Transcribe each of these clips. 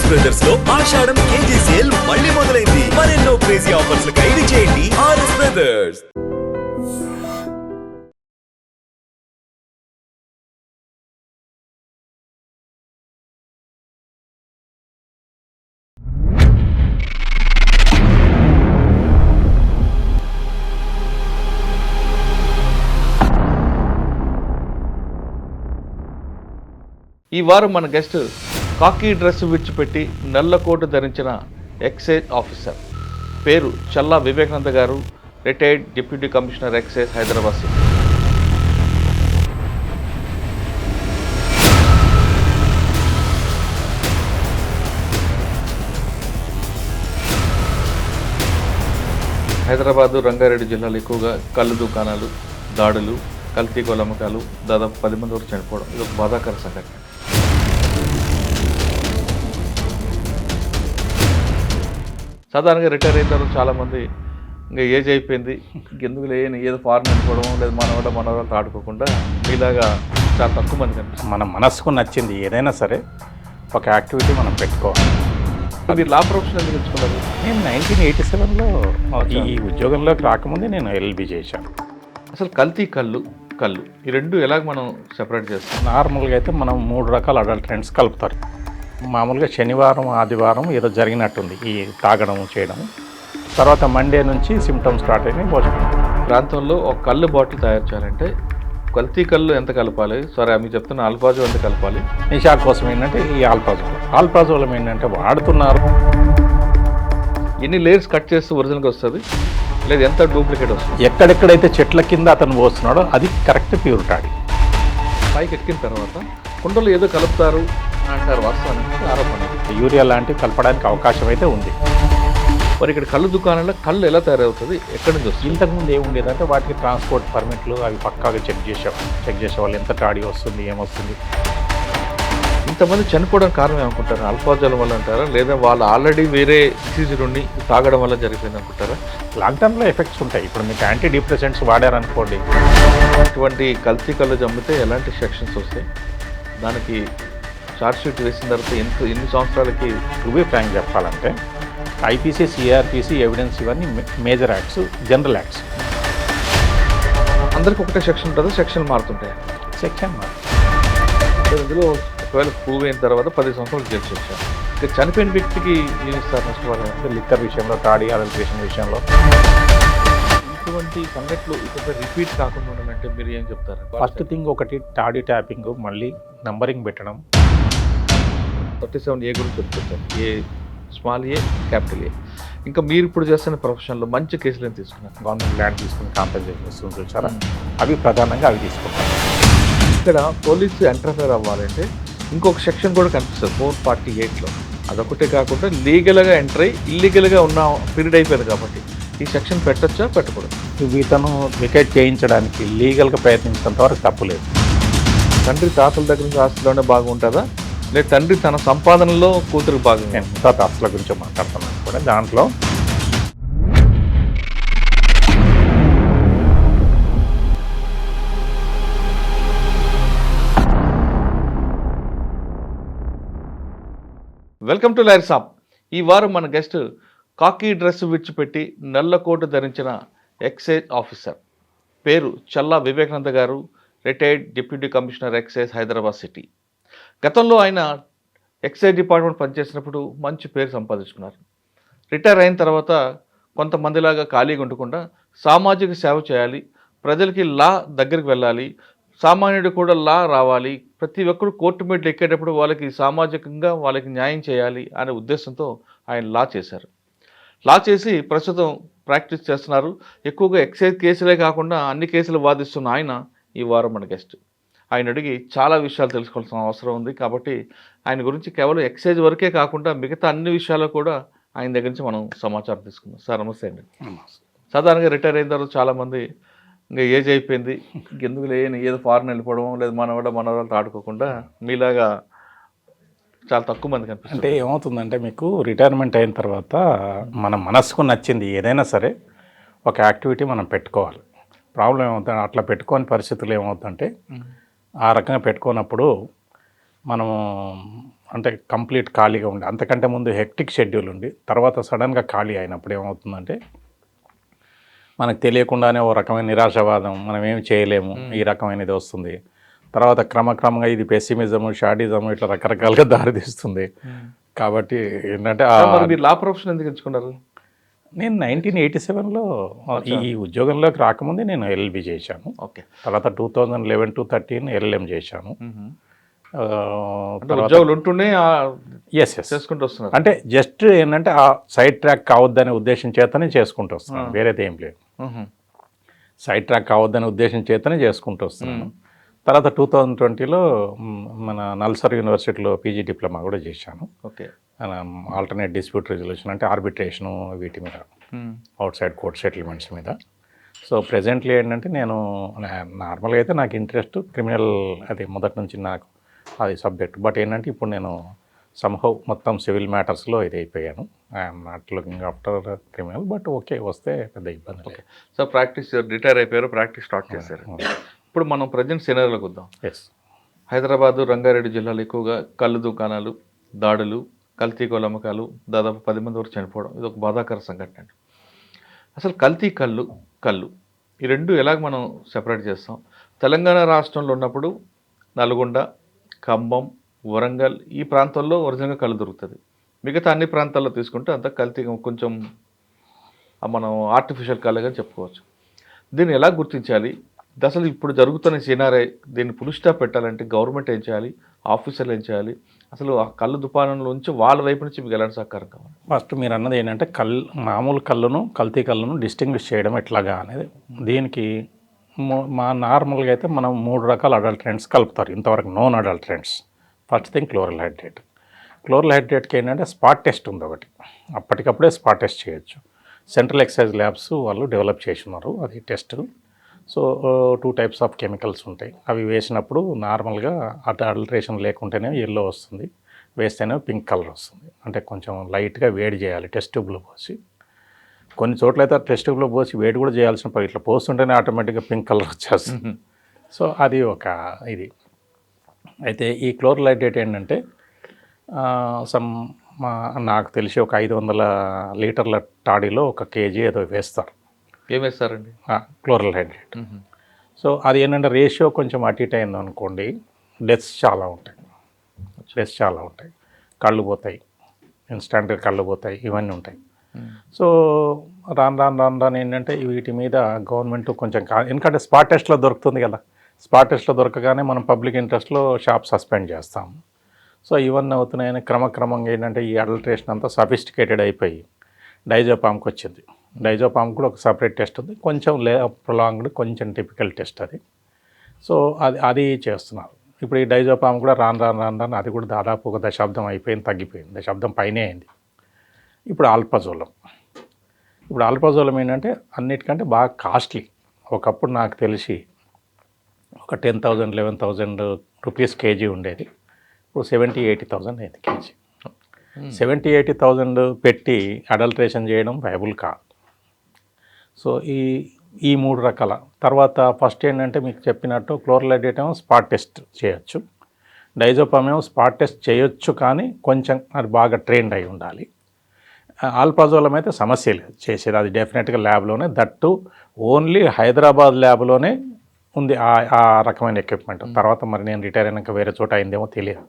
RS brothers లో ఆషాఢం KG sale మళ్ళీ మొదలైంది. మరెన్నో క్రేజీ ఆఫర్స్ ఖైదీ చేయండి ఆర్ఎస్ బ్రదర్స్. ఈ వారం మన గెస్ట్ కాకి డ్రెస్ విడిచిపెట్టి నల్ల కోటు ధరించిన ఎక్సైజ్ ఆఫీసర్. పేరు చల్లా వివేకానంద గారు, retired deputy commissioner excise, Hyderabad city. Hyderabad, Rangareddy జిల్లాలో ఎక్కువగా కళ్ళు దుకాణాలు, దాడులు, కల్తీ గోళ్ళ అమ్మకాలు, దాదాపు 10 మంది వరకు చనిపోవడం ఇది ఒక బాధాకర సంఘటన. సాధారణంగా రిటైర్ అయిన తర్వాత చాలామంది ఇంకా ఏజ్ అయిపోయింది, ఎందుకు లేని ఏదో ఫారెన్ వెళ్ళిపోవడం, లేదా మన వాళ్ళతో ఆడుకోకుండా మీలాగా చాలా తక్కువ మంది కనిపిస్తుంది. మన మనసుకు నచ్చింది ఏదైనా సరే ఒక యాక్టివిటీ మనం పెట్టుకోవాలి. మీరు లా ప్రొఫెషన్ ఎందుకు ఎంచుకున్నారు? నేను 1987లో ఈ ఉద్యోగంలోకి రాకముందే నేను ఎల్ఎల్బి చేశాను. అసలు కల్తీ కళ్ళు ఈ రెండు ఎలాగ మనం సెపరేట్ చేస్తాం? నార్మల్గా అయితే మనం 3 రకాల అడల్టరెంట్స్ కలుపుతారు. మామూలుగా శనివారం, ఆదివారం ఏదో జరిగినట్టుంది ఈ తాగడం చేయడం. తర్వాత మండే నుంచి సిమ్టమ్స్ స్టార్ట్ అయినాయి. భోజనం ప్రాంతంలో ఒక కళ్ళు బాటిల్ తయారు చేయాలంటే కల్తీ కళ్ళు ఎంత కలపాలి? సరే మీకు చెప్తున్న ఆల్ఫాజో ఎంత కలపాలి? నిషా కోసం ఏంటంటే ఈ ఆల్ప్రాజోలం ఏంటంటే వాడుతున్నారు. ఎన్ని లేయర్స్ కట్ చేస్తే ఒరిజినల్గా వస్తుంది, లేదు ఎంత డూప్లికేట్ వస్తుంది? ఎక్కడెక్కడైతే చెట్ల కింద అతను పోస్తున్నాడో అది కరెక్ట్ ప్యూర్ టాడీ. పైకి ఎక్కిన తర్వాత కుండలు ఏదో కలుపుతారు అంటారు, వాస్తవానికి ఆరోపణ. యూరియా లాంటివి కలపడానికి అవకాశం అయితే ఉంది. మరి ఇక్కడ కళ్ళు దుకాణంలో కళ్ళు ఎలా తయారవుతుంది, ఎక్కడి నుంచి వస్తుంది? ఇంతకుముందు ఏముండేదంటే వాటికి ట్రాన్స్పోర్ట్ పర్మిట్లు అవి పక్కాగా చెక్ చేసేవాళ్ళు ఎంత టాడీ వస్తుంది, ఏమొస్తుంది. ఇంతమంది చనిపోవడానికి కారణం ఏమనుకుంటారు? ఆల్ఫాజోలం వల్ల అంటారా, లేదా వాళ్ళు ఆల్రెడీ వేరే డిసీజ్ నుండి తాగడం వల్ల జరిగిపోయింది అనుకుంటారా? లాంగ్ టర్మ్లో ఎఫెక్ట్స్ ఉంటాయి. ఇప్పుడు మీకు యాంటీ డిప్రెసెంట్స్ వాడారనుకోండి, ఇటువంటి కల్తీ కళ్ళు జమ్మితే ఎలాంటి సెక్షన్స్ వస్తాయి? దానికి ఛార్జ్షీట్ వేసిన తర్వాత ఎన్ని సంవత్సరాలకి? టుబీ ఫ్రాంక్ చెప్పాలంటే ఐపీసీ, సిఆర్పిసి, ఎవిడెన్స్ ఇవన్నీ మేజర్ యాక్ట్స్, జనరల్ యాక్ట్స్. అందరికి ఒకటే సెక్షన్ ఉంటుందా, సెక్షన్ మారుతుంటాయి? సెక్షన్ ఇందులో ఒకవేళ ప్రూవ్ అయిన తర్వాత 10 సంవత్సరాలు జైలు శిక్ష. ఇక చనిపోయిన వ్యక్తికి ఏమి ఇస్తారు నష్టపరిహారం? లిక్కర్ విషయంలో, టాడీ అడల్ట్రేషన్ విషయంలో. ఇటువంటి సంఘటనలు ఇప్పుడు రిపీట్ కాకుండా ఉండాలంటే మీరు ఏం చెప్తారు? ఫస్ట్ థింగ్ ఒకటి టాడీ ట్యాపింగ్, మళ్ళీ నంబరింగ్ పెట్టడం. 37A గురించి చెప్తారు, ఏ స్మాల్ ఏ, క్యాపిటల్ ఏ. ఇంకా మీరు ఇప్పుడు చేస్తున్న ప్రొఫెషన్లో మంచి కేసులు ఏం తీసుకున్నారు? గవర్నమెంట్ ల్యాండ్ తీసుకుని కాంపెన్సేషన్ ఇస్తుంది చూసారా, అవి ప్రధానంగా అవి తీసుకుంటారు. ఇక్కడ పోలీసు ఎంటర్ఫేర్ అవ్వాలంటే ఇంకొక సెక్షన్ కూడా కనిపిస్తుంది 448లో. అదొకటే కాకుండా లీగల్గా ఎంటర్ అయ్యి ఇల్లీగల్గా ఉన్న పీరియడ్ అయిపోయింది కాబట్టి ఈ సెక్షన్ పెట్టచ్చా, పెట్టకూడదు? వీతను వికెట్ చేయించడానికి లీగల్గా ప్రయత్నించినంత వరకు తప్పులేదు. తండ్రి తాతల దగ్గర నుంచి ఆస్తులోనే బాగుంటుందా, లేదు తండ్రి తన సంపాదనలో కూతురు బాగా? నేను ఆస్తుల గురించి మాట్లాడుతున్నాను కూడా. దాంట్లో వెల్కమ్ టు లాయర్ సాబ్. ఈ వారం మన గెస్ట్ కాకి డ్రెస్ విడిచిపెట్టి నల్ల కోటు ధరించిన ఎక్సైజ్ ఆఫీసర్. పేరు చల్లా వివేకానంద గారు, retired deputy commissioner excise, Hyderabad city. గతంలో ఆయన ఎక్సైజ్ డిపార్ట్మెంట్ పనిచేసినప్పుడు మంచి పేరు సంపాదించుకున్నారు. రిటైర్ అయిన తర్వాత కొంతమందిలాగా ఖాళీగా ఉండకుండా సామాజిక సేవ చేయాలి, ప్రజలకి లా దగ్గరికి వెళ్ళాలి, సామాన్యుడు కూడా లా రావాలి, ప్రతి ఒక్కరు కోర్టు మీట్లు ఎక్కేటప్పుడు వాళ్ళకి సామాజికంగా వాళ్ళకి న్యాయం చేయాలి అనే ఉద్దేశంతో ఆయన లా చేశారు. లా చేసి ప్రస్తుతం ప్రాక్టీస్ చేస్తున్నారు. ఎక్కువగా ఎక్సైజ్ కేసులే కాకుండా అన్ని కేసులు వాదిస్తున్న ఆయన ఈ వారం మన గెస్ట్. ఆయన అడిగి చాలా విషయాలు తెలుసుకోవాల్సిన అవసరం ఉంది. కాబట్టి ఆయన గురించి కేవలం ఎక్సైజ్ వరకే కాకుండా మిగతా అన్ని విషయాలు కూడా ఆయన దగ్గర నుంచి మనం సమాచారం తీసుకుందాం. సార్ నమస్తే అండి. సాధారణంగా రిటైర్ అయిన తర్వాత చాలామంది ఇంకా ఏజ్ అయిపోయింది, ఎందుకు లేని ఏదో ఫారెన్ వెళ్ళిపోవడం, లేదా మన వాళ్ళతో ఆడుకోకుండా మీలాగా చాలా తక్కువ మంది కనిపిస్తుంది. అంటే ఏమవుతుందంటే మీకు రిటైర్మెంట్ అయిన తర్వాత మన మనసుకు నచ్చింది ఏదైనా సరే ఒక యాక్టివిటీ మనం పెట్టుకోవాలి. ప్రాబ్లం ఏమవుతుంది, అట్లా పెట్టుకోని పరిస్థితులు ఏమవుతుందంటే ఆ రకంగా పెట్టుకున్నప్పుడు మనము అంటే కంప్లీట్ ఖాళీగా ఉండి అంతకంటే ముందు హెక్టిక్ షెడ్యూల్ ఉండి తర్వాత సడన్గా ఖాళీ అయినప్పుడు ఏమవుతుందంటే మనకు తెలియకుండానే ఓ రకమైన నిరాశవాదం, మనం ఏం చేయలేము, ఈ రకమైనది వస్తుంది. తర్వాత క్రమక్రమంగా ఇది పెసిమిజము, షాడిజము ఇట్లా రకరకాలుగా దారితీస్తుంది. కాబట్టి ఏంటంటే మరి మీరు లా ప్రొఫెషన్ ఎందుకు ఎంచుకున్నారు? నేను 1987లో ఈ ఉద్యోగంలోకి రాకముందే నేను ఎల్ఎల్బి చేశాను. ఓకే. తర్వాత 2011 to 13 ఎల్ఎల్ఎం చేశాను. ఉద్యోగులు ఉంటూనే ఎస్ చేసుకుంటూ వస్తున్నారు. అంటే జస్ట్ ఏంటంటే ఆ సైడ్ ట్రాక్ కావద్దనే ఉద్దేశం చేతనే చేసుకుంటూ వస్తున్నాను, వేరేది ఏం లేదు. సైడ్ ట్రాక్ కావద్దనే ఉద్దేశం చేతనే చేసుకుంటూ వస్తున్నాను. తర్వాత 2020లో మన నల్సార్ యూనివర్సిటీలో పీజీ డిప్లొమా కూడా చేశాను. ఓకే. ఆల్టర్నేట్ డిస్ప్యూట్ రెజల్యూషన్ అంటే ఆర్బిట్రేషను వీటి మీద, అవుట్ సైడ్ కోర్ట్ సెటిల్మెంట్స్ మీద. సో ప్రెజెంట్లీ ఏంటంటే నేను నార్మల్గా అయితే నాకు ఇంట్రెస్ట్ క్రిమినల్, అది మొదటి నుంచి నాకు అది సబ్జెక్ట్. బట్ ఏంటంటే ఇప్పుడు నేను సంహౌ మొత్తం సివిల్ మ్యాటర్స్లో ఇది అయిపోయాను. I'm not looking after criminal, but okay వస్తే పెద్ద ఇబ్బంది. ఓకే. సో ప్రాక్టీస్ రిటైర్ అయిపోయారు, ప్రాక్టీస్ స్టార్ట్ చేశారు. ఇప్పుడు మనం ప్రజెంట్ సినారియోలోకి వద్దాం. ఎస్. హైదరాబాదు, రంగారెడ్డి జిల్లాలో ఎక్కువగా కళ్ళు దుకాణాలు, దాడులు, కల్తీ కోళ్ళ అమ్మకాలు, దాదాపు 10 మంది వరకు చనిపోవడం, ఇది ఒక బాధాకర సంఘటన అండి. అసలు కల్తీ కళ్ళు ఈ రెండు ఎలాగ మనం సెపరేట్ చేస్తాం? తెలంగాణ రాష్ట్రంలో ఉన్నప్పుడు నల్గొండ, ఖమ్మం, వరంగల్ ఈ ప్రాంతాల్లో ఒరిజినల్గా కళ్ళు దొరుకుతుంది. మిగతా అన్ని ప్రాంతాల్లో తీసుకుంటే అంత కల్తీ, కొంచెం మనం ఆర్టిఫిషియల్ కళ్ళుగా చెప్పుకోవచ్చు. దీన్ని ఎలా గుర్తించాలి? అసలు ఇప్పుడు జరుగుతున్న సినారే, దీన్ని పులి స్టాప్ పెట్టాలంటే గవర్నమెంట్ ఏం చేయాలి, ఆఫీసర్లు ఏం చేయాలి? అసలు ఆ కళ్ళు దుకాణంలోంచి వాళ్ళ వైపు నుంచి మీకు ఎలాంటి సహకారం కావాలి? ఫస్ట్ మీరు అన్నది ఏంటంటే మామూలు కళ్ళును కల్తీ కళ్ళును డిస్టింగ్విష్ చేయడం ఎట్లాగా అనేది. దీనికి మా నార్మల్గా అయితే మనం 3 రకాల అడల్టరెంట్స్ కలుపుతారు ఇంతవరకు, known adulterants. First thing chloral hydrate. Chloral హైడ్రేట్కి ఏంటంటే స్పాట్ టెస్ట్ ఉంది ఒకటి, అప్పటికప్పుడే స్పాట్ టెస్ట్ చేయొచ్చు. సెంట్రల్ ఎక్సైజ్ ల్యాబ్స్ వాళ్ళు డెవలప్ చేస్తున్నారు అది test. So 2 types of chemicals ఉంటాయి. అవి వేసినప్పుడు నార్మల్గా అడల్టరేషన్ లేకుంటేనే ఎల్లో వస్తుంది, వేస్తేనే పింక్ కలర్ వస్తుంది. అంటే కొంచెం లైట్గా వేడి చేయాలి టెస్ట్ ట్యూబ్లో పోసి. కొన్ని చోట్ల అయితే టెస్ట్ ట్యూబ్లో పోసి వేడి కూడా చేయాల్సిన పని, ఇట్లా పోస్తుంటేనే ఆటోమేటిక్గా పింక్ కలర్ వచ్చేస్తుంది. సో అది ఒక ఇది. అయితే ఈ క్లోరల్ హైడ్రేట్ ఏంటంటే నాకు తెలిసి ఒక 500 లీటర్ల టాడీలో 1 kg ఏదో వేస్తారు. ఏం వేస్తారండి? Chloral hydrate. సో అది ఏంటంటే రేషియో కొంచెం అటు ఇటు అయింది అనుకోండి, డెత్స్ చాలా ఉంటాయి. కళ్ళు పోతాయి, ఇన్స్టంట్గా కళ్ళు పోతాయి, ఇవన్నీ ఉంటాయి. సో రాను ఏంటంటే వీటి మీద గవర్నమెంట్ కొంచెం ఎందుకంటే స్పాట్ టెస్ట్లో దొరుకుతుంది కదా, స్పాట్ టెస్ట్లో దొరకగానే మనం పబ్లిక్ ఇంట్రెస్ట్లో షాప్ సస్పెండ్ చేస్తాము. సో ఇవన్నీ అవుతున్నాయని క్రమక్రమంగా ఏంటంటే ఈ అడల్ట్రేషన్ అంతా సఫిస్టికేటెడ్ అయిపోయి డైజోపామ్కి వచ్చింది. డైజోపామ్ కూడా ఒక సపరేట్ టెస్ట్ ఉంది, కొంచెం ప్రొలాంగ్డ్, కొంచెం టిపికల్ టెస్ట్ అది. సో అది చేస్తున్నారు. ఇప్పుడు ఈ డైజోపామ్ కూడా రాను అది కూడా దాదాపు 1 దశాబ్దం అయిపోయింది, తగ్గిపోయింది, దశాబ్దం పైనే అయింది. ఇప్పుడు ఆల్పజోలం ఏంటంటే అన్నిటికంటే బాగా కాస్ట్లీ. ఒకప్పుడు నాకు తెలిసి ఒక 10,000 11,000 రూపీస్ కేజీ ఉండేది, ఇప్పుడు 70,000-80,000 అయింది కేజీ. 70,000-80,000 పెట్టి అడల్ట్రేషన్ చేయడం వైబుల్ కాదు. సో ఈ 3 రకాల తర్వాత ఫస్ట్ ఏంటంటే మీకు చెప్పినట్టు క్లోరల్ హైడ్రేట్ ఏమో స్పాట్ టెస్ట్ చేయొచ్చు, డైజోపామ్ ఏమో స్పాట్ టెస్ట్ చేయొచ్చు కానీ కొంచెం అది బాగా ట్రైన్డ్ అయి ఉండాలి. ఆల్ప్రాజోలం అయితే సమస్య లేదు చేసేది, అది డెఫినెట్గా ల్యాబ్లోనే, దట్టు ఓన్లీ హైదరాబాద్ ల్యాబ్లోనే ఉంది ఆ రకమైన ఎక్విప్మెంట్. తర్వాత మరి నేను రిటైర్ అయినాక వేరే చోట అయిందేమో తెలియదు.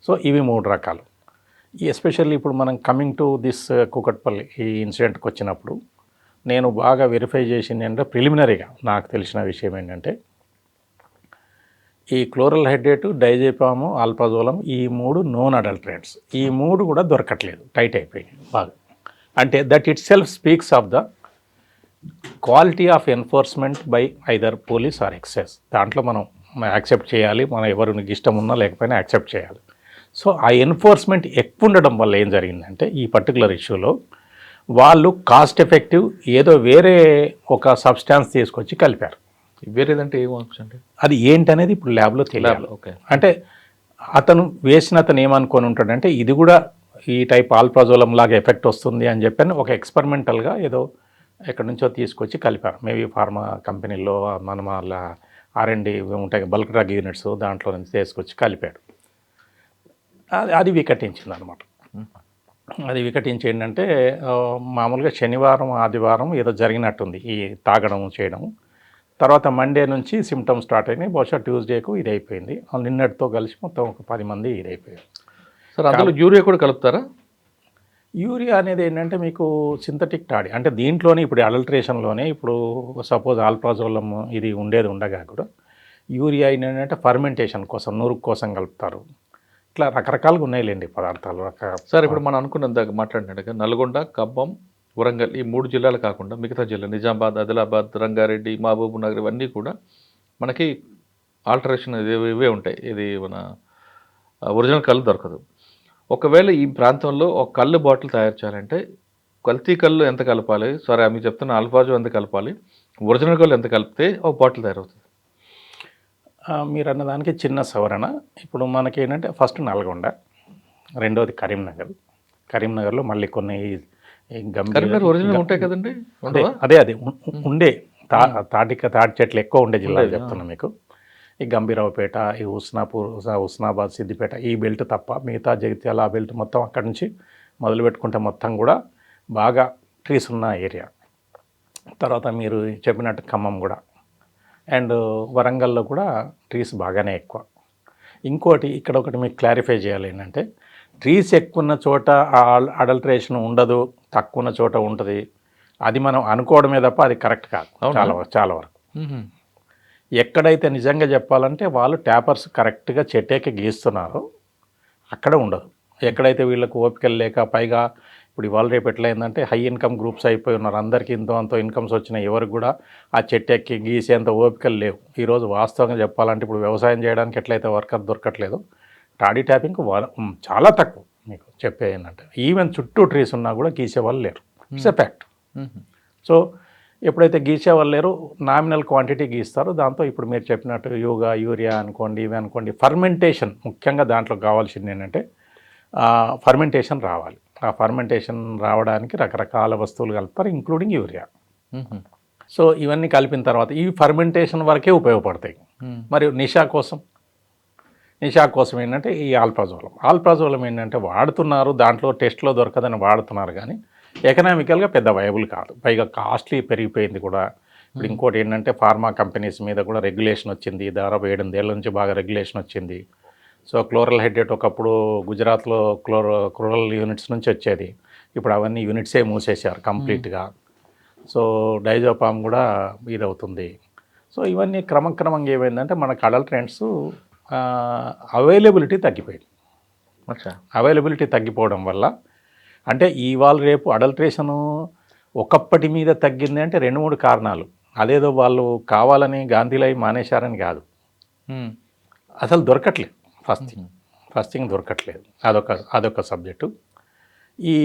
సో ఇవి 3 రకాలు. ఎస్పెషల్లీ ఇప్పుడు మనం కమింగ్ టు దిస్ కూకట్పల్లి ఈ ఇన్సిడెంట్కి వచ్చినప్పుడు నేను బాగా వెరిఫై చేసింది ఏంటంటే ప్రిలిమినరీగా నాకు తెలిసిన విషయం ఏంటంటే ఈ క్లోరల్ హైడ్రేటు, డైజోపాము, ఆల్ప్రాజోలం ఈ 3 నోన్ అడల్టరెంట్స్. ఈ 3 కూడా దొరకట్లేదు, టైట్ అయిపోయింది బాగా. అంటే that itself speaks of the quality of enforcement by either police or excise. దాంట్లో మనం యాక్సెప్ట్ చేయాలి, మన ఎవరికి ఇష్టం ఉన్నా లేకపోయినా యాక్సెప్ట్ చేయాలి. సో ఆ ఎన్ఫోర్స్మెంట్ ఎక్కువ ఉండడం వల్ల ఏం జరిగిందంటే ఈ పర్టికులర్ ఇష్యూలో వాళ్ళు కాస్ట్ ఎఫెక్టివ్ ఏదో వేరే ఒక సబ్స్టాన్స్ తీసుకొచ్చి కలిపారు. వేరేదంటే ఏమనుకోండి, అది ఏంటనేది ఇప్పుడు ల్యాబ్లో తెలియాలి. ఓకే. అంటే అతను ఏమనుకొని ఉంటాడంటే ఇది కూడా ఈ టైప్ ఆల్ప్రాజోలం లాగా ఎఫెక్ట్ వస్తుంది అని చెప్పని ఒక ఎక్స్పెరిమెంటల్గా ఏదో ఎక్కడి నుంచో తీసుకొచ్చి కలిపారు. మేబీ ఫార్మా కంపెనీల్లో మనం వాళ్ళ R&D ఉంటాయి, బల్క్ డ్రగ్ యూనిట్స్, దాంట్లో నుంచి తీసుకొచ్చి కలిపాడు. అది వికటించింది అనమాట. అది వికటించి ఏంటంటే మామూలుగా శనివారం ఆదివారం ఏదో జరిగినట్టుంది ఈ తాగడం చేయడం. తర్వాత మండే నుంచి సిమ్టమ్స్ స్టార్ట్ అయినాయి. బహుశా ట్యూస్డేకు ఇది అయిపోయింది. నిన్నటితో కలిసి మొత్తం ఒక 10 మంది ఇది అయిపోయారు. సార్ అందులో యూరియా కూడా కలుపుతారా? యూరియా అనేది ఏంటంటే మీకు సింథటిక్ టాడీ అంటే దీంట్లోనే ఇప్పుడు అడల్ట్రేషన్లోనే ఇప్పుడు సపోజ్ ఆల్ప్రాజోలం ఇది ఉండేది ఉండగా కూడా యూరియా ఏంటంటే ఫర్మెంటేషన్ కోసం నూరుకు కోసం కలుపుతారు. ఇట్లా రకరకాలుగా ఉన్నాయిలేండి పదార్థాలు. సార్ ఇప్పుడు మనం అనుకున్నందాక మాట్లాడినట్టుగా నల్గొండ, ఖమ్మం, వరంగల్ ఈ 3 జిల్లాలు కాకుండా మిగతా జిల్లాలు నిజామాబాద్, ఆదిలాబాద్, రంగారెడ్డి, మహబూబ్ నగర్ ఇవన్నీ కూడా మనకి ఆల్టరేషన్ ఇవే ఉంటాయి. ఇది మన ఒరిజినల్ కళ్ళు దొరకదు. ఒకవేళ ఈ ప్రాంతంలో ఒక కళ్ళు బాటిల్ తయారు చేయాలంటే కల్తీ కళ్ళు ఎంత కలపాలి, సారీ మీకు చెప్తున్న ఆల్ఫాజో ఎంత కలపాలి, ఒరిజినల్ కళ్ళు ఎంత కలిపితే ఒక బాటిల్ తయారవుతుంది? మీరు అన్నదానికి చిన్న సవరణ. ఇప్పుడు మనకి ఏంటంటే ఫస్ట్ నల్గొండ, రెండోది కరీంనగర్లో మళ్ళీ కొన్ని కరీంనగర్ ఒరిజినల్ ఉంటాయి కదండి. అదే ఉండే తాటి చెట్లు ఎక్కువ ఉండే జిల్లాలు చెప్తున్నా మీకు. ఈ గంభీరావుపేట, ఈ హుస్నాబాద్, సిద్దిపేట ఈ బెల్ట్ తప్ప మిగతా జగిత్యాల ఆ బెల్ట్ మొత్తం అక్కడి నుంచి మొదలు పెట్టుకుంటే మొత్తం కూడా బాగా ట్రీస్ ఉన్న ఏరియా. తర్వాత మీరు చెప్పినట్టు ఖమ్మం కూడా అండ్ వరంగల్లో కూడా ట్రీస్ బాగానే ఎక్కువ. ఇంకోటి ఇక్కడ ఒకటి మీకు క్లారిఫై చేయాలి ఏంటంటే ట్రీస్ ఎక్కువ ఉన్న చోట అడల్ట్రేషన్ ఉండదు, తక్కువ ఉన్న చోట ఉంటుంది. అది మనం అనుకోవడమే తప్ప అది కరెక్ట్ కాదు చాలా వరకు. ఎక్కడైతే నిజంగా చెప్పాలంటే వాళ్ళు ట్యాపర్స్ కరెక్ట్గా చెట్టేకి గీస్తున్నారో అక్కడ ఉండదు. ఎక్కడైతే వీళ్ళకు ఓపికలు లేక పైగా ఇప్పుడు ఇవాళ రేపు ఎట్లయిందంటే హై ఇన్కమ్ గ్రూప్స్ అయిపోయి ఉన్నారు. అందరికీ అంత ఇన్కమ్స్ వచ్చినాయి. ఎవరికి కూడా ఆ చెట్టెక్కి గీసేంత ఓపికలు లేవు. ఈరోజు వాస్తవంగా చెప్పాలంటే ఇప్పుడు వ్యవసాయం చేయడానికి ఎట్లయితే వర్కర్ దొరకట్లేదు, టాడీ ట్యాపింగ్ చాలా తక్కువ. మీకు చెప్పేది ఏంటంటే ఈవెన్ చుట్టూ ట్రీస్ ఉన్నా కూడా గీసే వాళ్ళు లేరు. It's a fact. సో ఎప్పుడైతే గీసే వాళ్ళు లేరు నామినల్ క్వాంటిటీ గీస్తారు. దాంతో ఇప్పుడు మీరు చెప్పినట్టు యూరియా అనుకోండి, ఇవి అనుకోండి, ఫర్మెంటేషన్ ముఖ్యంగా దాంట్లో కావాల్సింది ఏంటంటే ఫర్మెంటేషన్ రావాలి. ఆ ఫర్మెంటేషన్ రావడానికి రకరకాల వస్తువులు కలుపుతారు, ఇంక్లూడింగ్ యూరియా. సో ఇవన్నీ కలిపిన తర్వాత ఈ ఫర్మెంటేషన్ వరకే ఉపయోగపడతాయి. మరి నిషా కోసం ఏంటంటే ఈ ఆల్ప్రాజోలం ఏంటంటే వాడుతున్నారు, దాంట్లో టెస్ట్లో దొరకదని వాడుతున్నారు, కానీ ఎకనామికల్గా పెద్ద వైబుల్ కాదు. పైగా కాస్ట్లీ పెరిగిపోయింది కూడా. ఇప్పుడు ఇంకోటి ఏంటంటే ఫార్మా కంపెనీస్ మీద కూడా రెగ్యులేషన్ వచ్చింది. దాదాపు 8 ఏళ్ళ నుంచి బాగా రెగ్యులేషన్ వచ్చింది. సో క్లోరల్ హెడ్రేట్ ఒకప్పుడు గుజరాత్లో క్లోరల్ యూనిట్స్ నుంచి వచ్చేది. ఇప్పుడు అవన్నీ యూనిట్సే మూసేశారు కంప్లీట్గా. సో డైజోపామ్ కూడా ఇదవుతుంది. సో ఇవన్నీ క్రమంగా ఏమైందంటే మనకు అడల్ట్రెంట్స్ అవైలబిలిటీ తగ్గిపోయింది. అవైలబిలిటీ తగ్గిపోవడం వల్ల అంటే ఇవాళ రేపు అడల్ట్రేషను ఒకప్పటి మీద తగ్గింది అంటే 2-3 కారణాలు. అదేదో వాళ్ళు కావాలని గాంధీలై మానేశారని కాదు, అసలు దొరకట్లేదు. ఫస్ట్ థింగ్ దొరకట్లేదు. అదొక సబ్జెక్టు. ఈ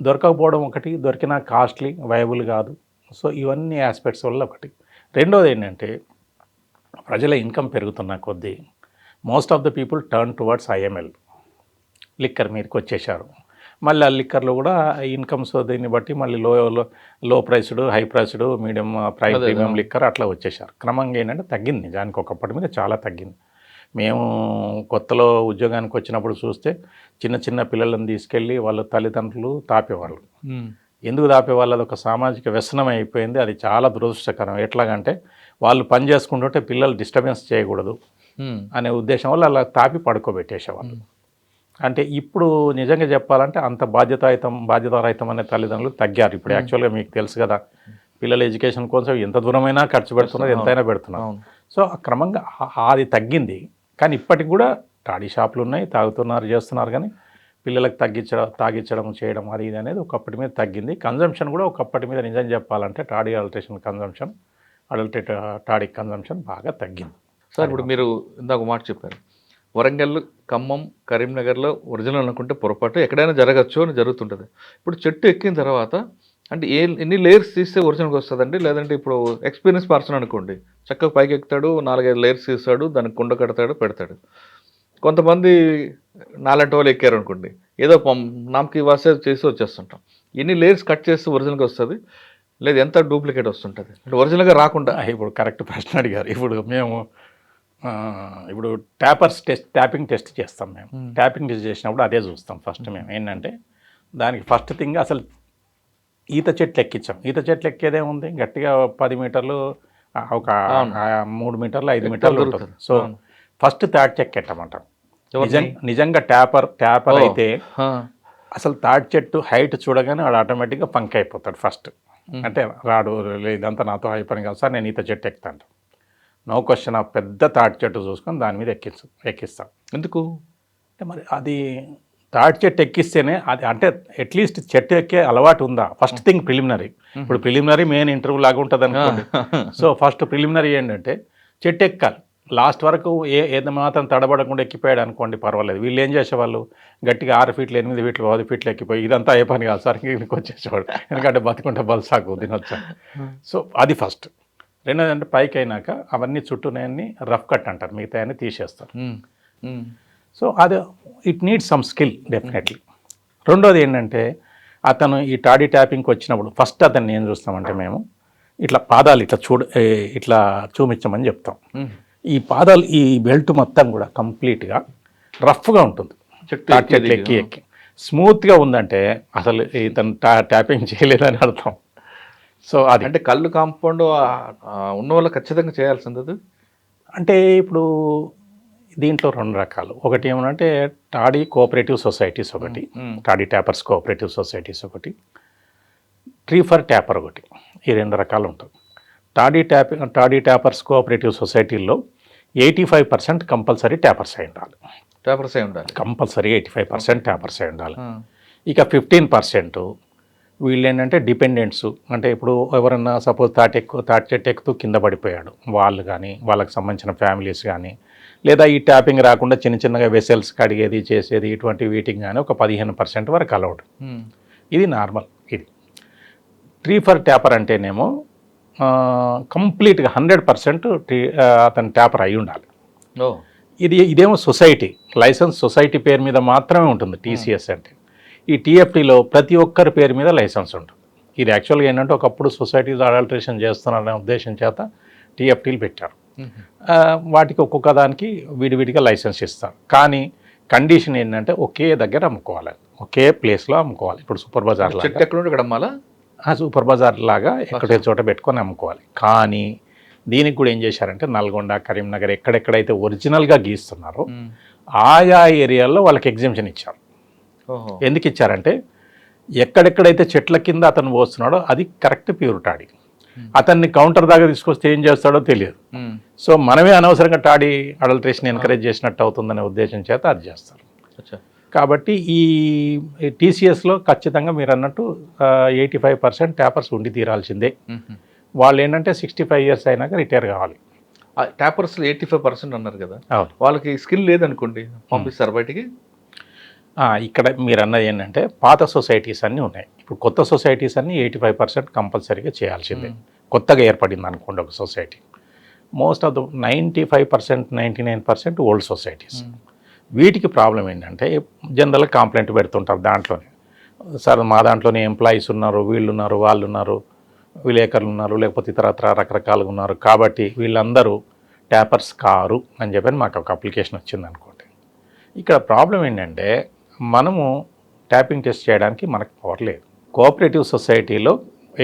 దొరకకపోవడం ఒకటి, దొరికినా కాస్ట్లీ, వైబుల్ కాదు. సో ఇవన్నీ ఆస్పెక్ట్స్ వల్ల ఒకటి. రెండోది ఏంటంటే ప్రజల ఇన్కమ్ పెరుగుతున్న కొద్దీ most of the people turn towards IML, liquor మీదకి వచ్చేసారు. మళ్ళీ ఆ లిక్కర్లో కూడా ఇన్కమ్స్ దీన్ని బట్టి మళ్ళీ లో priced, high priced, medium premium liquor అట్లా వచ్చేసారు. క్రమంగా ఏంటంటే తగ్గింది. నిజానికి ఒకప్పటి మీద చాలా తగ్గింది. మేము కొత్తలో ఉద్యోగానికి వచ్చినప్పుడు చూస్తే చిన్న పిల్లలను తీసుకెళ్ళి వాళ్ళ తల్లిదండ్రులు తాపేవాళ్ళు. ఎందుకు తాపేవాళ్ళు? అది ఒక సామాజిక వ్యసనం అయిపోయింది. అది చాలా దురదృష్టకరం. ఎట్లాగంటే వాళ్ళు పని చేసుకుంటుంటే పిల్లలు డిస్టర్బెన్స్ చేయకూడదు అనే ఉద్దేశం వల్ల అలా తాపి పడుకోబెట్టేసేవాళ్ళు. అంటే ఇప్పుడు నిజంగా చెప్పాలంటే అంత బాధ్యతారహితం అనే తల్లిదండ్రులు తగ్గారు. ఇప్పుడు యాక్చువల్గా మీకు తెలుసు కదా, పిల్లల ఎడ్యుకేషన్ కోసం ఎంత దూరమైనా ఖర్చు పెడుతున్నారు, ఎంతైనా పెడుతున్నారు. సో క్రమంగా అది తగ్గింది. కానీ ఇప్పటికి కూడా టాడీ షాపులు ఉన్నాయి, తాగుతున్నారు, చేస్తున్నారు. కానీ పిల్లలకు తాగించడం చేయడం అది ఇది అనేది ఒకప్పటి మీద తగ్గింది. కన్జంప్షన్ కూడా ఒకప్పటి మీద నిజం చెప్పాలంటే టాడీ టాడీ కన్జంప్షన్ బాగా తగ్గింది. సార్ ఇప్పుడు మీరు ఇందాక మాట చెప్పారు, వరంగల్, ఖమ్మం, కరీంనగర్లో ఒరిజినల్ అనుకుంటే పొరపాటు, ఎక్కడైనా జరగచ్చు అని జరుగుతుంటుంది. ఇప్పుడు చెట్టు ఎక్కిన తర్వాత అంటే ఎన్ని లేయర్స్ తీస్తే ఒరిజినల్గా వస్తుందండి? లేదంటే ఇప్పుడు ఎక్స్పీరియన్స్ పర్సన్ అనుకోండి, చక్కగా పైకి ఎక్కుతాడు, 4-5 లేయర్స్ తీస్తాడు, దానికి కుండ కడతాడు, పెడతాడు. కొంతమంది నాలంటి వాళ్ళు ఎక్కారు అనుకోండి, ఏదో నామకి వాసే చేసి వచ్చేస్తుంటాం. ఎన్ని లేయర్స్ కట్ చేస్తే ఒరిజినల్గా వస్తుంది, లేదు ఎంత డూప్లికేట్ వస్తుంటుంది అంటే ఒరిజినల్గా రాకుండా? ఇప్పుడు కరెక్ట్ ప్రశ్న అడిగారు. ఇప్పుడు మేము ఇప్పుడు ట్యాపింగ్ టెస్ట్ చేస్తాం మేము. ట్యాపింగ్ టెస్ట్ చేసినప్పుడు అదే చూస్తాం ఫస్ట్ మేము. ఏంటంటే దానికి ఫస్ట్ థింగ్ అసలు ఈత చెట్లు ఎక్కించాం. ఈత చెట్లు ఎక్కేదే ఉంది గట్టిగా 10 మీటర్లు, ఒక 3 మీటర్లు 5 మీటర్లు ఉంటుంది. సో ఫస్ట్ తాటి చెట్టు ఎక్కమంటాం. నిజంగా ట్యాపర్ అయితే అసలు తాటి చెట్టు హైట్ చూడగానే వాడు ఆటోమేటిక్గా పంక్ అయిపోతాడు ఫస్ట్. అంటే రాడు, ఇదంతా నాతో హై పని కాదు సార్, నేను ఈత చెట్టు ఎక్కుతాను. నో క్వశ్చన్, ఆ పెద్ద తాటి చెట్టు చూసుకొని దాని మీద ఎక్కిస్తాం. ఎందుకు అంటే మరి అది తాటి చెట్టు ఎక్కిస్తేనే అది, అంటే అట్లీస్ట్ చెట్టు ఎక్కే అలవాటు ఉందా ఫస్ట్ థింగ్ ప్రిలిమినరీ. ఇప్పుడు ప్రిలిమినరీ మెయిన్ ఇంటర్వ్యూ లాగా ఉంటుంది అనుకోండి. సో ఫస్ట్ ప్రిలిమినరీ ఏంటంటే చెట్టు ఎక్కాలి. లాస్ట్ వరకు ఏది మాత్రం తడబడకుండా ఎక్కిపోయాడు అనుకోండి పర్వాలేదు. వీళ్ళు ఏం చేసేవాళ్ళు, గట్టిగా 6 ఫీట్లు 8 ఫీట్లు 10 ఫీట్లు ఎక్కిపోయి ఇదంతా ఏ పని కాదు సార్ ఇంటికి వచ్చేసేవాడు. ఎందుకంటే బతుకుంటే బలసాకు తినొచ్చా. సో అది ఫస్ట్. రెండోది అంటే పైకి అయినాక అవన్నీ చుట్టూనే రఫ్ కట్ అంటారు, మిగతా అన్నీ తీసేస్తారు. సో అది it needs some skill definitely. రెండోది ఏంటంటే అతను ఈ టాడీ ట్యాపింగ్కి వచ్చినప్పుడు ఫస్ట్ అతన్ని ఏం చూస్తామంటే మేము ఇట్లా పాదాలు ఇట్లా చూపించమని చెప్తాం. ఈ పాదాలు, ఈ బెల్ట్ మొత్తం కూడా కంప్లీట్గా రఫ్గా ఉంటుంది. చెట్లు ఎక్కి స్మూత్గా ఉందంటే అసలు ఇతను ట్యాపింగ్ చేయలేదని అర్థం. సో అది అంటే కళ్ళు కాంపౌండ్ ఉన్న వాళ్ళు ఖచ్చితంగా చేయాల్సింది. అంటే ఇప్పుడు దీంట్లో 2 రకాలు. ఒకటి ఏమనంటే టాడీ కోఆపరేటివ్ సొసైటీస్ ఒకటి, టాడీ ట్యాపర్స్ కోఆపరేటివ్ సొసైటీస్ ఒకటి, ట్రీ ఫర్ ట్యాపర్ ఒకటి. ఈ 2 రకాలు ఉంటుంది. టాడీ ట్యాపర్స్ కోఆపరేటివ్ సొసైటీల్లో 85% కంపల్సరీ ట్యాపర్స్ అయి ఉండాలి. కంపల్సరీ 85% ట్యాపర్స్ అయి ఉండాలి. ఇక 15% వీళ్ళు ఏంటంటే డిపెండెంట్స్. అంటే ఇప్పుడు ఎవరన్నా సపోజ్ తాటి చెట్టు ఎక్కుతూ కింద పడిపోయాడు వాళ్ళు కానీ, వాళ్ళకి సంబంధించిన ఫ్యామిలీస్ కానీ, లేదా ఈ ట్యాపింగ్ రాకుండా చిన్న చిన్నగా వెసెల్స్ కడిగేది చేసేది ఇటువంటి వీటింగ్ కానీ ఒక 15% వరకు అలౌడ్. ఇది నార్మల్. ఇది ట్రీ ఫర్ ట్యాపర్ అంటేనేమో కంప్లీట్గా 100% అతను ట్యాపర్ అయి ఉండాలి. ఇదేమో సొసైటీ లైసెన్స్, సొసైటీ పేరు మీద మాత్రమే ఉంటుంది టీసీఎస్ అంటే. ఈ టీఎఫ్టీలో ప్రతి ఒక్కరి పేరు మీద లైసెన్స్ ఉంటుంది. ఇది యాక్చువల్గా ఏంటంటే ఒకప్పుడు సొసైటీస్ అడల్ట్రేషన్ చేస్తున్నారనే ఉద్దేశం చేత టీఎఫ్టీలు పెట్టారు. వాటికి ఒక్కొక్క దానికి విడివిడిగా లైసెన్స్ ఇస్తారు. కానీ కండిషన్ ఏంటంటే ఒకే దగ్గర అమ్ముకోవాలి, ఒకే ప్లేస్లో అమ్ముకోవాలి. ఇప్పుడు సూపర్ బజార్ సూపర్ బజార్ లాగా ఎక్కడే చోట పెట్టుకొని అమ్ముకోవాలి. కానీ దీనికి కూడా ఏం చేశారంటే నల్గొండ, కరీంనగర్ ఎక్కడెక్కడైతే ఒరిజినల్గా గీస్తున్నారో ఆయా ఏరియాల్లో వాళ్ళకి ఎగ్జామ్షన్ ఇచ్చారు. ఎందుకు ఇచ్చారంటే ఎక్కడెక్కడైతే చెట్ల కింద అతను పోస్తున్నాడో అది కరెక్ట్ ప్యూర్ టాడీ. అతన్ని కౌంటర్ దాకా తీసుకొస్తే ఏం చేస్తాడో తెలియదు. సో మనమే అనవసరంగా టాడీ అడల్ట్రేషన్ ఎంకరేజ్ చేసినట్టు అవుతుందనే ఉద్దేశం చేత అది చేస్తారు. కాబట్టి ఈ టీసీఎస్లో ఖచ్చితంగా మీరు అన్నట్టు 85% ట్యాపర్స్ ఉండి తీరాల్సిందే. వాళ్ళు ఏంటంటే 65 years అయినాక రిటైర్ కావాలి. ట్యాపర్స్ 85% అన్నారు కదా, వాళ్ళకి స్కిల్ లేదనుకోండి పంపిస్తారు బయటికి. ఇక్కడ మీరు అన్నది ఏంటంటే పాత సొసైటీస్ అన్నీ ఉన్నాయి. ఇప్పుడు కొత్త సొసైటీస్ అన్నీ 85% కంపల్సరీగా చేయాల్సిందే. కొత్తగా ఏర్పడింది అనుకోండి ఒక society. Most of the 95% 99% old societies. వీటికి ప్రాబ్లం ఏంటంటే జనరల్గా కంప్లైంట్ పెడుతుంటారు దాంట్లోనే, సార్ మా దాంట్లోనే ఎంప్లాయీస్ ఉన్నారు, వీళ్ళు ఉన్నారు, వాళ్ళు ఉన్నారు, విలేకరులు ఉన్నారు, లేకపోతే ఇతరత్ర రకరకాలుగా ఉన్నారు, కాబట్టి వీళ్ళందరూ ట్యాపర్స్ కారు అని చెప్పని మాకు ఒక అప్లికేషన్ వచ్చింది అనుకోండి. ఇక్కడ ప్రాబ్లం ఏంటంటే మనము ట్యాపింగ్ టెస్ట్ చేయడానికి మనకు పవర్ లేదు. కోఆపరేటివ్ సొసైటీలో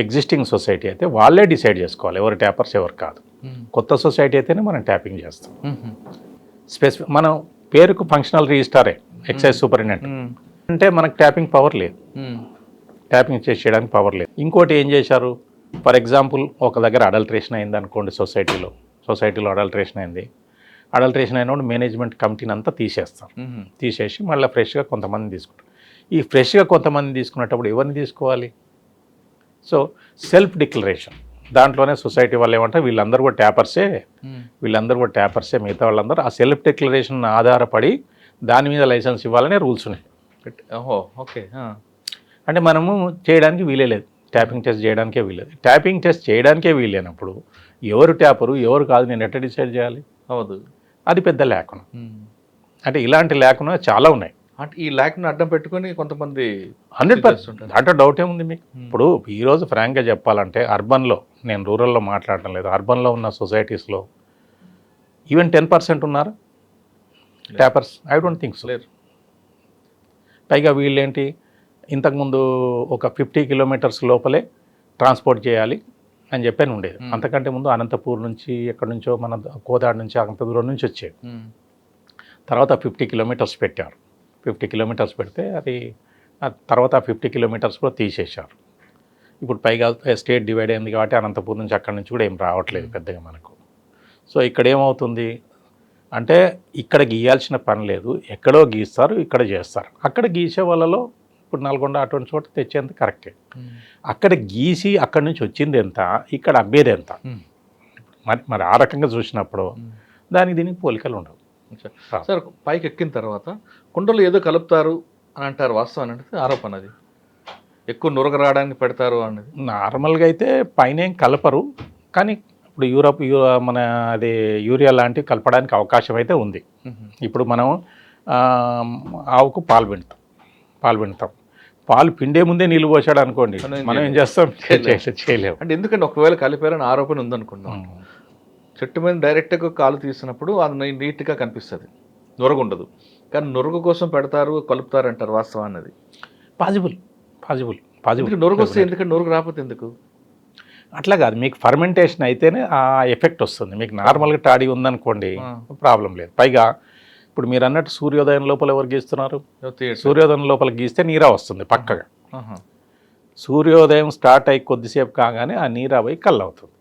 ఎగ్జిస్టింగ్ సొసైటీ అయితే వాళ్ళే డిసైడ్ చేసుకోవాలి ఎవరు ట్యాపర్స్ ఎవరు కాదు. కొత్త సొసైటీ అయితేనే మనం ట్యాపింగ్ చేస్తాం. స్పెసిఫిక్ మనం పేరుకు ఫంక్షనల్ రిజిస్టారే ఎక్సైజ్ సూపరింటెండెంట్ అంటే మనకు ట్యాపింగ్ పవర్ లేదు, ట్యాపింగ్ చేయడానికి పవర్ లేదు. ఇంకోటి ఏం చేశారు, ఫర్ ఎగ్జాంపుల్ ఒక దగ్గర అడల్ట్రేషన్ అయింది అనుకోండి, సొసైటీలో అడల్ట్రేషన్ అయినప్పుడు మేనేజ్మెంట్ కమిటీని అంతా తీసేస్తారు. తీసేసి మళ్ళీ ఫ్రెష్గా కొంతమంది తీసుకుంటారు. ఈ ఫ్రెష్గా కొంతమంది తీసుకునేటప్పుడు ఎవరిని తీసుకోవాలి? సో సెల్ఫ్ డిక్లరేషన్ దాంట్లోనే సొసైటీ వాళ్ళు ఏమంటారు వీళ్ళందరూ కూడా ట్యాపర్సే మిగతా వాళ్ళందరూ ఆ సెల్ఫ్ డిక్లరేషన్ ఆధారపడి దాని మీద లైసెన్స్ ఇవ్వాలనే రూల్స్ ఉన్నాయి. ఓకే. అంటే మనము చేయడానికి వీలే లేదు, ట్యాపింగ్ టెస్ట్ చేయడానికే వీలేదు. ట్యాపింగ్ టెస్ట్ చేయడానికే వీలేనప్పుడు ఎవరు ట్యాపరు ఎవరు కాదు నేను ఎట్లా డిసైడ్ చేయాలి? అవదు. అది పెద్ద లేఖనం. అంటే ఇలాంటి లేఖనం చాలా ఉన్నాయి. అంటే ఈ లేఖను అడ్డం పెట్టుకొని కొంతమంది 100% దాంట్లో డౌట్ ఏముంది మీకు? ఇప్పుడు ఈరోజు ఫ్రాంక్గా చెప్పాలంటే అర్బన్లో, నేను రూరల్లో మాట్లాడటం లేదు, అర్బన్లో ఉన్న సొసైటీస్లో ఈవెన్ 10% ఉన్నారు tappers? I don't think so. లేరు. పైగా వీళ్ళేంటి, ఇంతకుముందు ఒక 50 కిలోమీటర్స్ లోపలే ట్రాన్స్పోర్ట్ చేయాలి అని చెప్పని ఉండేది. అంతకంటే ముందు అనంతపూర్ నుంచి ఎక్కడి నుంచో మన కోదాడ నుంచి అంత దూరం నుంచి వచ్చేది. తర్వాత 50 కిలోమీటర్స్ పెట్టారు. 50 కిలోమీటర్స్ పెడితే అది తర్వాత 50 కిలోమీటర్స్ కూడా తీసేశారు. ఇప్పుడు పైగా స్టేట్ డివైడ్ అయింది కాబట్టి అనంతపూర్ నుంచి అక్కడి నుంచి కూడా ఏం రావట్లేదు పెద్దగా మనకు. సో ఇక్కడ ఏమవుతుంది అంటే ఇక్కడ గీయాల్సిన పని లేదు, ఎక్కడో గీస్తారు ఇక్కడ చేస్తారు. అక్కడ గీసే వాళ్ళలో ఇప్పుడు నల్గొండ అటువంటి చోట తెచ్చేంత కరెక్టే. అక్కడ గీసి అక్కడి నుంచి వచ్చింది ఎంత, ఇక్కడ అమ్మేది ఎంత, మరి ఆ రకంగా చూసినప్పుడు దానికి దీనికి పోలికలు ఉండవు. సార్ పైకి ఎక్కిన తర్వాత కుండలు ఏదో కలుపుతారు అని అంటారు, వాస్తవం అంటే ఆరోపణ అది, ఎక్కువ నురగ రావడానికి పెడతారు అన్నది. నార్మల్గా అయితే పైన ఏం కలపరు, కానీ ఇప్పుడు మన అది యూరియా లాంటివి కలపడానికి అవకాశం అయితే ఉంది. ఇప్పుడు మనం ఆవుకు పాలు పిండుతాం, పాలు పిండే ముందే నీళ్ళు పోసాడు అనుకోండి, మనం ఏం చేస్తాం? చేయలేము. అంటే ఎందుకంటే ఒకవేళ కలిపారని ఆరోపణ ఉందనుకుందాం, చెట్టు మీద డైరెక్ట్గా కాలు తీసినప్పుడు అది నీట్గా కనిపిస్తుంది, నురగ ఉండదు. కానీ నురగ కోసం పెడతారు కలుపుతారు అంటారు, వాస్తవం అన్నది పాజిబుల్. నురగ వస్తే ఎందుకంటే నురగ రాకపోతే ఎందుకు? అట్లా కాదు, మీకు ఫర్మెంటేషన్ అయితేనే ఆ ఎఫెక్ట్ వస్తుంది. మీకు నార్మల్గా టాడీ ఉందనుకోండి ప్రాబ్లం లేదు. పైగా ఇప్పుడు మీరు అన్నట్టు సూర్యోదయం లోపల ఎవరు గీస్తున్నారు? సూర్యోదయం లోపల గీస్తే నీరా వస్తుంది పక్కగా. సూర్యోదయం స్టార్ట్ అయ్యి కొద్దిసేపు కాగానే ఆ నీరా పోయి కళ్ళు అవుతుంది.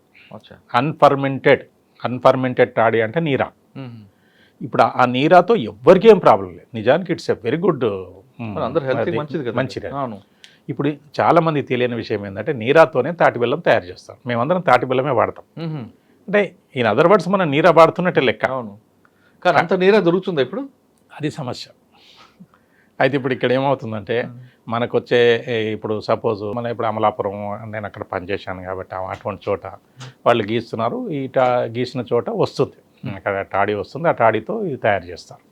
అన్ఫర్మెంటెడ్ టాడీ అంటే నీరా. ఇప్పుడు ఆ నీరాతో ఎవ్వరికీ ఏం ప్రాబ్లం లేదు. నిజానికి ఇట్స్ ఎ వెరీ గుడ్, మంచిది. ఇప్పుడు చాలామంది తెలియని విషయం ఏంటంటే నీరాతోనే తాటి బెల్లం తయారు చేస్తారు. మేమందరం తాటి బెల్లమే వాడతాం. అంటే ఇన్ అదర్ వర్డ్స్ మనం నీరా వాడుతున్నట్టే లెక్క. అవును, కానీ అంత నీరా దొరుకుతుందా ఇప్పుడు? అది సమస్య. అయితే ఇప్పుడు ఇక్కడ ఏమవుతుందంటే మనకు వచ్చే ఇప్పుడు సపోజ్ మన ఇప్పుడు అమలాపురం, నేను అక్కడ పనిచేశాను కాబట్టి అటువంటి చోట వాళ్ళు గీస్తున్నారు, గీసిన చోట వస్తుంది, అక్కడ టాడీ వస్తుంది, ఆ టాడీతో ఇది తయారు చేస్తారు.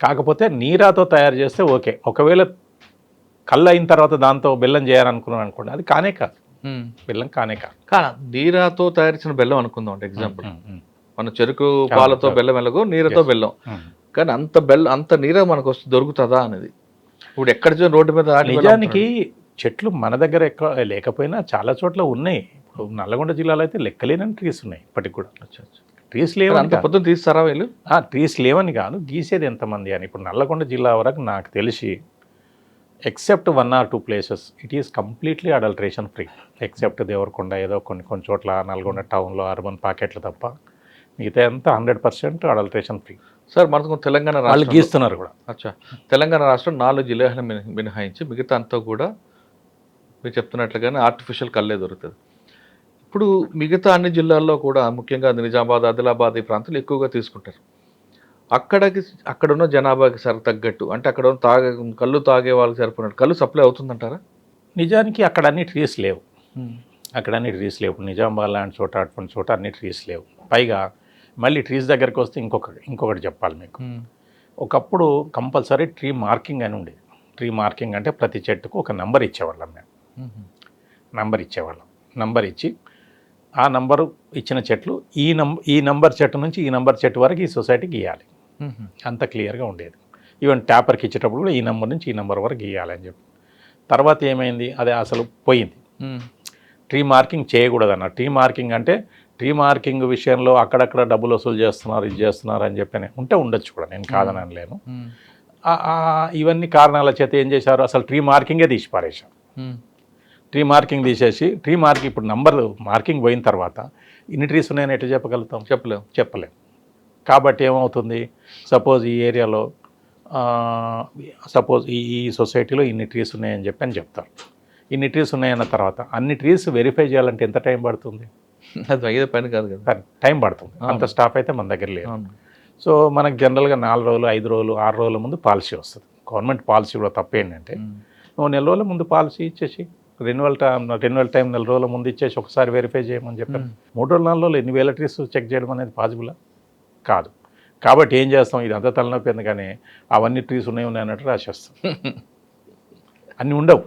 కాకపోతే నీరాతో తయారు చేస్తే ఓకే. ఒకవేళ కళ్ళు అయిన తర్వాత దాంతో బెల్లం చేయాలనుకున్నాను అనుకోండి, అది కానే కాదు, బెల్లం కానే కాదు. కానీ నీరాతో తయారు చేసిన బెల్లం అనుకుందాం అంటే ఎగ్జాంపుల్, మన చెరుకు పాలతో బెల్లం ఎలాగో నీరతో బెల్లం, కానీ అంత నీర మనకు దొరుకుతుందా అనేది ఇప్పుడు ఎక్కడ రోడ్డు మీద. నిజానికి చెట్లు మన దగ్గర ఎక్కువ లేకపోయినా చాలా చోట్ల ఉన్నాయి. ఇప్పుడు నల్లగొండ జిల్లాలో అయితే లెక్కలేనని ట్రీస్ ఉన్నాయి ఇప్పటికి కూడా. ట్రీస్ లేవని పొద్దున్న తీస్తారా వీళ్ళు? ట్రీస్ లేవని కాదు, గీసేది ఎంతమంది అని. ఇప్పుడు నల్లగొండ జిల్లా వరకు నాకు తెలిసి except 1 or 2 places it is completely adulteration free. Except Devarakonda, ఏదో కొన్ని చోట్ల నల్గొండ టౌన్లో అర్బన్ పాకెట్లు తప్ప మిగతా అంతా 100% అడల్ట్రేషన్ ఫ్రీ. సార్ మనకు తెలంగాణ వాళ్ళు గీస్తున్నారు కూడా. తెలంగాణ రాష్ట్రం 4 జిల్లాలను మినహాయించి మిగతా అంతా కూడా మీరు చెప్తున్నట్లుగానే ఆర్టిఫిషియల్ కళ్ళే దొరుకుతుంది. ఇప్పుడు మిగతా అన్ని జిల్లాల్లో కూడా ముఖ్యంగా నిజామాబాద్, ఆదిలాబాద్ ఈ ప్రాంతాలు ఎక్కువగా తీసుకుంటారు. అక్కడున్న జనాభాకి తగ్గట్టు అంటే అక్కడ కళ్ళు తాగే వాళ్ళకి సరిపోయినట్టు కళ్ళు సప్లై అవుతుందంటారా? నిజానికి అక్కడ అన్ని ట్రీస్ లేవు, నిజామాబాద్ లాంటి చోట అటువంటి చోట అన్ని ట్రీస్ లేవు. పైగా మళ్ళీ ట్రీస్ దగ్గరికి వస్తే ఇంకొకటి చెప్పాలి మీకు. ఒకప్పుడు కంపల్సరీ ట్రీ మార్కింగ్ అని ఉండేది. ట్రీ మార్కింగ్ అంటే ప్రతి చెట్టుకు ఒక నంబర్ ఇచ్చేవాళ్ళం మేము. నంబర్ ఇచ్చి ఆ నంబరు ఇచ్చిన చెట్లు ఈ నంబర్ చెట్టు నుంచి ఈ నంబర్ చెట్టు వరకు ఈ సొసైటీకి గీయాలి, అంత క్లియర్గా ఉండేది. ఈవెన్ ట్యాపర్కి ఇచ్చేటప్పుడు కూడా ఈ నెంబర్ నుంచి ఈ నెంబర్ వరకు గీయాలని చెప్పి. తర్వాత ఏమైంది, అదే అసలు పోయింది. ట్రీ మార్కింగ్ చేయకూడదు అన్న. ట్రీ మార్కింగ్ అంటే ట్రీ మార్కింగ్ విషయంలో అక్కడక్కడ డబ్బులు వసూలు చేస్తున్నారు, ఇది చేస్తున్నారు అని చెప్పి ఉండొచ్చు కూడా, నేను కాదని అనలేను. ఇవన్నీ కారణాల చేత ఏం చేశారు, అసలు ట్రీ మార్కింగే తీసి పారేశారు. ట్రీ మార్కింగ్ తీసేసి ఇప్పుడు నంబర్ మార్కింగ్ పోయిన తర్వాత ఇన్ని ట్రీస్ ఉన్నాయని ఎట్లా చెప్పగలుగుతాం? చెప్పలేం. కాబట్టి ఏమవుతుంది, సపోజ్ ఈ ఏరియాలో సపోజ్ ఈ సొసైటీలో ఇన్ని ట్రీస్ ఉన్నాయని చెప్తారు. ఇన్ని ట్రీస్ ఉన్నాయన్న తర్వాత అన్ని ట్రీస్ వెరిఫై చేయాలంటే ఎంత టైం పడుతుంది? అది అయ్యే పని కాదు కదా, టైం పడుతుంది. అంత స్టాఫ్ అయితే మన దగ్గర లేదు. సో మనకు జనరల్గా 4 రోజులు, 5 రోజులు, 6 రోజుల ముందు పాలసీ వస్తుంది. గవర్నమెంట్ పాలసీ కూడా తప్పేంటంటే నువ్వు 4 రోజుల ముందు పాలసీ ఇచ్చేసి రెన్యువల్ టైం 4 రోజుల ముందు ఇచ్చేసి ఒకసారి వెరిఫై చేయమని చెప్పారు. 3 రోజులు 4 రోజులు ఎన్ని వేల ట్రీస్ చెక్ చేయడం అనేది పాసిబులా? కాదు. కాబట్టి ఏం చేస్తాం, ఇదంతా తలనొప్పి ఎందుకని అవన్నీ ట్రీస్ ఉన్నాయి అన్నట్టు రాసేస్తాం. అన్నీ ఉండవు.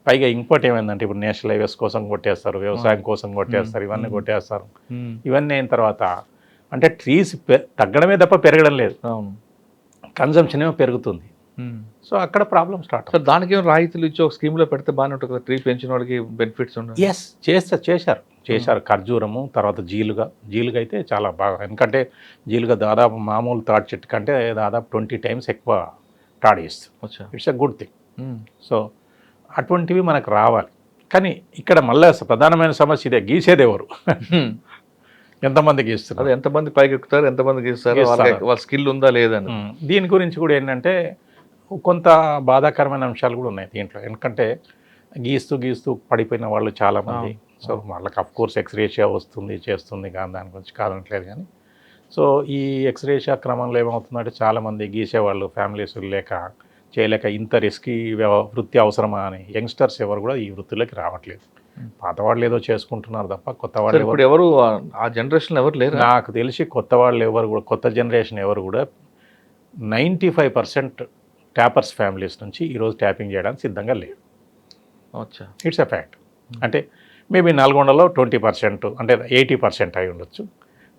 పైగా ఇంకోటి ఏమైందంటే ఇప్పుడు నేషనల్ హైవేస్ కోసం కొట్టేస్తారు, వ్యవసాయం కోసం కొట్టేస్తారు, ఇవన్నీ కొట్టేస్తారు. ఇవన్నీ అయిన తర్వాత అంటే ట్రీస్ తగ్గడమే తప్ప పెరగడం లేదు, అవును. కన్జంప్షన్ ఏమో పెరుగుతుంది. సో అక్కడ ప్రాబ్లం స్టార్ట్. సార్ దానికి ఏం రాయితీలు ఇచ్చి ఒక స్కీమ్లో పెడితే బాగానే ఉంటుంది కదా, ట్రీ పెంచిన వాళ్ళకి బెనిఫిట్స్ ఉన్నాయి. ఎస్ చేశారు ఖర్జూరము, తర్వాత జీలుగా అయితే చాలా బాగా, ఎందుకంటే జీలుగా దాదాపు మామూలు తాడి చెట్టు కంటే దాదాపు 20 times ఎక్కువ తాడి ఇస్తుంది. It's a good thing. So అటువంటివి మనకు రావాలి. కానీ ఇక్కడ మళ్ళీ ప్రధానమైన సమస్య ఇదే, గీసేది ఎవరు, ఎంతమంది గీస్తున్నారు, అదే ఎంతమంది పైకి ఎక్కుతారు, ఎంతమంది గీస్తారు, వాళ్ళ స్కిల్ ఉందా లేదని. దీని గురించి కూడా ఏంటంటే కొంత బాధాకరమైన అంశాలు కూడా ఉన్నాయి దీంట్లో. ఎందుకంటే గీస్తూ పడిపోయిన వాళ్ళు చాలామంది. సో వాళ్ళకి అఫ్కోర్స్ ఎక్స్రేషియా వస్తుంది, చేస్తుంది, కానీ దాని గురించి కాదనట్లేదు. కానీ సో ఈ ఎక్స్రేషియా క్రమంలో ఏమవుతుందంటే చాలామంది గీసేవాళ్ళు ఫ్యామిలీస్ చేయలేక ఇంత రిస్కీ వృత్తి అవసరమా అని యంగ్స్టర్స్ ఎవరు కూడా ఈ వృత్తిలోకి రావట్లేదు. పాత వాళ్ళు ఏదో చేసుకుంటున్నారు తప్ప కొత్త వాళ్ళు ఇప్పుడు ఎవరు ఆ జనరేషన్ ఎవరు లేరు. నాకు తెలిసి కొత్త వాళ్ళు ఎవరు కూడా, కొత్త జనరేషన్ ఎవరు కూడా 95% ట్యాపర్స్ ఫ్యామిలీస్ నుంచి ఈరోజు ట్యాపింగ్ చేయడానికి సిద్ధంగా లేరు. It's a fact. అంటే మేబీ నల్గొండలో 20%, అంటే 80% అయి ఉండొచ్చు,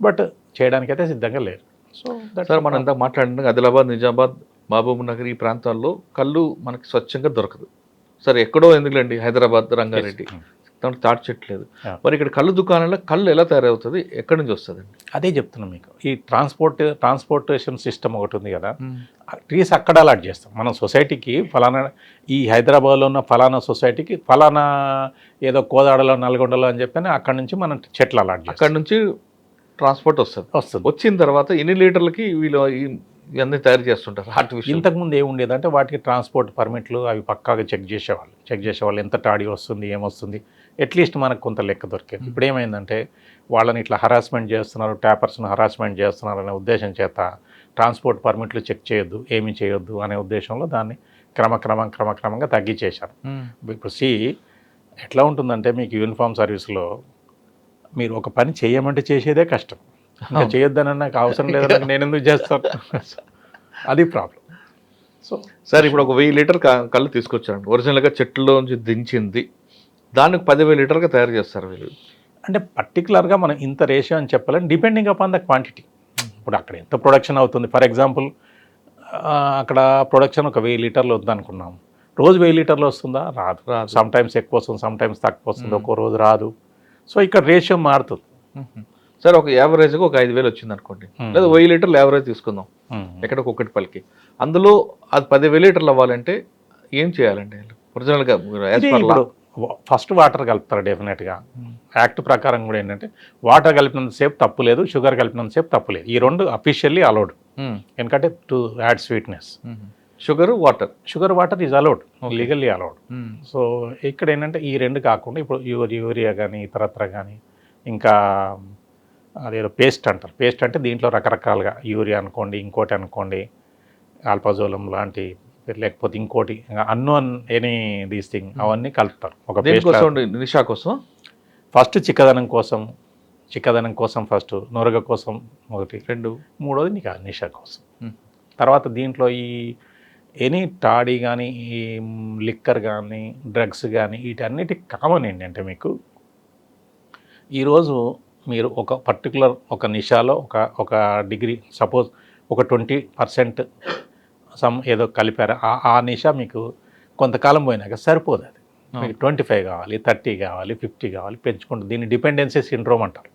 బట్ చేయడానికైతే సిద్ధంగా లేరు. సో సార్ మనం ఇంత మాట్లాడిన ఆదిలాబాద్, నిజామాబాద్, మహబూబ్ నగర్ ఈ ప్రాంతాల్లో కళ్ళు మనకి స్వచ్ఛంగా దొరకదు. సరే ఎక్కడో ఎందుకులేండి, హైదరాబాద్, రంగారెడ్డి తాటి చెట్టు లేదు. మరి ఇక్కడ కళ్ళు దుకాణంలో కళ్ళు ఎలా తయారవుతుంది, ఎక్కడి నుంచి వస్తుందండి? అదే చెప్తున్నాం మీకు. ఈ ట్రాన్స్పోర్టేషన్ సిస్టమ్ ఒకటి ఉంది కదా, ట్రీస్ అక్కడ అలాట్ చేస్తాం. మనం సొసైటీకి ఫలానా, ఈ హైదరాబాద్లో ఉన్న ఫలానా సొసైటీకి ఫలానా ఏదో కోదాడలో, నల్గొండలో అని చెప్పని అక్కడ నుంచి మనం చెట్లు అలాట్ చేస్తాం. అక్కడ నుంచి ట్రాన్స్పోర్ట్ వస్తుంది. వచ్చిన తర్వాత ఎన్ని లీటర్లకి వీళ్ళు ఇవన్నీ తయారు చేస్తుంటారు ఆర్టిఫిషియల్? ఇంతకుముందు ఏముండేదంటే వాటికి ట్రాన్స్పోర్ట్ పర్మిట్లు అవి పక్కాగా చెక్ చేసేవాళ్ళు ఎంత టాడీ వస్తుంది, ఏమొస్తుంది, అట్లీస్ట్ మనకు కొంత లెక్క దొరికేది. ఇప్పుడు ఏమైందంటే వాళ్ళని ఇట్లా హరాస్మెంట్ చేస్తున్నారు, ట్యాపర్స్ను హరాస్మెంట్ చేస్తున్నారు అనే ఉద్దేశం చేత ట్రాన్స్పోర్ట్ పర్మిట్లు చెక్ చేయొద్దు, ఏమీ చేయొద్దు అనే ఉద్దేశంలో దాన్ని క్రమక్రమంగా తగ్గించేశారు. ఇప్పుడు ఎట్లా ఉంటుందంటే మీకు యూనిఫామ్ సర్వీస్లో మీరు ఒక పని చేయమంటే చేసేదే కష్టం, ఇంకా చేయొద్దని నాకు అవసరం లేదని నేను ఎందుకు చేస్తాను, అది ప్రాబ్లం. సో సార్ ఇప్పుడు ఒక 1000 లీటర్ కళ్ళు తీసుకొచ్చారండి, ఒరిజినల్గా చెట్లలోంచి దించింది, దానికి 10,000 లీటర్గా తయారు చేస్తారు వీళ్ళు. అంటే పర్టికులర్గా మనం ఇంత రేషియో అని చెప్పాలని, డిపెండింగ్ అపాన్ ద క్వాంటిటీ. ఇప్పుడు అక్కడ ఎంత ప్రొడక్షన్ అవుతుంది, ఫర్ ఎగ్జాంపుల్ అక్కడ ప్రొడక్షన్ ఒక 1000 లీటర్లు వద్దనుకున్నాం, రోజు 1000 లీటర్లు వస్తుందా? రాదు. సమ్ టైమ్స్ ఎక్కువ వస్తుంది, సమ్ టైమ్స్ తక్కువ వస్తుంది, ఒక్కో రోజు రాదు. సో ఇక్కడ రేషియో మారుతుంది. సార్ ఒక యావరేజ్గా ఒక 5,000 వచ్చింది అనుకోండి, లేదా 1000 లీటర్లు యావరేజ్ తీసుకుందాం, ఎక్కడికి ఒకటి పలికి, అందులో అది 10,000 లీటర్లు అవ్వాలంటే ఏం చేయాలండి ఒరిజినల్గా? ఫస్ట్ వాటర్ కలుపుతారు డెఫినెట్గా. యాక్ట్ ప్రకారం కూడా ఏంటంటే వాటర్ కలిపినంతసేపు తప్పు లేదు, షుగర్ కలిపినంతసేపు తప్పు లేదు. ఈ రెండు అఫీషియల్లీ అలౌడ్, ఎందుకంటే to add sweetness. Sugar water is allowed, legally allowed. So ఇక్కడ ఏంటంటే ఈ రెండు కాకుండా ఇప్పుడు యూరియా కానీ ఇతరత్ర కానీ, ఇంకా అదేదో పేస్ట్ అంటారు. పేస్ట్ అంటే దీంట్లో రకరకాలుగా యూరియా అనుకోండి, ఇంకోటి అనుకోండి, ఆల్పాజోలం లాంటి, లేకపోతే ఇంకోటి అన్నోన్ ఎనీ దీస్ థింగ్, అవన్నీ కలుపుతారు ఒక పేస్ట్. నిషా కోసం ఫస్ట్ చిక్కదనం కోసం ఫస్ట్, నొరగ కోసం ఒకటి, మూడోది నిషా కోసం. తర్వాత దీంట్లో ఈ ఎనీ టాడీ కానీ, ఈ లిక్కర్ కానీ, డ్రగ్స్ కానీ, వీటన్నిటి కామన్ ఏంటంటే మీకు ఈరోజు మీరు ఒక పర్టికులర్ ఒక నిషాలో ఒక డిగ్రీ, సపోజ్ ఒక 20% ఏదో కలిపారు, ఆ నిషా మీకు కొంతకాలం పోయినాక సరిపోదు. అది మీకు 25 కావాలి, 30 కావాలి, 50 కావాలి, పెంచుకుంటూ, దీన్ని డిపెండెన్సీ సిండ్రోమ్ అంటారు.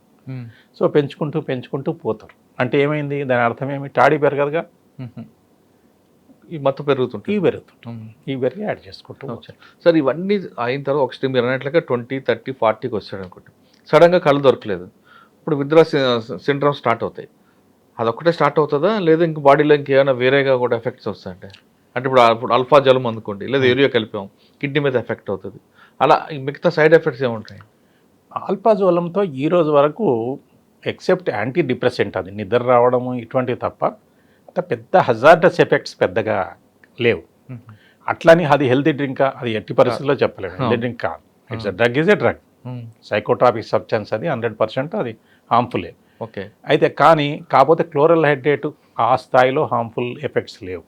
సో పెంచుకుంటూ పోతారు. అంటే ఏమైంది, దాని అర్థం ఏమి, టాడీ పెరగదుగా, ఈ మత్తు పెరుగుతుంది, ఈ పెరిగి యాడ్ చేసుకుంటూ. సార్ ఇవన్నీ అయిన తర్వాత ఒక స్టేజ్ మీరు అన్నట్లుగా 20, 30, 40కి వచ్చాడు అనుకోండి, సడన్గా కళ్ళు దొరకలేదు, ఇప్పుడు విత్డ్రా సిండ్రోమ్ స్టార్ట్ అవుతాయి. అదొక్కటే స్టార్ట్ అవుతుందా, లేదా ఇంక బాడీలో ఇంకేమైనా వేరేగా కూడా ఎఫెక్ట్స్ వస్తాయంటే? అంటే ఇప్పుడు అల్ఫా జలం అందుకోండి, లేదా యూరియా కలిపాం, కిడ్నీ మీద ఎఫెక్ట్ అవుతుంది, అలా మిగతా సైడ్ ఎఫెక్ట్స్ ఏముంటాయి? ఆల్పాజోలంతో ఈ రోజు వరకు ఎక్సెప్ట్ యాంటీ డిప్రెసెంట్, అది నిద్ర రావడము ఇటువంటివి తప్ప అంత పెద్ద హజార్డస్ ఎఫెక్ట్స్ పెద్దగా లేవు. అట్లని అది హెల్తీ డ్రింక్, అది ఎట్టి పరిస్థితుల్లో చెప్పలేము, హెల్తీ డ్రింక్ కాదు. It's a drug, is a drug, psychotropic substance, అది 100% అది హార్మ్ఫుల్లే. ఓకే. అయితే కాకపోతే క్లోరల్ హైడ్రేట్ ఆ స్థాయిలో హార్మ్ఫుల్ ఎఫెక్ట్స్ లేవు.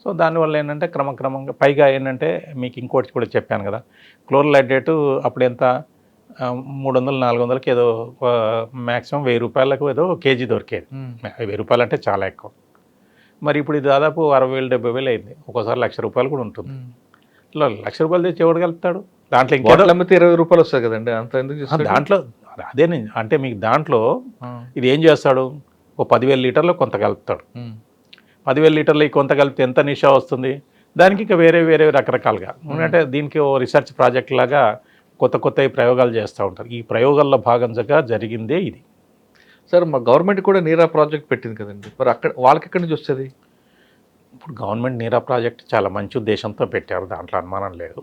సో దానివల్ల ఏంటంటే క్రమంగా, పైగా ఏంటంటే మీకు ఇంకోటి కూడా చెప్పాను కదా, క్లోరల్ హైడ్రేట్ అప్పుడు ఎంత 300-400కి ఏదో మ్యాక్సిమం 1000 రూపాయలకు ఏదో కేజీ దొరికేది. 1000 రూపాయలు అంటే చాలా ఎక్కువ. మరి ఇప్పుడు ఇది దాదాపు 60,000-70,000 అయింది. ఒక్కోసారి 1,00,000 రూపాయలు కూడా ఉంటుంది. ఇలా 1,00,000 రూపాయలు తెచ్చి ఎవడు కలుపుతాడు? దాంట్లో ఇంకేదో అమ్మితే 20 రూపాయలు వస్తాయి కదండి, అంత ఎందుకు చేస్తాడు? దాంట్లో అదే అంటే మీకు దాంట్లో ఇది ఏం చేస్తాడు, ఓ 10,000 లీటర్లు కొంత కలుపుతాడు. 10,000 లీటర్లు కొంత కలిపితే ఎంత నిషా వస్తుంది? దానికి ఇక వేరే వేరే రకరకాలుగా అంటే దీనికి ఓ రీసెర్చ్ ప్రాజెక్ట్ లాగా కొత్త ప్రయోగాలు చేస్తూ ఉంటారు. ఈ ప్రయోగాల్లో భాగంగా జరిగిందే ఇది. సార్ మా గవర్నమెంట్ కూడా నీరా ప్రాజెక్ట్ పెట్టింది కదండి, మరి అక్కడ వాళ్ళకి ఎక్కడి నుంచి వస్తుంది? ఇప్పుడు గవర్నమెంట్ నీరా ప్రాజెక్ట్ చాలా మంచి ఉద్దేశంతో పెట్టారు, దాంట్లో అనుమానం లేదు.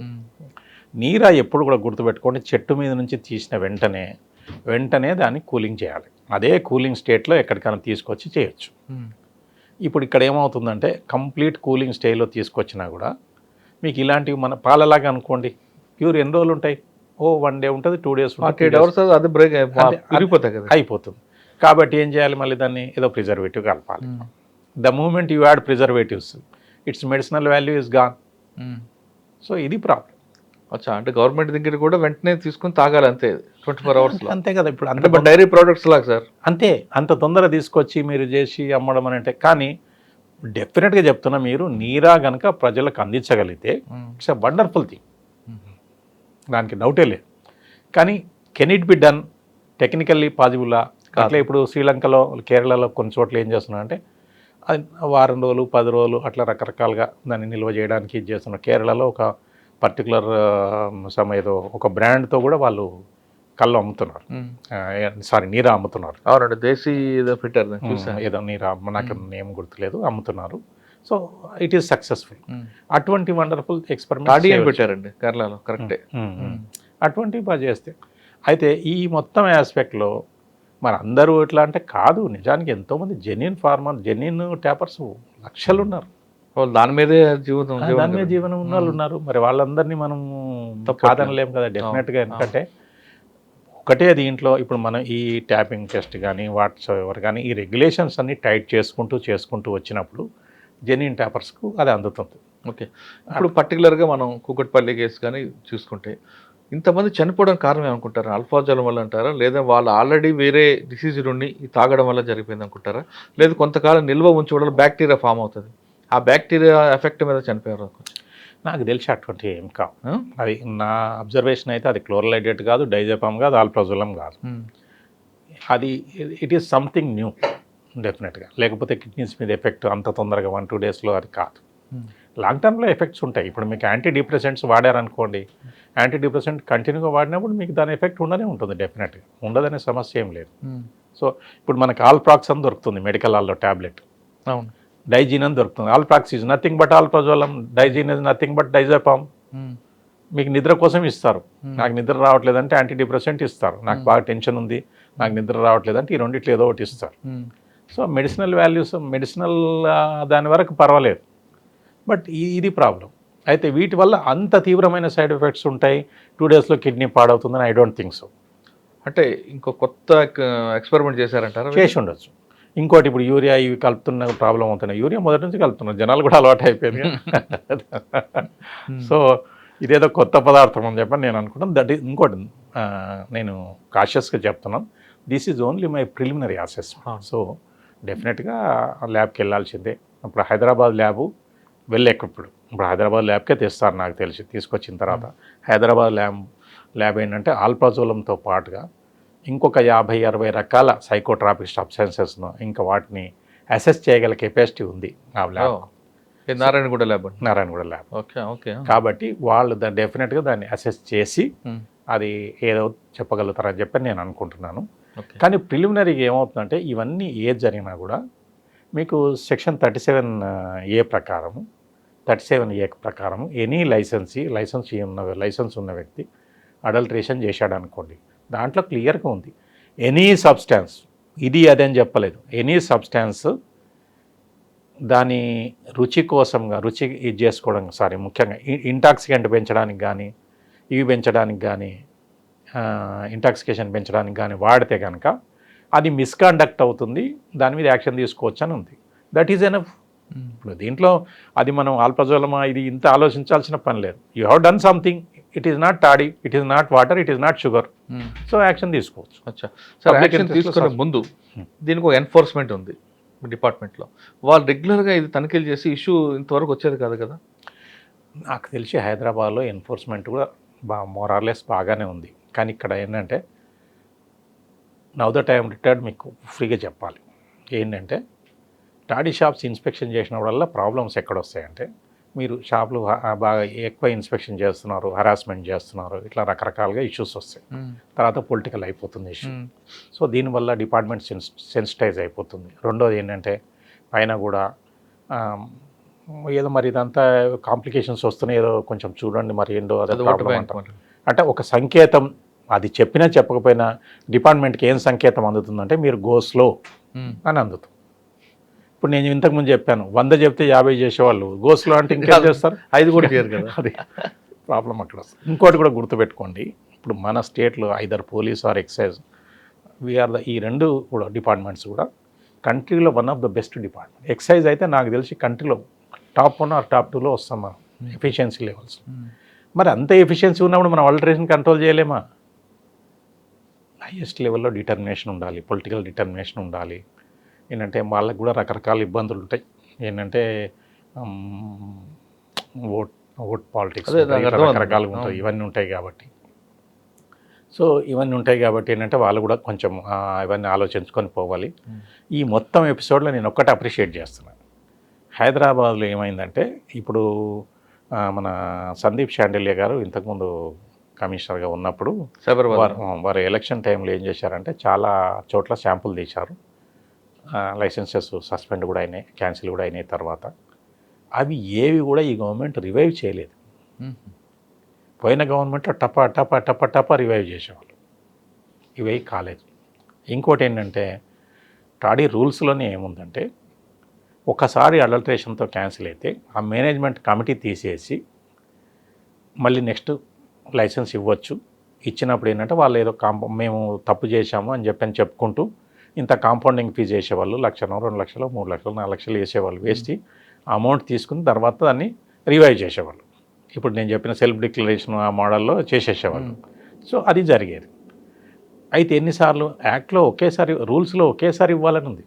నీరా ఎప్పుడు కూడా గుర్తుపెట్టుకోండి, చెట్టు మీద నుంచి తీసిన వెంటనే దాన్ని కూలింగ్ చేయాలి. అదే కూలింగ్ స్టేట్లో ఎక్కడికైనా తీసుకొచ్చి చేయొచ్చు. ఇప్పుడు ఇక్కడ ఏమవుతుందంటే కంప్లీట్ కూలింగ్ స్టేలో తీసుకొచ్చినా కూడా మీకు ఇలాంటివి మన పాలలాగా అనుకోండి, ప్యూర్ ఎన్ని రోజులు ఉంటాయి? 1 డే ఉంటుంది, 2 days ఉంటుంది, 48 hours అది బ్రేక్ అయిపోతాయి కదా, అయిపోతుంది. కాబట్టి ఏం చేయాలి, మళ్ళీ దాన్ని ఏదో ప్రిజర్వేటివ్ కలపాలి. The moment you add preservatives its medicinal value is gone. So ఇది ప్రాబ్లం. అచ్చా, అంటే గవర్నమెంట్ దగ్గర కూడా వెంటనే తీసుకుని తాగాలి అంతే 24 hours. అంతే కదా. ఇప్పుడు అంటే డైరీ ప్రోడక్ట్స్ లాగా సార్, అంతే అంత తొందర తీసుకొచ్చి మీరు చేసి అమ్మడం అని అంటే. కానీ డెఫినెట్గా చెప్తున్నా, మీరు నీరా కనుక ప్రజలకు అందించగలిగితే ఇట్స్ ఎ వండర్ఫుల్ థింగ్, దానికి డౌటే లేదు. కానీ can it be done technically పాజిబులా? అట్లా ఇప్పుడు శ్రీలంకలో, కేరళలో కొన్ని చోట్ల ఏం చేస్తున్నారంటే అది 1 వారం రోజులు 10 రోజులు అట్లా రకరకాలుగా దాన్ని నిల్వ చేయడానికి ఇది చేస్తున్నారు. కేరళలో ఒక పర్టికులర్ ఏదో ఒక బ్రాండ్తో కూడా వాళ్ళు కళ్ళు అమ్ముతున్నారు, నీరా అమ్ముతున్నారు. అవునండి, దేశీ ఏదో పెట్టారు, ఏదో నీరా, నాకు నేమ్ గుర్తులేదు, అమ్ముతున్నారు. So it is successful. అటువంటి వండర్ఫుల్ ఎక్స్పెరిమెంట్ పెట్టారండి కేరళలో, కరెక్టే. అటువంటివి బాగా చేస్తే. అయితే ఈ మొత్తం ఆస్పెక్ట్లో మరి అందరూ ఎట్లా అంటే కాదు, నిజానికి ఎంతోమంది జెన్యున్ ఫార్మర్, జెన్యున్ ట్యాపర్స్ లక్షలు ఉన్నారు, దాని మీదే జీవనం ఉన్న వాళ్ళు ఉన్నారు. మరి వాళ్ళందరినీ మనం కాదనలేము కదా డెఫినెట్గా. ఎందుకంటే ఒకటే దీంట్లో ఇప్పుడు మనం ఈ ట్యాపింగ్ టెస్ట్ కానీ వాట్సాప్ కానీ ఈ రెగ్యులేషన్స్ అన్ని టైట్ చేసుకుంటూ వచ్చినప్పుడు జెన్యున్ ట్యాపర్స్కు అది అందుతుంది. ఓకే, ఇప్పుడు పర్టికులర్గా మనం కూకట్పల్లి కేసు కానీ చూసుకుంటే ఇంతమంది చనిపోవడానికి కారణం ఏమనుకుంటారా? అల్ఫాజలం వల్ల అంటారా, లేదా వాళ్ళు ఆల్రెడీ వేరే డిసీజ్ నుండి తాగడం వల్ల జరిగిపోయింది అనుకుంటారా, లేదా కొంతకాలం నిల్వ ఉంచడం బ్యాక్టీరియా ఫామ్ అవుతుంది, ఆ బ్యాక్టీరియా ఎఫెక్ట్ మీద చనిపోయారు? నాకు తెలిసి అటువంటి ఏం కావు. అది నా అబ్జర్వేషన్ అయితే అది క్లోరలైడేట్ కాదు, డైజెపామ్ కాదు, ఆల్ప్రాజోలం కాదు. అది ఇట్ ఈస్ సంథింగ్ న్యూ డెఫినెట్గా. లేకపోతే కిడ్నీస్ మీద ఎఫెక్ట్ అంత తొందరగా 1-2 daysలో అది కాదు. లాంగ్ టర్మ్లో ఎఫెక్ట్స్ ఉంటాయి. ఇప్పుడు మీకు యాంటీ డిప్రెసెంట్స్ వాడారనుకోండి, యాంటీ డిప్రెసెంట్ కంటిన్యూగా వాడినప్పుడు మీకు దాని ఎఫెక్ట్ ఉండనే ఉంటుంది, డెఫినెట్గా ఉండదనే సమస్య ఏం లేదు. సో ఇప్పుడు మనకు ఆల్ప్రాక్స్ అని దొరుకుతుంది మెడికల్ హాల్లో ట్యాబ్లెట్, అవును, డైజీన్ అని దొరుకుతుంది. Alprax is nothing but alprazolam, Digene is nothing but diazepam. మీకు నిద్ర కోసం ఇస్తారు, నాకు నిద్ర రావట్లేదంటే యాంటీ డిప్రెసెంట్ ఇస్తారు, నాకు బాగా టెన్షన్ ఉంది నాకు నిద్ర రావట్లేదంటే ఈ రెండిట్లో ఏదో ఒకటి ఇస్తారు. సో మెడిసినల్ వాల్యూస్, మెడిసినల్ దాని వరకు పర్వాలేదు, బట్ ఇది ప్రాబ్లం. అయితే వీటి వల్ల అంత తీవ్రమైన సైడ్ ఎఫెక్ట్స్ ఉంటాయి, 2 daysలో కిడ్నీ పాడవుతుందని ఐ డోంట్ థింక్ సో. అంటే ఇంకో కొత్త ఎక్స్పెరిమెంట్ చేశారంటారా? చేసి ఉండొచ్చు. ఇంకోటి ఇప్పుడు యూరియా ఇవి కలుపుతున్న ప్రాబ్లం అవుతున్నాయి. యూరియా మొదటి నుంచి కలుపుతున్నారు, జనాలు కూడా అలవాటు అయిపోయింది. సో ఇదేదో కొత్త పదార్థం అని చెప్పని నేను అనుకుంటాను. దట్ ఈస్ ఇంకోటి నేను కాషియస్గా చెప్తున్నాను, this is only my preliminary assessment. So డెఫినెట్గా ల్యాబ్కి వెళ్ళాల్సిందే. ఇప్పుడు హైదరాబాద్ ల్యాబు వెల్ ఎక్విప్డ్, ఇప్పుడు హైదరాబాద్ ల్యాబ్కే తెస్తారు నాకు తెలిసి. తీసుకొచ్చిన తర్వాత హైదరాబాద్ ల్యాబ్ ఏంటంటే ఆల్ప్రాజోలంతో పాటుగా ఇంకొక 50-60 రకాల సైకోట్రాపిక్ సబ్స్టెన్సెస్ను ఇంకా వాటిని అసెస్ చేయగల కెపాసిటీ ఉంది ఆ lab, Narayanguda lab. Okay okay. కాబట్టి వాళ్ళు డెఫినెట్గా దాన్ని అసెస్ చేసి అది ఏదో చెప్పగలుగుతారని చెప్పి నేను అనుకుంటున్నాను. కానీ ప్రిలిమినరీగా ఏమవుతుందంటే ఇవన్నీ ఏది జరిగినా కూడా మీకు సెక్షన్ 37A ప్రకారము, 37A ప్రకారం ఎనీ లైసెన్స్ ఉన్న వ్యక్తి అడల్ట్రేషన్ చేశాడు అనుకోండి, దాంట్లో క్లియర్గా ఉంది ఎనీ సబ్స్టాన్స్, ఇది అదని చెప్పలేదు, ఎనీ సబ్స్టాన్స్ దాని రుచి కోసంగా ఇది చేసుకోవడం, ముఖ్యంగా ఇంటాక్సికెంట్ పెంచడానికి కానీ ఇవి పెంచడానికి కానీ ఇంటాక్సికేషన్ పెంచడానికి కానీ వాడితే కనుక అది మిస్కాండక్ట్ అవుతుంది, దాని మీద యాక్షన్ తీసుకోవచ్చు అని ఉంది. That is enough. ఇప్పుడు దీంట్లో అది మనం ఆల్ప్రాజోలమా ఇది ఇంత ఆలోచించాల్సిన పని లేదు. You have done something, it is not toddy, it is not water, it is not sugar. So action తీసుకోవచ్చు. అచ్చా సార్, Public యాక్షన్ interest లో తీసుకునే ముందు దీనికి ఒక ఎన్ఫోర్స్మెంట్ ఉంది మీ డిపార్ట్మెంట్లో. వాళ్ళు రెగ్యులర్గా ఇది తనిఖీలు చేసి ఇష్యూ ఇంతవరకు వచ్చేది కాదు కదా? నాకు తెలిసి హైదరాబాద్లో ఎన్ఫోర్స్మెంట్ కూడా మోరార్లెస్ బాగానే ఉంది. కానీ ఇక్కడ ఏంటంటే నౌ దట్ ఐఎమ్ రిటైర్డ్, మీకు ఫ్రీగా చెప్పాలి ఏంటంటే టాడీ షాప్స్ ఇన్స్పెక్షన్ చేసినప్పుడల్లా ప్రాబ్లమ్స్ ఎక్కడ వస్తాయంటే, మీరు షాపులు బాగా ఎక్కువ ఇన్స్పెక్షన్ చేస్తున్నారు, హరాస్మెంట్ చేస్తున్నారు, ఇట్లా రకరకాలుగా ఇష్యూస్ వస్తాయి. తర్వాత పొలిటికల్ అయిపోతుంది ఇష్యూ. సో దీనివల్ల డిపార్ట్మెంట్ సెన్సిటైజ్ అయిపోతుంది. రెండోది ఏంటంటే పైన కూడా ఏదో మరి ఇదంతా కాంప్లికేషన్స్ వస్తున్నాయి, ఏదో కొంచెం చూడండి మరి ఏంటో అదే ప్రాబ్లం అంటారు. అంటే ఒక సంకేతం, అది చెప్పినా చెప్పకపోయినా డిపార్ట్మెంట్కి ఏం సంకేతం అందుతుందంటే మీరు గో స్లో అని అందుతుంది. ఇప్పుడు నేను ఇంతకుముందు చెప్పాను 100 చెప్తే 50 చేసేవాళ్ళు, గో స్లో అంటే ఇంకేం చేస్తారు, 5 కూడా చేయరు కదా. అది ప్రాబ్లం అక్కడ వస్తుంది. ఇంకోటి కూడా గుర్తుపెట్టుకోండి, ఇప్పుడు మన స్టేట్లో either police or excise, we are ఈ రెండు కూడా డిపార్ట్మెంట్స్ కూడా కంట్రీలో one of the best department. Excise అయితే నాకు తెలిసి కంట్రీలో టాప్ 1 ఆర్ టాప్ 2లో వస్తాం మనం ఎఫిషియన్సీ లెవెల్స్. మరి అంత ఎఫిషియన్సీ ఉన్నప్పుడు మనం ఆల్టరేషన్ కంట్రోల్ చేయలేమా? హైయెస్ట్ లెవెల్లో డిటర్మినేషన్ ఉండాలి, పొలిటికల్ డిటర్మినేషన్ ఉండాలి. ఏంటంటే వాళ్ళకు కూడా రకరకాల ఇబ్బందులు ఉంటాయి. ఏంటంటే ఓట్ పాలిటిక్స్ రకరకాలుగా ఉంటాయి, ఇవన్నీ ఉంటాయి కాబట్టి. సో ఇవన్నీ ఉంటాయి కాబట్టి ఏంటంటే వాళ్ళు కూడా కొంచెం ఇవన్నీ ఆలోచించుకొని పోవాలి. ఈ మొత్తం ఎపిసోడ్లో నేను ఒక్కటి అప్రిషియేట్ చేస్తున్నాను. హైదరాబాద్లో ఏమైందంటే ఇప్పుడు మన సందీప్ షాండిల్య గారు ఇంతకుముందు కమిషనర్గా ఉన్నప్పుడు వారు ఎలక్షన్ టైంలో ఏం చేశారంటే చాలా చోట్ల శాంపుల్ తీశారు. లైసెన్సెస్ సస్పెండ్ కూడా అయినాయి, క్యాన్సిల్ కూడా అయినాయి. తర్వాత అవి ఏవి కూడా ఈ గవర్నమెంట్ రివైవ్ చేయలేదు. పోయిన గవర్నమెంట్ టపా టపా టపా టపా రివైవ్ చేసేవాళ్ళు, ఇవే కాలేదు. ఇంకోటి ఏంటంటే టాడీ రూల్స్లోనే ఏముందంటే ఒకసారి అడల్ట్రేషన్తో క్యాన్సిల్ అయితే ఆ మేనేజ్మెంట్ కమిటీ తీసేసి మళ్ళీ నెక్స్ట్ లైసెన్స్ ఇవ్వచ్చు. ఇచ్చినప్పుడు ఏంటంటే వాళ్ళు ఏదో మేము తప్పు చేశాము అని చెప్పుకుంటూ ఇంత కాంపౌండింగ్ ఫీజు వేసేవాళ్ళు, 1,00,000, 2 లక్షలు, 3 లక్షలు, 4 లక్షలు వేసేవాళ్ళు. వేసి అమౌంట్ తీసుకుని తర్వాత దాన్ని రివైవ్ చేసేవాళ్ళు. ఇప్పుడు నేను చెప్పిన సెల్ఫ్ డిక్లరేషన్ ఆ మోడల్లో చేసేసేవాళ్ళు. సో అది జరిగేది. అయితే ఎన్నిసార్లు యాక్ట్లో ఒకేసారి రూల్స్లో ఒకేసారి ఇవ్వాలని ఉంది.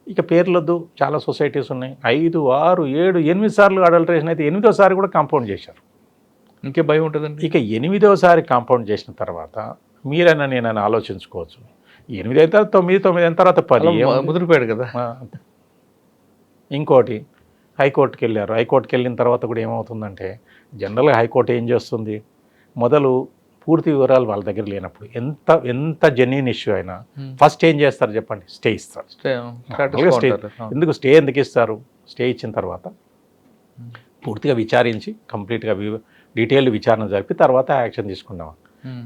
ఇక పేర్లొద్దు, చాలా సొసైటీస్ ఉన్నాయి. 5, 6, 7, 8 సార్లు అడల్ట్రేషన్ అయితే 8వ సారి కూడా కాంపౌండ్ చేశారు. ఇంకే భయం ఉంటుందండి. ఇక 8వ సారి కాంపౌండ్ చేసిన తర్వాత మీరైనా నేనైనా ఆలోచించుకోవచ్చు. 8 అయితే 9, 9 అయిన తర్వాత 10 ముదిరిపోయాడు కదా. ఇంకోటి హైకోర్టుకి వెళ్ళారు. హైకోర్టుకి వెళ్ళిన తర్వాత కూడా ఏమవుతుందంటే జనరల్గా హైకోర్టు ఏం చేస్తుంది, మొదలు పూర్తి వివరాలు వాళ్ళ దగ్గర లేనప్పుడు ఎంత జెన్యూన్ ఇష్యూ అయినా ఫస్ట్ ఏం చేస్తారు చెప్పండి, స్టే ఇస్తారు. స్టే ఎందుకు స్టే ఎందుకు ఇస్తారు? స్టే ఇచ్చిన తర్వాత పూర్తిగా విచారించి కంప్లీట్గా డీటెయిల్డ్ విచారణ జరిపి తర్వాత యాక్షన్ తీసుకున్నాం.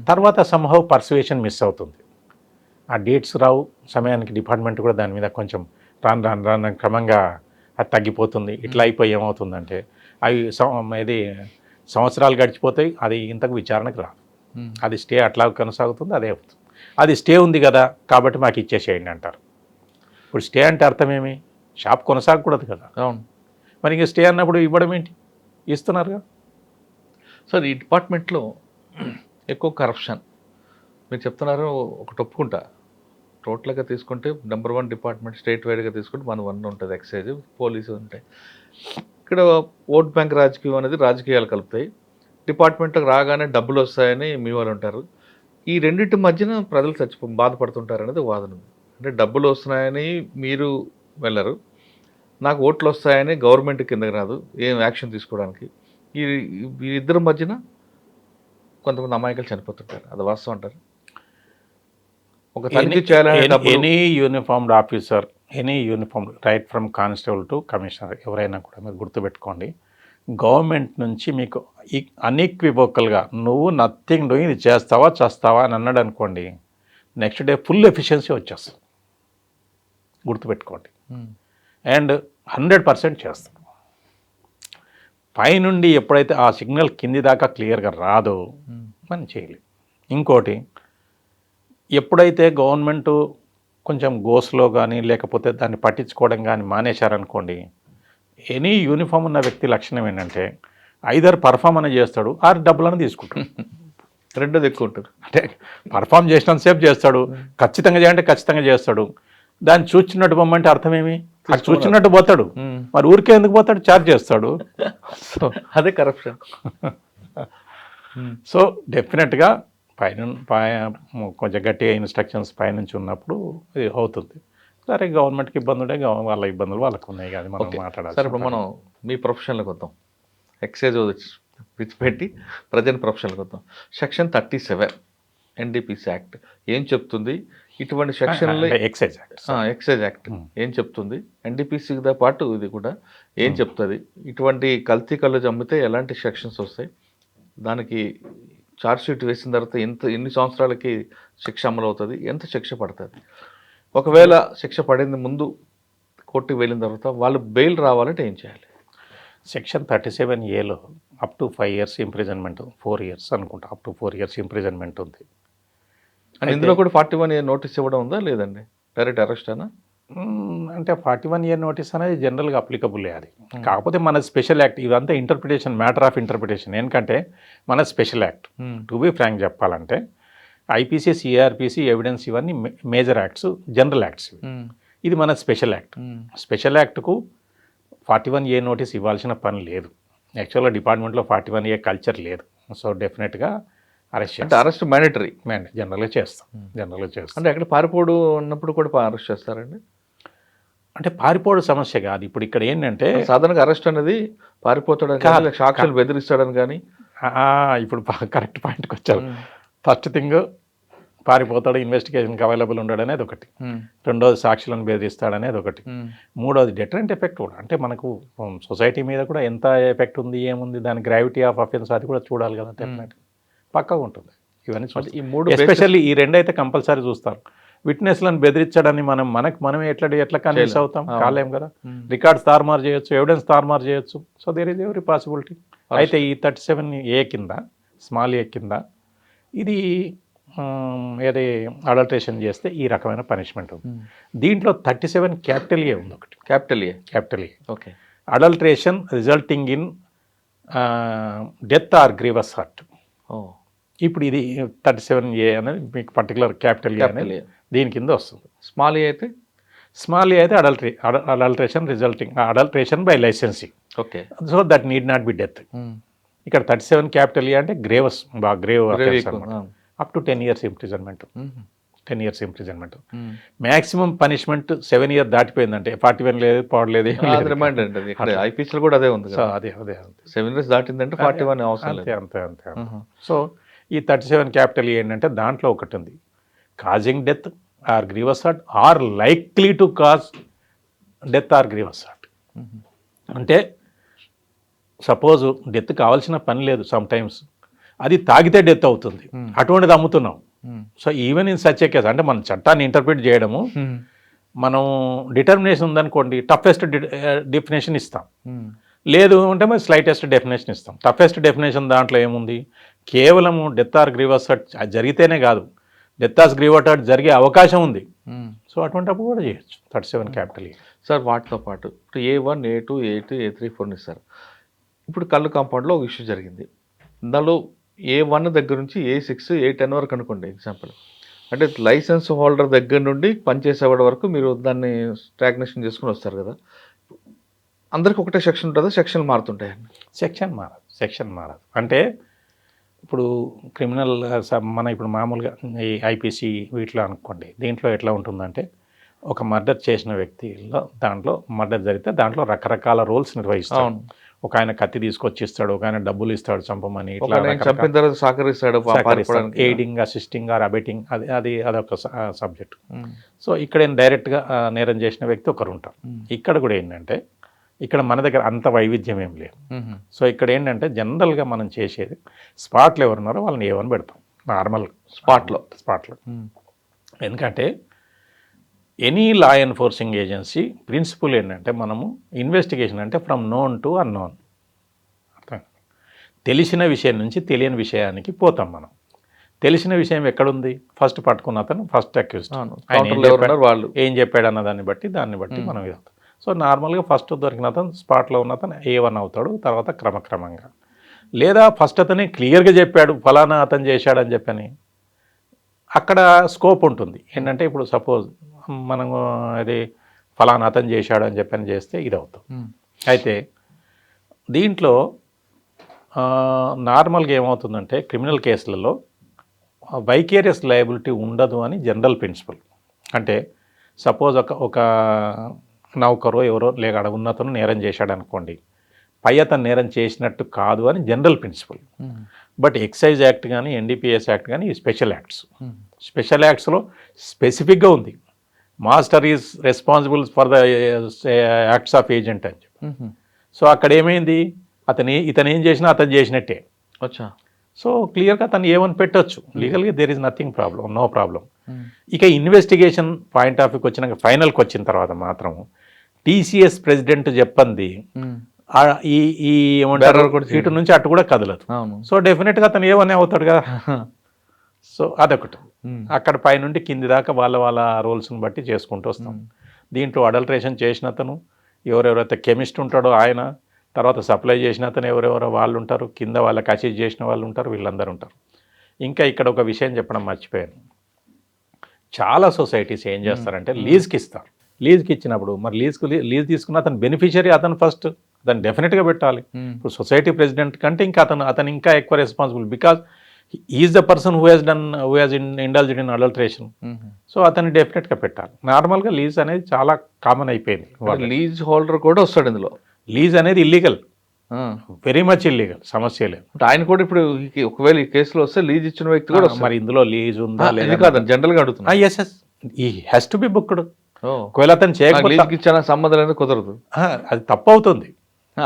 తర్వాత సంహౌ పర్సువేషన్ మిస్ అవుతుంది. ఆ డేట్స్ రావు సమయానికి, డిపార్ట్మెంట్ కూడా దాని మీద కొంచెం రాను క్రమంగా అది తగ్గిపోతుంది. ఇట్లా అయిపోయి ఏమవుతుందంటే అవి ఇది సంవత్సరాలు గడిచిపోతాయి, అది ఇంతకు విచారణకు రాదు. అది స్టే అట్లా కొనసాగుతుంది, అదే అవుతుంది. అది స్టే ఉంది కదా కాబట్టి మాకు ఇచ్చేసేయండి అంటారు. ఇప్పుడు స్టే అంటే అర్థమేమి? షాప్ కొనసాగకూడదు కదా. అవును. మరి ఇంకా స్టే అన్నప్పుడు ఇవ్వడం ఏంటి? ఇస్తున్నారుగా. సార్ ఈ డిపార్ట్మెంట్లో ఎక్కువ కరప్షన్ మీరు చెప్తున్నారు, ఒకటి ఒప్పుకుంటా. టోటల్గా తీసుకుంటే నెంబర్ 1 డిపార్ట్మెంట్ స్టేట్ వైడ్గా తీసుకుంటే 1 ఉంటుంది, ఎక్సైజ్, పోలీసు ఉంటాయి. ఇక్కడ ఓట్ బ్యాంక్ రాజకీయం అనేది రాజకీయాలు కలుపుతాయి. డిపార్ట్మెంట్కి రాగానే డబ్బులు వస్తాయని మీ వాళ్ళు ఉంటారు. ఈ రెండింటి మధ్యన ప్రజలు బాధపడుతుంటారు అనేది వాదన ఉంది. అంటే డబ్బులు వస్తున్నాయని మీరు వెళ్ళరు, నాకు ఓట్లు వస్తాయని గవర్నమెంట్ కిందకి రాదు ఏం యాక్షన్ తీసుకోవడానికి. ఈ ఇద్దరి మధ్యన కొంతమంది అమాయకులు చనిపోతుంటారు, అది వాస్తవం అంటారు? ఒక తనిఖీ చేయాలని any uniformed officer, any uniformed right from constable to commissioner ఎవరైనా కూడా మీరు గుర్తుపెట్టుకోండి, గవర్నమెంట్ నుంచి మీకు అన్ఈక్వివోకల్గా నువ్వు నథింగ్ డూయింగ్, ఇది చేస్తావా చేస్తావా అని అన్నాడు అనుకోండి, నెక్స్ట్ డే ఫుల్ ఎఫిషియన్సీ వచ్చేస్తుంది. గుర్తుపెట్టుకోండి. అండ్ 100% చేస్తాం. పైనుండి ఎప్పుడైతే ఆ సిగ్నల్ కింది దాకా క్లియర్గా రాదో మనం చేయలేం. ఇంకోటి, ఎప్పుడైతే గవర్నమెంట్ కొంచెం గోస్లో కానీ లేకపోతే దాన్ని పట్టించుకోవడం కానీ మానేశారనుకోండి, ఎనీ యూనిఫామ్ ఉన్న వ్యక్తి లక్షణం ఏంటంటే ఐదర్ పర్ఫామ్ అని చేస్తాడు ఆర్ డబ్బులను తీసుకుంటాడు. రెండోది ఎక్కువ ఉంటుంది. అంటే పర్ఫామ్ చేసినంతసేపు చేస్తాడు, ఖచ్చితంగా చేయాలంటే ఖచ్చితంగా చేస్తాడు. దాన్ని చూచినట్టు పొమ్మంటే అర్థమేమి? అది చూచినట్టు పోతాడు, మరి ఊరికే ఎందుకు పోతాడు? ఛార్జ్ చేస్తాడు. సో అదే కరప్షన్. సో డెఫినెట్గా కొంచెం గట్టిగా ఇన్స్ట్రక్షన్స్ పైనుంచి ఉన్నప్పుడు ఇది అవుతుంది. సరే గవర్నమెంట్కి ఇబ్బంది ఉంటే వాళ్ళ ఇబ్బందులు వాళ్ళకు ఉన్నాయి, కానీ మనం మాట్లాడాలి. సార్ ఇప్పుడు మనం మీ ప్రొఫెషన్లోకి వద్దాం. ఎక్సైజ్ విడిచిపెట్టి ప్రజెంట్ ప్రొఫెషన్లోకి వద్దాం. సెక్షన్ 37 ఎన్డీపీసీ యాక్ట్ ఏం చెప్తుంది? ఇటువంటి సెక్షన్లు ఎక్సైజ్ యాక్ట్ ఏం చెప్తుంది? ఎన్డీపీసీతో పాటు ఇది కూడా ఏం చెప్తుంది? ఇటువంటి కల్తీ కళ్ళు అమ్మితే ఎలాంటి సెక్షన్స్ వస్తాయి? దానికి ఛార్జ్ షీట్ వేసిన తర్వాత ఎన్ని సంవత్సరాలకి శిక్ష అమలు అవుతుంది? ఎంత శిక్ష పడుతుంది? ఒకవేళ శిక్ష పడింది ముందు కోర్టుకు వెళ్ళిన తర్వాత వాళ్ళు బెయిల్ రావాలంటే ఏం చేయాలి? Section 37A up to 5 years imprisonment, 4 years అనుకుంటా, అప్ టు 4 years ఇంప్రిజన్మెంట్ ఉంది. అండ్ ఇందులో కూడా 41A నోటీస్ ఇవ్వడం ఉందా లేదండి? డైరెక్ట్ అరెస్ట్ అయినా అంటే 41A నోటీస్ అనేది జనరల్గా అప్లికబుల్ అది. కాకపోతే మన స్పెషల్ యాక్ట్ ఇదంతా ఇంటర్ప్రిటేషన్, మ్యాటర్ ఆఫ్ ఇంటర్ప్రిటేషన్. ఎందుకంటే మన special act to be frank చెప్పాలంటే ఐపీసీ, సిఆర్పిసి, ఎవిడెన్స్ ఇవన్నీ మేజర్ యాక్ట్స్, జనరల్ యాక్ట్స్. ఇది మన స్పెషల్ యాక్ట్. స్పెషల్ యాక్ట్కు 41A నోటీస్ ఇవ్వాల్సిన పని లేదు. యాక్చువల్గా డిపార్ట్మెంట్లో 41A కల్చర్ లేదు. సో డెఫినెట్గా అరెస్ట్ అంటే అరెస్ట్ మ్యాండేటరీ జనరల్గా చేస్తాం. అంటే అక్కడ పారిపోడు ఉన్నప్పుడు కూడా అరెస్ట్ చేస్తారండి? అంటే పారిపోడు సమస్య కాదు. ఇప్పుడు ఇక్కడ ఏంటంటే సాధారణంగా అరెస్ట్ అనేది పారిపోతాడని, సాక్షులు బెదిరిస్తాడని. కానీ ఇప్పుడు కరెక్ట్ పాయింట్కి వచ్చారు. ఫస్ట్ థింగ్ పారిపోతాడు, ఇన్వెస్టిగేషన్కి అవైలబుల్ ఉండడు అనేది ఒకటి. రెండోది సాక్షులను బెదిరిస్తాడనేది ఒకటి. మూడోది డెటరెంట్ ఎఫెక్ట్ కూడా. అంటే మనకు సొసైటీ మీద కూడా ఎంత ఎఫెక్ట్ ఉంది, ఏముంది, దాని గ్రావిటీ ఆఫ్ అఫెన్స్ అది కూడా చూడాలి కదా. డెఫినెట్ పక్కా ఉంటుంది ఇవన్నీ. ఈ మూడు ఎస్పెషల్లీ ఈ రెండైతే కంపల్సరీ చూస్తారు. విట్నెస్లను బెదిరించడాన్ని మనమే ఎట్లా కన్విన్స్ అవుతాం? కాలేం కదా. రికార్డ్స్ తారుమారు చేయొచ్చు, ఎవిడెన్స్ తారుమారు చేయొచ్చు. So there is every possibility. అయితే ఈ 37A కింద, స్మాల్ ఏ కింద ఇది ఏది అడల్ట్రేషన్ చేస్తే ఈ రకమైన పనిష్మెంట్ ఉంది. దీంట్లో 37 క్యాపిటల్ ఏ ఉంది ఒకటి. Capital A okay. Adulteration resulting in death or grievous hurt. ఇప్పుడు ఇది 37A అనేది మీకు పర్టికులర్ క్యాపిటల్ ఏ అనేది దీని కింద వస్తుంది. స్మాల్ ఏ అయితే adulteration resulting adulteration by licensing. Okay. So that need not be death. ఇక్కడ 37 క్యాపిటల్ ఏ అంటే గ్రేవస్, బాగా grave up to 10 years imprisonment. 10 years imprisonment. Maximum punishment 7 years దాటిపోయిందంటే 41 లేదు, పడలేదు. ఐపీసీలో కూడా అదే ఉంది. అదే 7 years దాటిందంటే 41 అవసరం లేదు. అంతే. సో ఈ 37 క్యాపిటల్ ఏంటంటే దాంట్లో ఒకటి ఉంది, causing death or grievous hurt or likely to cause death or grievous hurt. అంటే సపోజ్ డెత్ కావాల్సిన పని లేదు, సమ్ టైమ్స్ అది తాగితే డెత్ అవుతుంది, అటువంటిది అమ్ముతున్నాం. So even in such a case, అంటే మన చట్టాన్ని ఇంటర్ప్రిట్ చేయడము, మనం డిటర్మినేషన్ ఉందనుకోండి టఫెస్ట్ డెఫినేషన్ ఇస్తాం, లేదు అంటే మరి స్లైటెస్ట్ డెఫినేషన్ ఇస్తాం. టఫెస్ట్ డెఫినేషన్ దాంట్లో ఏముంది, కేవలము డెత్ ఆర్ గ్రీవస్ హర్ట్ జరిగితేనే కాదు, డెత్ ఆర్ గ్రీవస్ హర్ట్ జరిగే అవకాశం ఉంది. సో అటువంటిప్పుడు కూడా చేయొచ్చు 37 క్యాపిటల్ ఏ. సార్ వాటితో పాటు ఇప్పుడు A1, A2, A2, A3, 4 ఇస్తారు. ఇప్పుడు కళ్ళు కాంపౌండ్లో ఒక ఇష్యూ జరిగింది. దానిలో A1 దగ్గర నుంచి A6, A10 వరకు అనుకోండి ఎగ్జాంపుల్. అంటే లైసెన్స్ హోల్డర్ దగ్గర నుండి పనిచేసేవాడి వరకు మీరు దాన్ని స్టాగ్నేషన్ చేసుకుని వస్తారు కదా. అందరికి ఒకటే సెక్షన్ ఉంటుందా, సెక్షన్లు మారుతుంటాయండి? సెక్షన్ మారదు. అంటే ఇప్పుడు క్రిమినల్ మన ఇప్పుడు మామూలుగా ఈ ఐపీసీ వీటిలో అనుకోండి, దీంట్లో ఎట్లా ఉంటుందంటే ఒక మర్డర్ చేసిన వ్యక్తిలో దాంట్లో మర్డర్ జరిగితే దాంట్లో రకరకాల రోల్స్ నిర్వహిస్తాడు. ఒక ఆయన కత్తి తీసుకొచ్చి ఇస్తాడు, ఒక ఆయన డబ్బులు ఇస్తాడు చంపమని, ఎయిడింగ్, అసిస్టింగ్ ఆర్ అబెటింగ్, అదొక సబ్జెక్ట్. సో ఇక్కడ డైరెక్ట్గా నేరం చేసిన వ్యక్తి ఒకరు ఉంటారు. ఇక్కడ కూడా ఏంటంటే ఇక్కడ మన దగ్గర అంత వైవిధ్యం ఏం లేదు. సో ఇక్కడ ఏంటంటే జనరల్గా మనం చేసేది స్పాట్లో ఎవరున్నారో వాళ్ళని ఏమని పెడతాం, నార్మల్ స్పాట్లో. ఎందుకంటే any law enforcing agency principle ఏంటంటే మనము ఇన్వెస్టిగేషన్ అంటే ఫ్రమ్ నోన్ టు అన్నోన్, తెలిసిన విషయం నుంచి తెలియని విషయానికి పోతాం మనం. తెలిసిన విషయం ఎక్కడుంది, ఫస్ట్ పట్టుకున్న అతను ఫస్ట్ అక్యూజ్డ్, వాళ్ళు ఏం చెప్పాడు అన్న దాన్ని బట్టి మనం ఇదవుతాం. సో నార్మల్గా ఫస్ట్ దొరికిన అతను స్పాట్లో ఉన్న అతను A1 అవుతాడు, తర్వాత క్రమక్రమంగా లేదా ఫస్ట్ అతనే క్లియర్గా చెప్పాడు ఫలానా అతను చేశాడని చెప్పని అక్కడ స్కోప్ ఉంటుంది. ఏంటంటే ఇప్పుడు సపోజ్ మనము అది ఫలానా అతను చేశాడు అని చెప్పని చేస్తే ఇది అవుతాం. అయితే దీంట్లో నార్మల్గా ఏమవుతుందంటే క్రిమినల్ కేసులలో వైకేరియస్ లయబిలిటీ ఉండదు అని జనరల్ ప్రిన్సిపల్. అంటే సపోజ్ ఒక నౌకరో ఎవరో లేక అక్కడ ఉన్నతను నేరం చేశాడు అనుకోండి, పై అతను నేరం చేసినట్టు కాదు అని general principle. But excise act కానీ ఎన్డీపీఎస్ యాక్ట్ కానీ ఈ స్పెషల్ యాక్ట్స్. స్పెషల్ యాక్ట్స్లో స్పెసిఫిక్గా ఉంది master is responsible for the acts of agent అని చెప్పి. సో అక్కడ ఏమైంది, ఇతను ఏం చేసినా అతను చేసినట్టే. అచ్చా. సో క్లియర్గా అతను ఏమని పెట్టచ్చు లీగల్గా, there is nothing problem, no problem. ఇక ఇన్వెస్టిగేషన్ పాయింట్ ఆఫ్ వ్యూకి వచ్చినాక ఫైనల్కి వచ్చిన తర్వాత మాత్రం టీసీఎస్ ప్రెసిడెంట్ చెప్పండి ఈ ఏమంటారు ఇటు నుంచి అటు కూడా కదలదు. సో డెఫినెట్గా అతను ఏమని అవుతాడు కదా. సో అదొకటి. అక్కడ పైనుండి కింది దాకా వాళ్ళ రోల్స్ని బట్టి చేసుకుంటూ వస్తాం. దీంట్లో అడల్ట్రేషన్ చేసిన అతను, ఎవరెవరైతే కెమిస్ట్ ఉంటాడో ఆయన, తర్వాత సప్లై చేసిన అతను ఎవరెవరో వాళ్ళు ఉంటారు, కింద వాళ్ళకి అసీజ్ చేసిన వాళ్ళు ఉంటారు, వీళ్ళందరూ ఉంటారు. ఇంకా ఇక్కడ ఒక విషయం చెప్పడం మర్చిపోయాను. చాలా సొసైటీస్ ఏం చేస్తారంటే లీజ్కి ఇస్తారు. లీజ్కి ఇచ్చినప్పుడు మరి లీజ్ తీసుకున్న అతను బెనిఫిషియరీ అతను ఫస్ట్ దాన్ని డెఫినెట్గా పెట్టాలి. ఇప్పుడు సొసైటీ ప్రెసిడెంట్ కంటే ఇంకా అతను ఇంకా ఎక్కువ responsible, because is the person who has indulged in adulteration. So అతన్ని డెఫినెట్గా పెట్టాలి. నార్మల్గా లీజ్ అనేది చాలా కామన్ అయిపోయింది. లీజ్ హోల్డర్ కూడా వస్తాడు ఇందులో. లీజ్ అనేది ఇల్లీగల్, వెరీ మచ్ ఇల్లీగల్, సమస్య లేదు. ఆయన కూడా ఇప్పుడు ఒకవేళ ఈ కేసులో వస్తే లీజ్ ఇచ్చిన వ్యక్తి కూడా మరి ఇందులో లీజ్ ఉందా లేదా కాదు జనరల్ గా అడుగుతున్నా. ఎస్ ఎస్, ఈ హ్యాస్ టు బి బుక్డ్. ఒకవేళ అతను చేయకపోతే ఇచ్చిన సంబంధం అనేది కుదరదు, అది తప్పు అవుతుంది.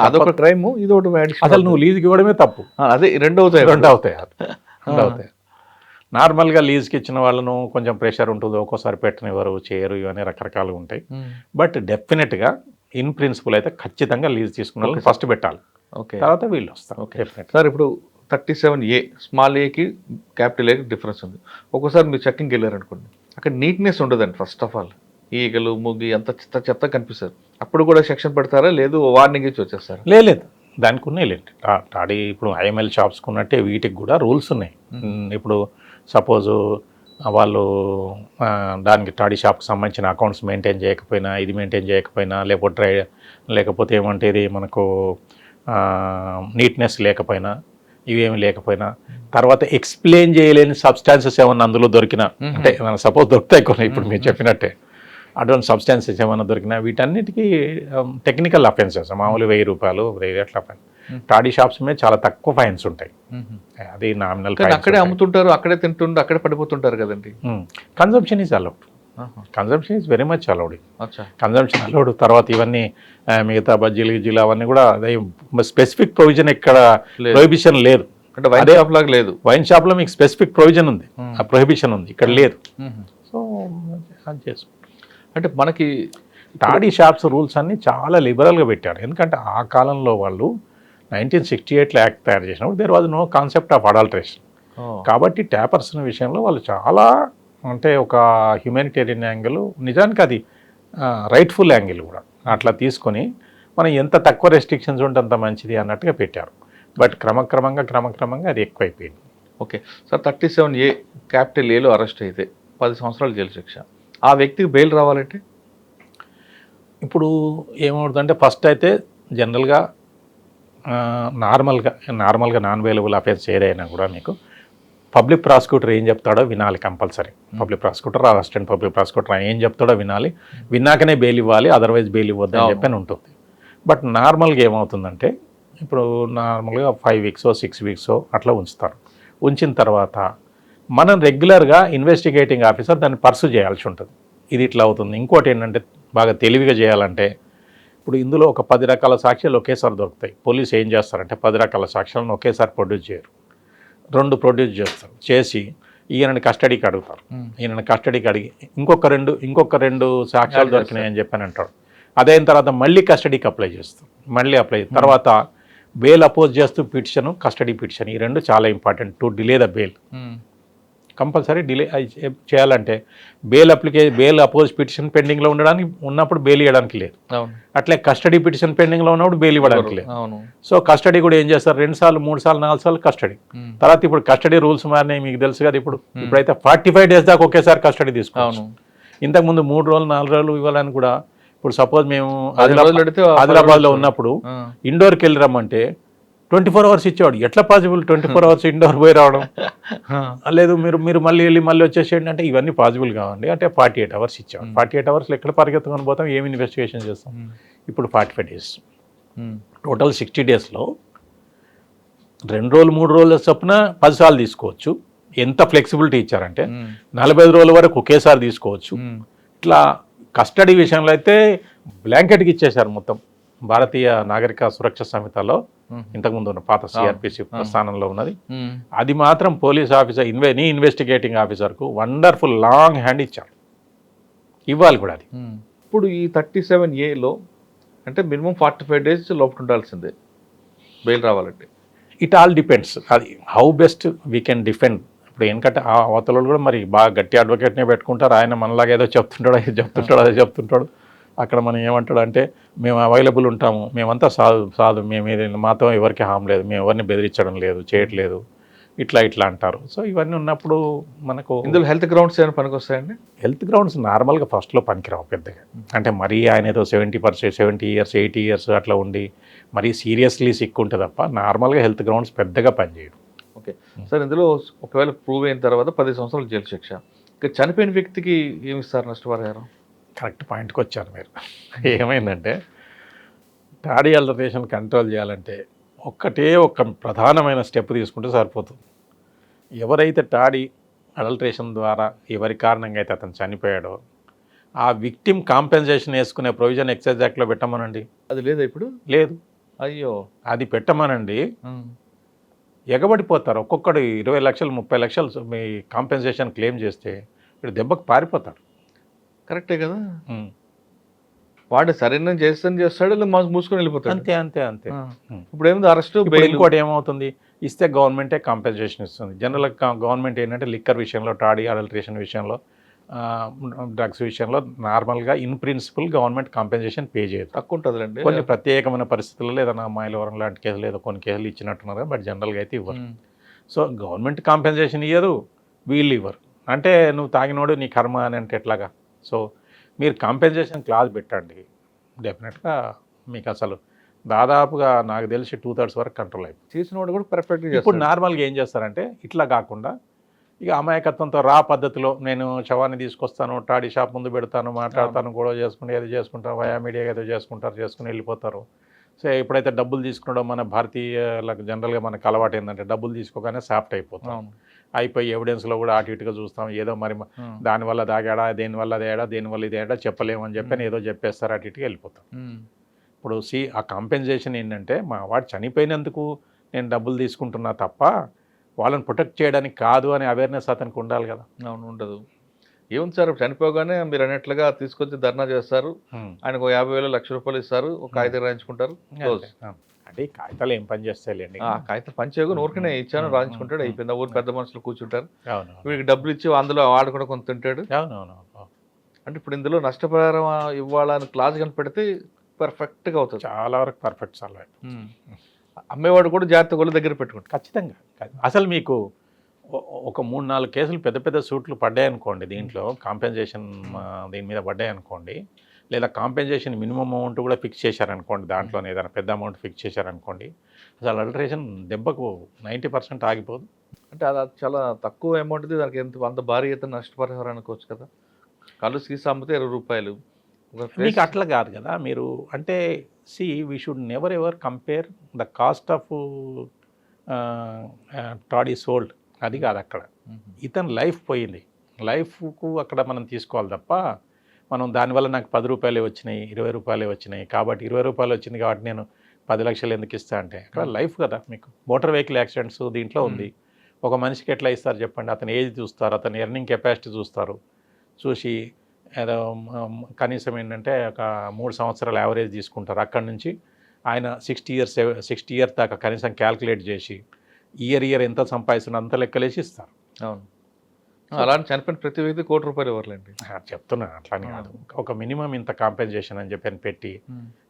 అదొక క్రైమ్, ఇది ఒకటి. అసలు నువ్వు లీజ్కి ఇవ్వడమే తప్పు. అదే రెండు అవుతాయి. నార్మల్గా లీజ్కి ఇచ్చిన వాళ్ళను కొంచెం ప్రెషర్ ఉంటుంది, ఒక్కోసారి పెట్టనివ్వరు, చేయరు, ఇవన్నీ రకరకాలుగా ఉంటాయి. బట్ డెఫినెట్గా ఇన్ ప్రిన్సిపల్ అయితే ఖచ్చితంగా లీజ్ తీసుకున్న వాళ్ళని ఫస్ట్ పెట్టాలి. ఓకే, తర్వాత వీళ్ళు వస్తారు. సార్ ఇప్పుడు 37A స్మాల్ ఏకి క్యాపిటల్ ఏకి డిఫరెన్స్ ఉంది. ఒక్కోసారి మీరు చెక్కింగ్కి వెళ్ళారనుకోండి, అక్కడ నీట్నెస్ ఉండదండి. ఫస్ట్ ఆఫ్ ఆల్ ఈగలు ముగ్గి అంత చెత్త కనిపిస్తారు. అప్పుడు కూడా సెక్షన్ పెడతారా, లేదు వార్నింగ్ ఇచ్చి వచ్చేస్తారా? లేదు, దానికి ఉన్నాయి లేండి. టాడీ ఇప్పుడు ఐఎంఎల్ షాప్స్కి ఉన్నట్టే వీటికి కూడా రూల్స్ ఉన్నాయి. ఇప్పుడు సపోజు వాళ్ళు దానికి టాడీ షాప్కి సంబంధించిన అకౌంట్స్ మెయింటైన్ చేయకపోయినా, ఇది మెయింటైన్ చేయకపోయినా, లేకపోతే ఏమంటే మనకు నీట్నెస్ లేకపోయినా, ఇవేమి లేకపోయినా, తర్వాత ఎక్స్ప్లెయిన్ చేయలేని సబ్స్టాన్సెస్ ఏమన్నా అందులో దొరికినా, అంటే సపోజ్ దొరుకుతాయి కొన్ని, ఇప్పుడు మీరు చెప్పినట్టే అటువంటి సబ్స్టాన్సెస్ ఏమైనా దొరికినా, వీటన్నిటికీ టెక్నికల్ అఫెన్సెస్, మామూలు 1000 రూపాయలు అట్లా ఫైన్. టాడీ షాప్స్ మీద చాలా తక్కువ ఫైన్స్ ఉంటాయి. అది నామినల్. అక్కడే అమ్ముతుంటారు, అక్కడే తింటుంటారు, అక్కడే పడిపోతుంటారు కదండి. Consumption is allowed, consumption is very much allowed. Consumption allowed. తర్వాత ఇవన్నీ మిగతా బజ్జీలు గిజ్జీలు అవన్నీ కూడా స్పెసిఫిక్ ప్రొవిజన్ ఇక్కడ ప్రొహిబిషన్ లేదు. అంటే వైన్ షాప్ లాగా లేదు. వైన్ షాప్లో మీకు స్పెసిఫిక్ ప్రొవిజన్ ఉంది, ఆ ప్రొహిబిషన్ ఉంది, ఇక్కడ లేదు. సో అది చేసుకో. అంటే మనకి టాడీ షాప్స్ రూల్స్ అన్నీ చాలా లిబరల్గా పెట్టారు. ఎందుకంటే ఆ కాలంలో వాళ్ళు 1968లో యాక్ట్ తయారు చేసినప్పుడు there was no concept of adulteration. కాబట్టి ట్యాపర్స్ విషయంలో వాళ్ళు చాలా, అంటే ఒక హ్యూమానిటేరియన్ యాంగిల్, నిజానికి అది రైట్ఫుల్ యాంగిల్ కూడా, అట్లా తీసుకొని మనం ఎంత తక్కువ రెస్ట్రిక్షన్స్ ఉంటే అంత మంచిది అన్నట్టుగా పెట్టారు. బట్ క్రమక్రమంగా అది ఎక్కువైపోయింది. ఓకే సార్, 37A క్యాపిటల్ ఏలో అరెస్ట్ అయితే 10 సంవత్సరాలు జైలు శిక్ష. ఆ వ్యక్తికి బెయిల్ రావాలంటే ఇప్పుడు ఏమవుతుందంటే ఫస్ట్ అయితే జనరల్గా నార్మల్గా నాన్ బెయిలబుల్ అఫెన్స్ ఏదైనా కూడా మీకు పబ్లిక్ ప్రాసిక్యూటర్ ఏం చెప్తాడో వినాలి compulsory. Public prosecutor, assistant public prosecutor ఏం చెప్తాడో వినాలి, విన్నాకనే బెయిల్ ఇవ్వాలి, అదర్వైజ్ బెయిల్ ఇవ్వద్దు అని చెప్పని ఉంటుంది. బట్ నార్మల్గా ఏమవుతుందంటే ఇప్పుడు నార్మల్గా 5 వీక్సో 6 వీక్సో అట్లా ఉంచుతారు. ఉంచిన తర్వాత మనం రెగ్యులర్గా ఇన్వెస్టిగేటింగ్ ఆఫీసర్ దాన్ని పర్సూ చేయాల్సి ఉంటుంది. ఇది ఇట్లా అవుతుంది. ఇంకోటి ఏంటంటే బాగా తెలివిగా చేయాలంటే ఇప్పుడు ఇందులో ఒక 10 రకాల సాక్ష్యాలు ఒకేసారి దొరుకుతాయి. పోలీసు ఏం చేస్తారంటే 10 రకాల సాక్ష్యాలను ఒకేసారి ప్రొడ్యూస్ చేయరు, 2 ప్రొడ్యూస్ చేస్తారు. చేసి ఈయనని కస్టడీకి అడుగుతారు. ఈయనని కస్టడీకి అడిగి ఇంకొక రెండు సాక్ష్యాలు దొరికినాయి అని చెప్పని అంటాడు. అదైన తర్వాత మళ్ళీ కస్టడీకి అప్లై చేస్తాం. తర్వాత బెయిల్ అపోజ్ చేస్తూ పిటిషన్, కస్టడీ పిటిషన్, ఈ 2 చాలా important to delay the bail. Compulsory delay చేయాలంటే బెయిల్ అపోజ్ పిటిషన్ పెండింగ్లో ఉన్నప్పుడు బెయిల్ ఇవ్వడానికి లేదు. అవును అట్లే కస్టడీ పిటిషన్ పెండింగ్లో ఉన్నప్పుడు బెయిల్ ఇవ్వడానికి లేదు. అవును. సో కస్టడీ కూడా ఏం చేస్తారు, 2 సార్లు 3 సార్లు 4 సార్లు కస్టడీ. తర్వాత ఇప్పుడు కస్టడీ రూల్స్ మారినాయి మీకు తెలుసు కదా. ఇప్పుడైతే 45 days దాకా ఒకేసారి కస్టడీ తీసుకోవచ్చు. ఇంతకుముందు 3 రోజులు 4 రోజులు ఇవ్వాలని కూడా, ఇప్పుడు సపోజ్ మేము ఆదిలాబాద్లో ఉన్నప్పుడు ఇండోర్కి వెళ్ళి రమ్మంటే 24 hours ఇచ్చేవాడు. ఎట్లా పాసిబుల్ 24 hours ఇండోర్ పోయి రావడం? లేదు మీరు మళ్ళీ వచ్చేసేయండి అంటే ఇవన్నీ పాసిబుల్ కావండి అంటే 48 hours ఇచ్చేవాడు. 48 hours ఎక్కడ పరిగెత్తుకొని పోతాం, ఏమి ఇన్వెస్టిగేషన్ చేస్తాం? ఇప్పుడు 45 days, టోటల్ 60 daysలో 2 రోజులు 3 రోజుల చొప్పున 10 సార్లు తీసుకోవచ్చు. ఎంత ఫ్లెక్సిబిలిటీ ఇచ్చారంటే 45 రోజుల వరకు ఒకేసారి తీసుకోవచ్చు. ఇట్లా కస్టడీ విషయంలో అయితే బ్లాంకెట్కి ఇచ్చేశారు మొత్తం. భారతీయ నాగరిక సురక్ష సంహితలో ఇంతకుముందు ఉన్న పాత సిఆర్పిసి స్థానంలో ఉన్నది. అది మాత్రం పోలీస్ ఆఫీసర్ ఇన్వెస్టిగేటింగ్ ఆఫీసర్కు వండర్ఫుల్ లాంగ్ హ్యాండ్ ఇచ్చారు, ఇవ్వాలి కూడా. అది ఇప్పుడు ఈ 37A అంటే మినిమం 45 days లోపల ఉండాల్సిందే బెయిల్ రావాలంటే. ఇట్ ఆల్ డిపెండ్స్, అది how best we can defend. ఇప్పుడు ఎందుకంటే ఆ అవతల కూడా మరి బాగా గట్టి అడ్వకేట్నే పెట్టుకుంటారు. ఆయన మనలాగా ఏదో చెప్తుంటాడు, అదే చెప్తుంటాడు. అక్కడ మనం ఏమంటాడు అంటే మేము అవైలబుల్ ఉంటాము, మేమంతా సాధు మేము ఏదైనా మాతో ఎవరికి హామ్ లేదు, మేము ఎవరిని బెదిరించడం లేదు, చేయట్లేదు, ఇట్లా అంటారు. సో ఇవన్నీ ఉన్నప్పుడు మనకు ఇందులో హెల్త్ గ్రౌండ్స్ ఏమైనా పనికి వస్తాయండి? హెల్త్ గ్రౌండ్స్ నార్మల్గా ఫస్ట్లో పనికిరావు పెద్దగా. అంటే మరీ ఆయన ఏదో 70 years 80 years అట్లా ఉండి మరీ సీరియస్లీ సిక్ ఉంటుంది తప్ప నార్మల్గా హెల్త్ గ్రౌండ్స్ పెద్దగా పనిచేయడు. ఓకే సార్, ఇందులో ఒకవేళ ప్రూవ్ అయిన తర్వాత 10 సంవత్సరాలు జైలు శిక్ష. ఇక చనిపోయిన వ్యక్తికి ఏమి ఇస్తారు నష్టపరిహారం? కరెక్ట్ పాయింట్కి వచ్చారు మీరు. ఏమైందంటే టాడీ అల్టరేషన్ కంట్రోల్ చేయాలంటే ఒక్క ప్రధానమైన స్టెప్ తీసుకుంటే సరిపోతుంది. ఎవరైతే టాడీ అడల్ట్రేషన్ ద్వారా ఎవరి కారణంగా అయితే అతను చనిపోయాడో ఆ విక్టిమ్ కాంపెన్సేషన్ వేసుకునే ప్రొవిజన్ ఎక్సైజ్ యాక్ట్లో పెట్టమనండి. అది లేదా ఇప్పుడు? లేదు. అయ్యో, అది పెట్టమనండి. ఎగబడిపోతారు. ఒక్కొక్కడు 20 లక్షలు 30 లక్షలు మీ కాంపెన్సేషన్ క్లెయిమ్ చేస్తే ఇప్పుడు దెబ్బకు పారిపోతారు. కరెక్టే కదా. వాడు సరైన చేస్తాడు, మూసుకొని వెళ్ళిపోతాడు. అంతే. ఇప్పుడు ఏముంది అరెస్ట్. ఇంకోటి ఏమవుతుంది, ఇస్తే గవర్నమెంటే కాంపెన్సేషన్ ఇస్తుంది. జనరల్గా గవర్నమెంట్ ఏంటంటే లిక్కర్ విషయంలో, టాడీ అడల్ట్రేషన్ విషయంలో, డ్రగ్స్ విషయంలో నార్మల్గా in principle government compensation pay చేయదు. తక్కువ ఉంటుందండి. కొన్ని ప్రత్యేకమైన పరిస్థితుల్లో ఏదైనా అమ్మాయిల వరం లాంటి కేసులు ఏదో కొన్ని కేసులు ఇచ్చినట్టున్నారు, బట్ జనరల్గా అయితే ఇవ్వరు. సో గవర్నమెంట్ కాంపెన్సేషన్ ఇవ్వరు, వీళ్ళు ఇవ్వరు. అంటే నువ్వు తాగినోడు నీ కర్మ అని అంటే ఎట్లాగా? సో మీరు కాంపెన్సేషన్ క్లాజ్ పెట్టండి, డెఫినెట్గా మీకు అసలు దాదాపుగా నాకు తెలిసి 2/3 వరకు కంట్రోల్ అయిపోయింది. చేసిన వాడు కూడా పర్ఫెక్ట్గా. ఇప్పుడు నార్మల్గా ఏం చేస్తారంటే ఇట్లా కాకుండా ఇక అమాయకత్వంతో పద్ధతిలో నేను శవాన్ని తీసుకొస్తాను, టాడీ షాప్ ముందు పెడతాను, మాట్లాడతాను, గొడవ చేసుకుంటే ఏదో చేసుకుంటారు, వయా మీడియా ఏదో చేసుకుని వెళ్ళిపోతారు. సో ఎప్పుడైతే డబ్బులు తీసుకున్నాడో మన భారతీయులకు జనరల్గా మనకు అలవాటు ఏంటంటే డబ్బులు తీసుకోగానే సాఫ్ట్ అయిపోతాం. అయిపోయి ఎవిడెన్స్లో కూడా అటు ఇటుగా చూస్తాం, ఏదో మరి దానివల్ల దాగాడా, దేనివల్ల అదేడా, దేనివల్ల ఇదేడా చెప్పలేమని చెప్పని ఏదో చెప్పేస్తారు, అటు ఇటుగా వెళ్ళిపోతాం. ఇప్పుడు ఆ కాంపెన్సేషన్ ఏంటంటే మా వాడు చనిపోయినందుకు నేను డబ్బులు తీసుకుంటున్నా తప్ప వాళ్ళని ప్రొటెక్ట్ చేయడానికి కాదు అనే అవేర్నెస్ అతనికి ఉండాలి కదా. అవును, ఉండదు. ఏముంది సార్, చనిపోగానే మీరు అన్నట్లుగా తీసుకొచ్చి ధర్నా చేస్తారు, ఆయనకు 50,000 లక్ష రూపాయలు ఇస్తారు, ఒక కాగితం రాయించుకుంటారు. అంటే ఈ కాగితాలు ఏం పని చేస్తాయిలేండి, కాగితం పని చేయగా ఊరికనే ఇచ్చాను రాయించుకుంటాడు, అయిపోయింది. ఊరు పెద్ద మనుషులు కూర్చుంటారు, వీడికి డబ్బులు ఇచ్చి అందులో వాడు కూడా కొంత తింటాడు. అంటే ఇప్పుడు ఇందులో నష్టపరిహారం ఇవ్వాలని క్లాజ్ కని పెడితే పర్ఫెక్ట్గా అవుతుంది, చాలా వరకు పర్ఫెక్ట్ సాల్వ్ అయిపోతుంది. అమ్మేవాడు కూడా జాగ్రత్త గొల్ల దగ్గర పెట్టుకుంటాడు. ఖచ్చితంగా. అసలు మీకు ఒక 3-4 కేసులు పెద్ద పెద్ద సూట్లు పడ్డాయనుకోండి, దీంట్లో కాంపెన్సేషన్ దీని మీద పడ్డాయనుకోండి, లేదా కాంపెన్సేషన్ మినిమం అమౌంట్ కూడా ఫిక్స్ చేశారనుకోండి, దాంట్లోనే ఏదైనా పెద్ద అమౌంట్ ఫిక్స్ చేశారనుకోండి, అసలు అల్టరేషన్ దెబ్బకు 90% ఆగిపోదు. అంటే అది చాలా తక్కువ అమౌంట్, దానికి అంత భారీ ఎత్తున నష్టపరిహారం అనుకోవచ్చు కదా. కళ్ళు సీసా అమ్మితే 20 రూపాయలు. మీకు అట్లా కాదు కదా మీరు. అంటే we should never ever compare the cost of toddy sold, అది కాదు అక్కడ. ఇతను లైఫ్ పోయింది, లైఫ్కు అక్కడ మనం తీసుకోవాలి తప్ప మనం దానివల్ల నాకు 10 రూపాయలే వచ్చినాయి, 20 రూపాయలే వచ్చినాయి కాబట్టి 20 రూపాయలు వచ్చింది కాబట్టి నేను 10 లక్షలు ఎందుకు ఇస్తా అంటే అక్కడ లైఫ్ కదా. మీకు మోటార్ వెహికల్ యాక్సిడెంట్స్ దీంట్లో ఉంది. ఒక మనిషికి ఎట్లా ఇస్తారు చెప్పండి? అతని ఏజ్ చూస్తారు, అతని ఎర్నింగ్ కెపాసిటీ చూస్తారు, చూసి ఏదో కనీసం ఏంటంటే ఒక 3 సంవత్సరాల యావరేజ్ తీసుకుంటారు. అక్కడి నుంచి ఆయన 60 years దాకా కనీసం క్యాల్కులేట్ చేసి ఇయర్ ఎంత సంపాదిస్తున్నా అంత లెక్కలేసి ఇస్తారు. అవును. అలానే చనిపోయిన ప్రతి వ్యక్తి ₹1,00,00,000 ఇవ్వాలండి. చెప్తున్నా అట్లానే కాదు, ఒక మినిమం ఇంత కాంపెన్సేషన్ అని చెప్పి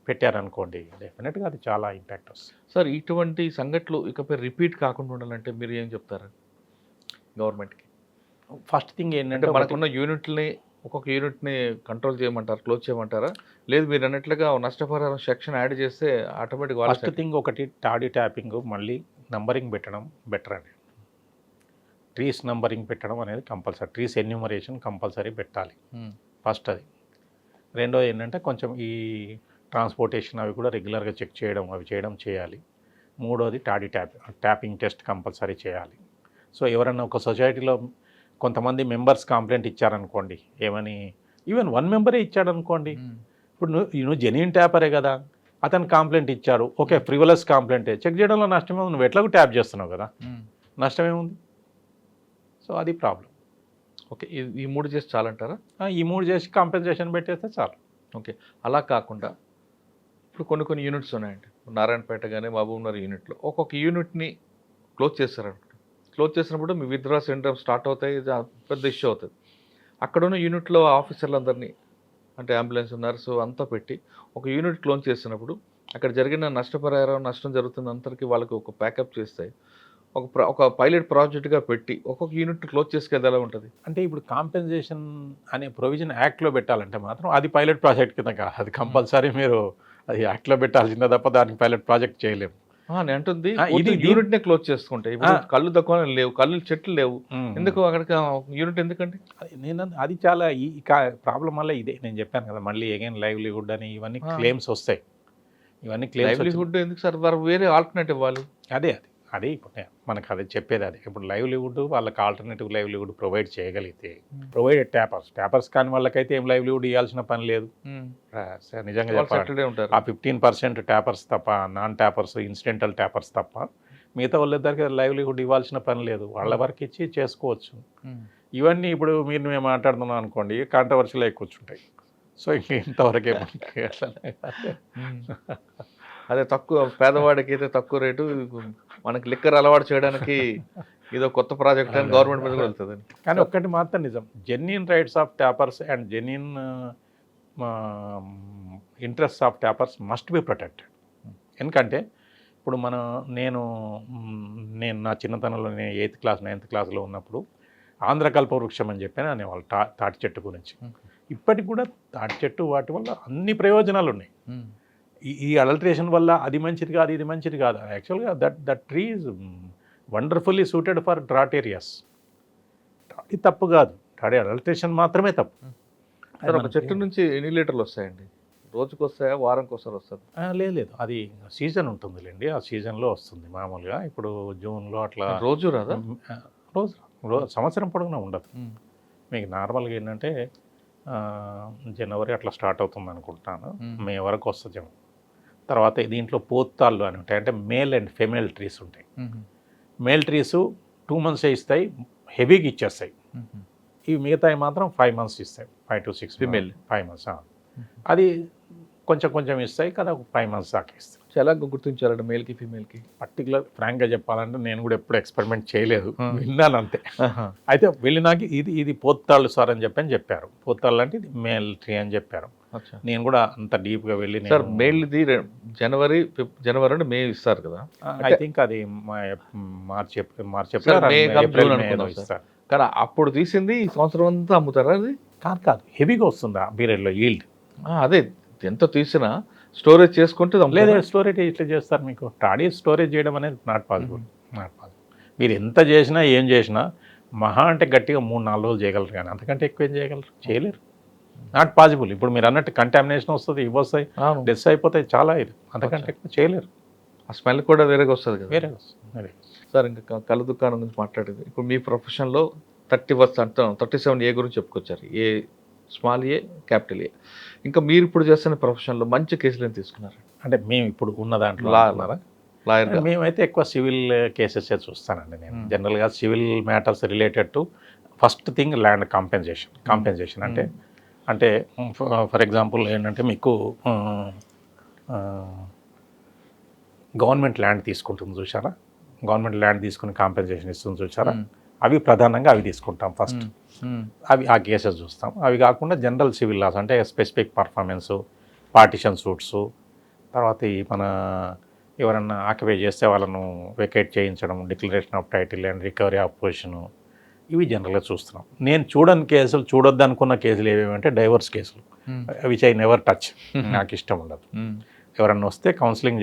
పెట్టారనుకోండి, డెఫినెట్గా అది చాలా ఇంపాక్ట్ వస్తుంది. సార్ ఇటువంటి సంఘటనలు ఇకపై రిపీట్ కాకుండా ఉండాలంటే మీరు ఏం చెప్తారు గవర్నమెంట్కి? ఫస్ట్ థింగ్ అంటే ఏంటంటే మనకున్న యూనిట్ని ఒక్కొక్క యూనిట్ని కంట్రోల్ చేయమంటారా, క్లోజ్ చేయమంటారా? లేదు మీరు అన్నట్లుగా నష్టపరిహారం సెక్షన్ యాడ్ చేస్తే ఆటోమేటిక్ ఫస్ట్ థింగ్ ఒకటి టాడీ ట్యాపింగ్, మళ్ళీ నంబరింగ్ పెట్టడం బెటర్ అండి. ట్రీస్ నంబరింగ్ పెట్టడం అనేది కంపల్సరీ, ట్రీస్ ఎన్యూమరేషన్ కంపల్సరీ పెట్టాలి ఫస్ట్. అది రెండోది ఏంటంటే కొంచెం ఈ ట్రాన్స్పోర్టేషన్ అవి కూడా రెగ్యులర్గా చెక్ చేయడం చేయాలి. మూడోది ట్యాపింగ్ టెస్ట్ కంపల్సరీ చేయాలి. సో ఎవరన్నా ఒక సొసైటీలో కొంతమంది మెంబర్స్ కంప్లైంట్ ఇచ్చారనుకోండి, ఏమని ఈవెన్ 1 మెంబరే ఇచ్చాడనుకోండి, ఇప్పుడు నువ్వు జెన్యూన్ ట్యాపరే కదా, అతను కంప్లైంట్ ఇచ్చాడు, ఓకే ఫ్రివలస్ కంప్లైంటే, చెక్ చేయడంలో నష్టమే ఉంది, నువ్వు ఎట్లాగో ట్యాప్ చేస్తున్నావు కదా, నష్టమేముంది? సో అది ప్రాబ్లం. ఓకే, ఈ 3 చేసి చాలంటారా? ఈ 3 చేసి కాంపెన్సేషన్ పెట్టేస్తే చాలు. ఓకే, అలా కాకుండా ఇప్పుడు కొన్ని యూనిట్స్ ఉన్నాయండి, నారాయణపేట కానీ మహబూబ్నగర్ యూనిట్లో ఒక్కొక్క యూనిట్ని క్లోజ్ చేస్తారనుకుంటా. క్లోజ్ చేసినప్పుడు మీ విత్డ్రా సిండ్రమ్ స్టార్ట్ అవుతాయి, ఇది పెద్ద ఇష్యూ అవుతుంది. అక్కడున్న యూనిట్లో ఆఫీసర్లందరినీ అంటే అంబులెన్స్ నర్సు అంతా పెట్టి ఒక యూనిట్ క్లోజ్ చేసినప్పుడు అక్కడ జరిగిన నష్టం జరుగుతుంది అందరికీ వాళ్ళకి ఒక ప్యాకప్ చేస్తాయి, ఒక పైలట్ ప్రాజెక్ట్గా పెట్టి ఒక్కొక్క యూనిట్ క్లోజ్ చేసుకెళ్ళి ఎలా ఉంటుంది? అంటే ఇప్పుడు కాంపెన్సేషన్ అనే ప్రొవిజన్ యాక్ట్లో పెట్టాలంటే మాత్రం అది పైలట్ ప్రాజెక్ట్ కింద కాదు, అది కంపల్సరీ మీరు అది యాక్ట్లో పెట్టాల్సిందే తప్ప దానికి పైలట్ ప్రాజెక్ట్ చేయలేము. నేను అంటుంది ఇది యూనిట్నే క్లోజ్ చేసుకుంటే, ఇప్పుడు కళ్ళు దుకాణాలు లేవు, కళ్ళు చెట్లు లేవు, ఎందుకు అక్కడికి యూనిట్ ఎందుకండి? అది చాలా ఈ ప్రాబ్లం వల్ల ఇదే నేను చెప్పాను కదా, మళ్ళీ అగైన్ లైవ్లీహుడ్ అని ఇవన్నీ క్లెయిమ్స్ వస్తాయి. ఇవన్నీ క్లెయిమ్స్ లైవ్లీహుడ్ ఎందుకు సార్, వారు వేరే ఆల్టర్నేటివ్ ఇవ్వాలి. అది ఇప్పుడు మనకు అది చెప్పేది అది. ఇప్పుడు లైవ్లీహుడ్ వాళ్ళకి ఆల్టర్నేటివ్ లైవ్లీహుడ్ ప్రొవైడ్ చేయగలిగితే, ప్రొవైడెడ్ ట్యాపర్స్ కానీ వాళ్ళకైతే ఏం లైవ్లీహుడ్ ఇవ్వాల్సిన పని లేదు. నిజంగా చెప్పాలి, ఆ 15% ట్యాపర్స్ తప్ప, నాన్ ట్యాపర్స్, ఇన్సిడెంటల్ ట్యాపర్స్ తప్ప మిగతా వాళ్ళిద్దరికి లైవ్లీహుడ్ ఇవ్వాల్సిన పని లేదు, వాళ్ళ వరకు ఇచ్చి చేసుకోవచ్చు. ఇవన్నీ ఇప్పుడు మేము మాట్లాడుతున్నాం అనుకోండి, కాంట్రవర్షియల్ కూర్చుంటాయి. సో ఇంతవరకే అదే తక్కువ పేదవాడికి అయితే తక్కువ రేటు, మనకి లిక్కర్ అలవాటు చేయడానికి ఇదో కొత్త ప్రాజెక్ట్ అని గవర్నమెంట్ మీద కూడా వెళ్తుంది. కానీ ఒక్కటి మాత్రం నిజం, genuine rights of tappers and genuine interest of tappers must be protected. ఎందుకంటే ఇప్పుడు నేను నా చిన్నతనంలో, నేను 8th క్లాస్ 9th క్లాస్లో ఉన్నప్పుడు ఆంధ్రకల్ప వృక్షం అని చెప్పాను అనేవాళ్ళు తాటి చెట్టు గురించి. ఇప్పటికి కూడా తాటి చెట్టు వాటి వల్ల అన్ని ప్రయోజనాలు ఉన్నాయి. ఈ అడల్ట్రేషన్ వల్ల అది మంచిది కాదు, ఇది మంచిది కాదు. యాక్చువల్గా that tree is wonderfully suited for drought areas. తాడి తప్పు కాదు, తాడి అడల్ట్రేషన్ మాత్రమే తప్పు. ఒక చెట్టు నుంచి ఎన్ని లీటర్లు వస్తాయండి? రోజుకి వస్తాయా, వారానికి ఒకసారి వస్తుంది? లేదు, అది సీజన్ ఉంటుందిలేండి, ఆ సీజన్లో వస్తుంది మామూలుగా. ఇప్పుడు జూన్లో అట్లా రోజు రాదా? రోజు సంవత్సరం పొడవునా ఉండదు. మీకు నార్మల్గా ఏంటంటే జనవరి అట్లా స్టార్ట్ అవుతుంది అనుకుంటున్నాను, మే వరకు వస్తుంది. తర్వాత దీంట్లో పోత్తాళ్ళు అని ఉంటాయి, అంటే మేల్ అండ్ ఫెమేల్ ట్రీస్ ఉంటాయి. మేల్ ట్రీస్ 2 months ఇస్తాయి, హెవీగా ఇచ్చేస్తాయి. ఇవి మిగతాయి మాత్రం 5 months ఇస్తాయి, 5 to 6 ఫిమేల్ 5 months. అది కొంచెం ఇస్తాయి కదా, 5 months దాకా ఇస్తాయి. ఎలా గుర్తించాలంటే మేల్కి ఫీమేల్కి? పర్టికులర్ ఫ్రాంక్గా చెప్పాలంటే నేను కూడా ఎప్పుడు ఎక్స్పెరిమెంట్ చేయలేదు, విన్నాను అంతే. అయితే వెళ్ళినాక ఇది పోత్తాళ్ళు సార్ అని చెప్పారు. పోత్తాళ్ళు అంటే ఇది మేల్ ట్రీ అని చెప్పారు. నేను కూడా అంత డీప్గా వెళ్ళి, సార్ మేల్ది జనవరి నుండి మే ఇస్తారు కదా, ఐ థింక్ అది మార్చి ఇస్తారు. కానీ అప్పుడు తీసింది ఈ సంవత్సరం అంతా అమ్ముతారా? అది కాదు, హెవీగా వస్తుందా పీరియడ్లో ఈల్డ్? అదే ఎంత తీసినా స్టోరేజ్ చేసుకుంటే లేదా స్టోరేజ్ ఇట్లా చేస్తారు. మీకు టాడీ స్టోరేజ్ చేయడం అనేది నాట్ పాసిబుల్. మీరు ఎంత చేసినా ఏం చేసినా మహా అంటే గట్టిగా 3-4 రోజులు చేయగలరు, కానీ అంతకంటే ఎక్కువ ఏం చేయలేరు. Not possible. ఇప్పుడు మీరు అన్నట్టు కంటామినేషన్ వస్తుంది, ఇవి వస్తాయి, డెస్ అయిపోతాయి, చాలా ఇది, అంతకంటే ఎక్కువ చేయలేరు. ఆ స్మెల్ కూడా వేరేగా వస్తుంది కదా. వేరేగా వస్తుంది. సార్ ఇంకా కళ్ళ దుకాణం గురించి మాట్లాడేది, ఇప్పుడు మీ ప్రొఫెషన్లో 37A గురించి చెప్పుకొచ్చారు, ఏ స్మాల్ ఏ క్యాపిటల్ ఏ. ఇంకా మీరు ఇప్పుడు చేస్తున్న ప్రొఫెషన్లో మంచి కేసులు తీసుకున్నారు అంటే మేము ఇప్పుడు ఉన్న దాంట్లో లాయర్? మేమైతే ఎక్కువ సివిల్ కేసెస్ చూస్తానండి నేను. జనరల్గా civil matters related to first thing land compensation అంటే ఫర్ ఎగ్జాంపుల్ ఏంటంటే మీకు గవర్నమెంట్ ల్యాండ్ తీసుకుంటుంది చూసారా, గవర్నమెంట్ ల్యాండ్ తీసుకుని కాంపెన్సేషన్ ఇస్తుంది చూసారా, అవి ప్రధానంగా అవి తీసుకుంటాం ఫస్ట్. అవి ఆ కేసెస్ చూస్తాం. అవి కాకుండా జనరల్ సివిల్ లాస్ అంటే స్పెసిఫిక్ పర్ఫార్మెన్సు, పార్టిషన్ సూట్సు, తర్వాత ఈ మన ఎవరన్నా ఆక్యుపై చేస్తే వాళ్ళను వెకేట్ చేయించడం, declaration of title and recovery of position, ఇవి జనరల్గా చూస్తున్నాం. నేను చూడని కేసులు, చూడొద్దు అనుకున్న కేసులు ఏవేమంటే డైవర్స్ కేసులు, విచ్ ఐ నెవర్ టచ్. నాకు ఇష్టం ఉండదు. ఎవరన్నా వస్తే కౌన్సిలింగ్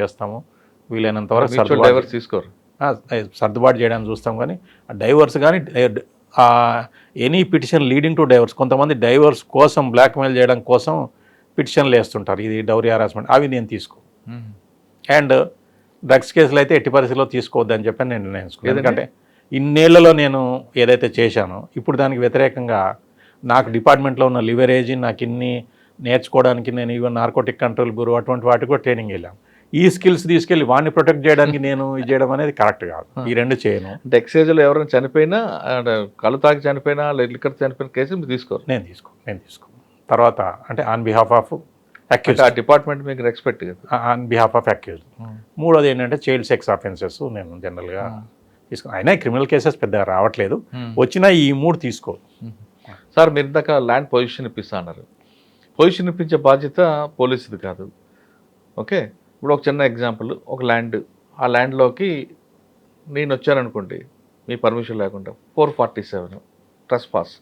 చేస్తాము వీలైనంత వరకు తీసుకోరు, సర్దుబాటు చేయడానికి చూస్తాం. కానీ డైవర్స్ కానీ any petition leading to divorce, కొంతమంది డైవర్స్ కోసం బ్లాక్మెయిల్ చేయడం కోసం పిటిషన్లు వేస్తుంటారు, ఇది డౌరీ హరాస్మెంట్, అవి నేను తీసుకో. అండ్ డ్రగ్స్ కేసులు అయితే ఎట్టి పరిస్థితిలో తీసుకోవద్దని చెప్పి నేను నిర్ణయించుకున్నాను. ఎందుకంటే ఇన్నేళ్లలో నేను ఏదైతే చేశానో ఇప్పుడు దానికి వ్యతిరేకంగా నాకు డిపార్ట్మెంట్లో ఉన్న లివరేజ్, నాకు ఇన్ని నేర్చుకోవడానికి నేను ఈవెన్ నార్కోటిక్ కంట్రోల్ బ్యూరో అటువంటి వాటికి కూడా ట్రైనింగ్ వెళ్ళాను. ఈ స్కిల్స్ తీసుకెళ్ళి వాడిని ప్రొటెక్ట్ చేయడానికి నేను ఇది చేయడం అనేది కరెక్ట్ కాదు. ఈ రెండు చేయను. అంటే ఎక్సైజ్లో ఎవరైనా చనిపోయినా, కళ్ళు తాగి చనిపోయినా, లిక్కర్ చనిపోయిన కేసు మీరు తీసుకోరు? నేను తీసుకో. తర్వాత అంటే ఆన్ బిహాఫ్ ఆఫ్ అక్యూజ్, ఆ డిపార్ట్మెంట్ మీకు రెస్పెక్ట్ కదా, ఆన్ బిహాఫ్ ఆఫ్ అక్యూజ్. మూడోది ఏంటంటే చైల్డ్ సెక్స్ అఫెన్సెస్ నేను జనరల్గా తీసుకున్నాను. అయినా క్రిమినల్ కేసెస్ పెద్దగా రావట్లేదు, వచ్చినా ఈ 3 తీసుకో. సార్ మీరు ఇందాక ల్యాండ్ పొజిషన్ ఇప్పిస్తా అన్నారు. పొజిషన్ ఇప్పించే బాధ్యత పోలీసుది కాదు. ఓకే, ఇప్పుడు ఒక చిన్న ఎగ్జాంపుల్, ఒక ల్యాండ్, ఆ ల్యాండ్లోకి నేను వచ్చాననుకోండి మీ పర్మిషన్ లేకుండా, 447 ట్రస్ పాస్.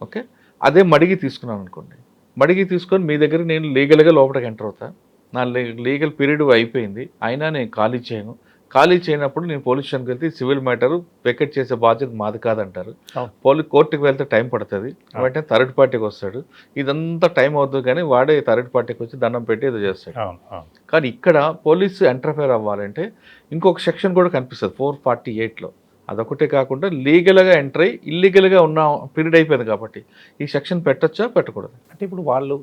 ఓకే, అదే మడిగి తీసుకున్నాను అనుకోండి, మడిగి తీసుకొని మీ దగ్గర నేను లీగల్గా లోపలికి ఎంటర్ అవుతా, నా లీగల్ పీరియడ్ అయిపోయింది, అయినా నేను ఖాళీ చేయనప్పుడు నేను పోలీస్ స్టేషన్కి వెళ్తే సివిల్ మ్యాటరు వెకెట్ చేసే బాధ్యత మాది కాదంటారు. కోర్టుకి వెళ్తే టైం పడుతుంది, వెంటనే థర్డ్ పార్టీకి వస్తాడు, ఇదంతా టైం అవుతుంది. కానీ వాడే థర్డ్ పార్టీకి వచ్చి దండం పెట్టి ఏదో చేస్తాడు. కానీ ఇక్కడ పోలీసు ఎంటర్ఫేర్ అవ్వాలంటే ఇంకొక సెక్షన్ కూడా కనిపిస్తుంది 448లో. అదొకటే కాకుండా లీగల్గా ఎంటర్ అయ్యి ఇల్లీగల్గా ఉన్న పీరియడ్ అయిపోయింది కాబట్టి ఈ సెక్షన్ పెట్టచ్చా పెట్టకూడదు? అంటే ఇప్పుడు వాళ్ళు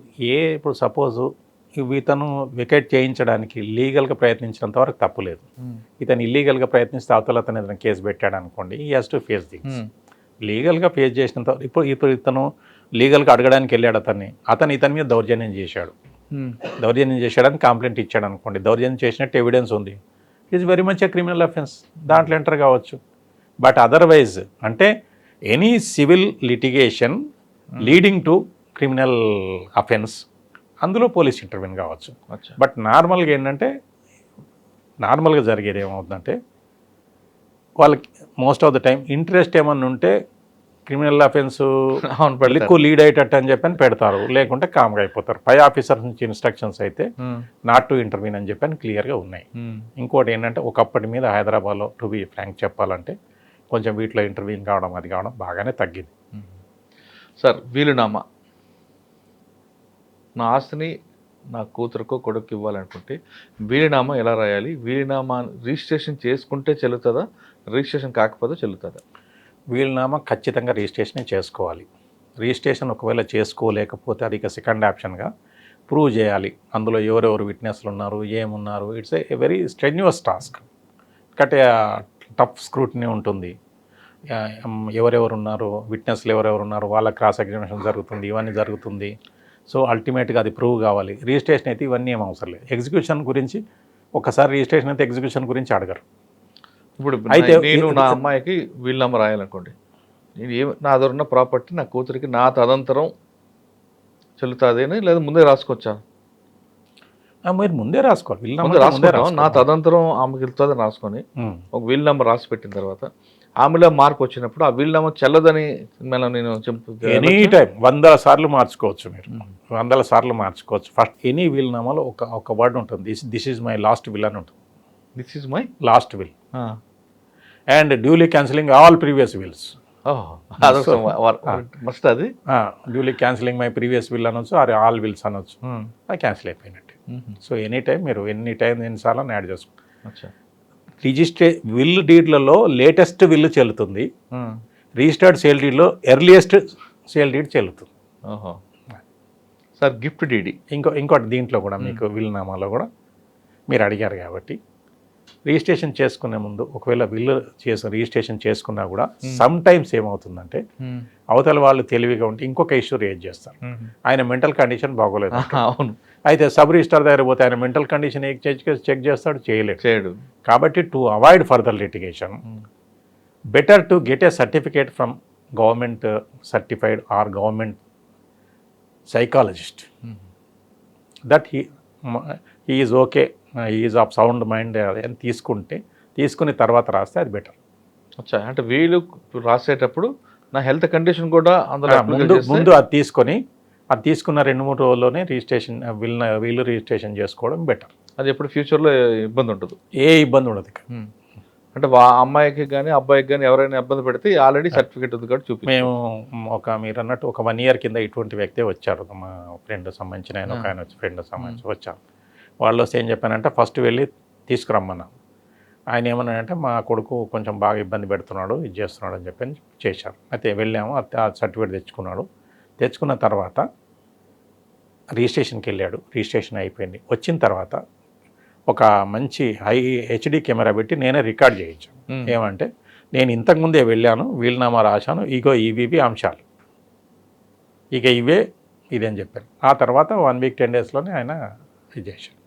ఇప్పుడు సపోజు ఇతను వికెట్ చేయించడానికి లీగల్గా ప్రయత్నించినంత వరకు తప్పులేదు. ఇతను ఇల్లీగల్గా ప్రయత్నిస్తే అవతల అతను ఏదైనా కేసు పెట్టాడు అనుకోండి, ఈ హ్యాస్ టు ఫేస్ దిస్. లీగల్గా ఫేస్ చేసినంత వరకు ఇప్పుడు ఇతను లీగల్గా అడగడానికి వెళ్ళాడు, ఇతని మీద దౌర్జన్యం చేశాడని కంప్లైంట్ ఇచ్చాడు అనుకోండి, దౌర్జన్యం చేసినట్టు ఎవిడెన్స్ ఉంది, is very much a criminal offence, దాంట్లో ఎంటర్ కావచ్చు. బట్ అదర్వైజ్ అంటే any civil litigation leading to criminal offence, అందులో పోలీస్ ఇంటర్వ్యూన్ కావచ్చు. బట్ నార్మల్గా జరిగేది ఏమవుతుందంటే వాళ్ళకి most of the time interest ఏమన్నా ఉంటే క్రిమినల్ అఫెన్స్ ఎక్కువ లీడ్ అయ్యేటట్టు అని చెప్పని పెడతారు, లేకుంటే కామ్గా అయిపోతారు. పై ఆఫీసర్ నుంచి ఇన్స్ట్రక్షన్స్ అయితే నాట్ టు ఇంటర్వ్యూన్ అని చెప్పని క్లియర్గా ఉన్నాయి. ఇంకోటి ఏంటంటే ఒకప్పటి మీద హైదరాబాద్లో టు బి ఫ్రాంక్ చెప్పాలంటే కొంచెం వీటిలో ఇంటర్వ్యూన్ కావడం అది కావడం బాగానే తగ్గింది. సార్ వీలునామా, నా ఆస్తిని నా కూతురుకో కొడుకు ఇవ్వాలనుకుంటే వీలునామా ఎలా రాయాలి? వీలునామా రిజిస్ట్రేషన్ చేసుకుంటే చెల్లుతుందా, రిజిస్ట్రేషన్ కాకపోతే చెల్లుతుందా? వీలునామా ఖచ్చితంగా రిజిస్ట్రేషన్ చేసుకోవాలి. రిజిస్ట్రేషన్ ఒకవేళ చేసుకోలేకపోతే అది ఇక సెకండ్ ఆప్షన్గా ప్రూవ్ చేయాలి. అందులో ఎవరెవరు విట్నెస్లు ఉన్నారు, ఏమున్నారు. It's a very strenuous task. Cut tough scrutiny ఉంటుంది. ఎవరెవరు ఉన్నారు, విట్నెస్లు ఎవరెవరు ఉన్నారు, వాళ్ళ క్రాస్ ఎగ్జామినేషన్ జరుగుతుంది, ఇవన్నీ జరుగుతుంది. సో అల్టిమేట్గా అది ప్రూవ్ కావాలి. రిజిస్ట్రేషన్ అయితే ఇవన్నీ ఏం అవసరం లేదు. ఎగ్జిక్యూషన్ గురించి ఒకసారి రిజిస్ట్రేషన్ అయితే ఎగ్జిక్యూషన్ గురించి అడగరు. ఇప్పుడు అయితే నేను నా అమ్మాయికి వీలునామా రాయాలనుకోండి, నా దగ్గర ఉన్న ప్రాపర్టీ నా కూతురికి నా తదంతరం చెల్లుతుంది అని, లేదా ముందే రాసుకోవచ్చా? మీరు ముందే రాసుకోవాలి. నా తదంతరం ఆమెకి వెళ్తుందని రాసుకొని ఒక వీలునామా రాసి పెట్టిన తర్వాత ఆమెలో మార్పు వచ్చినప్పుడు ఆ వీలునామా చెల్లదని నేను ఎనీ టైం 100 సార్లు మార్చుకోవచ్చు. మీరు 100 సార్లు మార్చుకోవచ్చు. ఫస్ట్ ఎనీ వీలునామాలో ఒక వర్డ్ ఉంటుంది, this is my last will అని ఉంటుంది. This is my last will and duly cancelling all previous wills. Must అది duly cancelling my previous will అనొచ్చు, ఆర్ ఆల్ విల్స్ అనొచ్చు. అది క్యాన్సిల్ అయిపోయినట్టు. సో ఎనీ టైం మీరు ఎన్నిసార్లు యాడ్ చేసుకోవచ్చు. విల్ డీడ్లలో లేటెస్ట్ విల్ చెల్లుతుంది, రిజిస్టర్డ్ సేల్ డీడ్లో ఎర్లియస్ట్ సేల్ డీడ్ చెల్లుతుంది. సార్ గిఫ్ట్ డీడీ ఇంకోటి దీంట్లో కూడా మీకు విల్ నామాలో కూడా మీరు అడిగారు కాబట్టి రిజిస్ట్రేషన్ చేసుకునే ముందు ఒకవేళ విల్ రిజిస్ట్రేషన్ చేసుకున్నా కూడా సమ్ టైమ్స్ ఏమవుతుందంటే అవతల వాళ్ళు తెలివిగా ఉంటే ఇంకొక ఇష్యూ రేజ్ చేస్తారు. ఆయన మెంటల్ కండిషన్ బాగోలేదు, అవును, అయితే సబ్ రిజిస్టర్ దగ్గర పోతే ఆయన మెంటల్ కండిషన్ చెక్ చేస్తాడు, చేయలేడు. కాబట్టి to avoid further litigation better to get a certificate from government certified or government psychologist that he is okay, is of sound mind అని తీసుకుని తర్వాత రాస్తే అది బెటర్. అచ్చా, అంటే వీళ్ళు రాసేటప్పుడు నా హెల్త్ కండిషన్ కూడా అందులో ముందు అది తీసుకున్న 2-3 రోజుల్లోనే రిజిస్ట్రేషన్ వీళ్ళు రిజిస్ట్రేషన్ చేసుకోవడం బెటర్. అది ఎప్పుడు ఫ్యూచర్లో ఇబ్బంది ఉంటుంది, ఏ ఇబ్బంది ఉండదు. అంటే అమ్మాయికి కానీ అబ్బాయికి కానీ ఎవరైనా ఇబ్బంది పెడితే ఆల్రెడీ సర్టిఫికేట్ ఉంది కాబట్టి చూపి. మేము మీరు అన్నట్టు ఒక 1 year కింద ఇటువంటి వ్యక్తే వచ్చారు, మా ఫ్రెండ్ సంబంధించిన ఆయన, ఒక ఆయన ఫ్రెండ్ సంబంధించి వచ్చారు. వాళ్ళు వస్తే ఏం చెప్పానంటే ఫస్ట్ వెళ్ళి తీసుకురమ్మన్నా. ఆయన ఏమన్నాడంటే మా కొడుకు కొంచెం బాగా ఇబ్బంది పెడుతున్నాడు, ఇది చేస్తున్నాడు అని చెప్పి చేశారు. అయితే వెళ్ళాము, ఆ సర్టిఫికేట్ తెచ్చుకున్న తర్వాత రిజిస్ట్రేషన్కి వెళ్ళాడు. రిజిస్ట్రేషన్ అయిపోయింది. వచ్చిన తర్వాత ఒక మంచి హై HD కెమెరా పెట్టి నేనే రికార్డ్ చేయించాను. ఏమంటే నేను ఇంతకుముందే వెళ్ళాను, వీలునామా రాశాను, ఇగో ఇవి అంశాలు, ఇక ఇదే అని చెప్పాను. ఆ తర్వాత 1 week 10 daysలోనే ఆయన ఇది చేశాడు.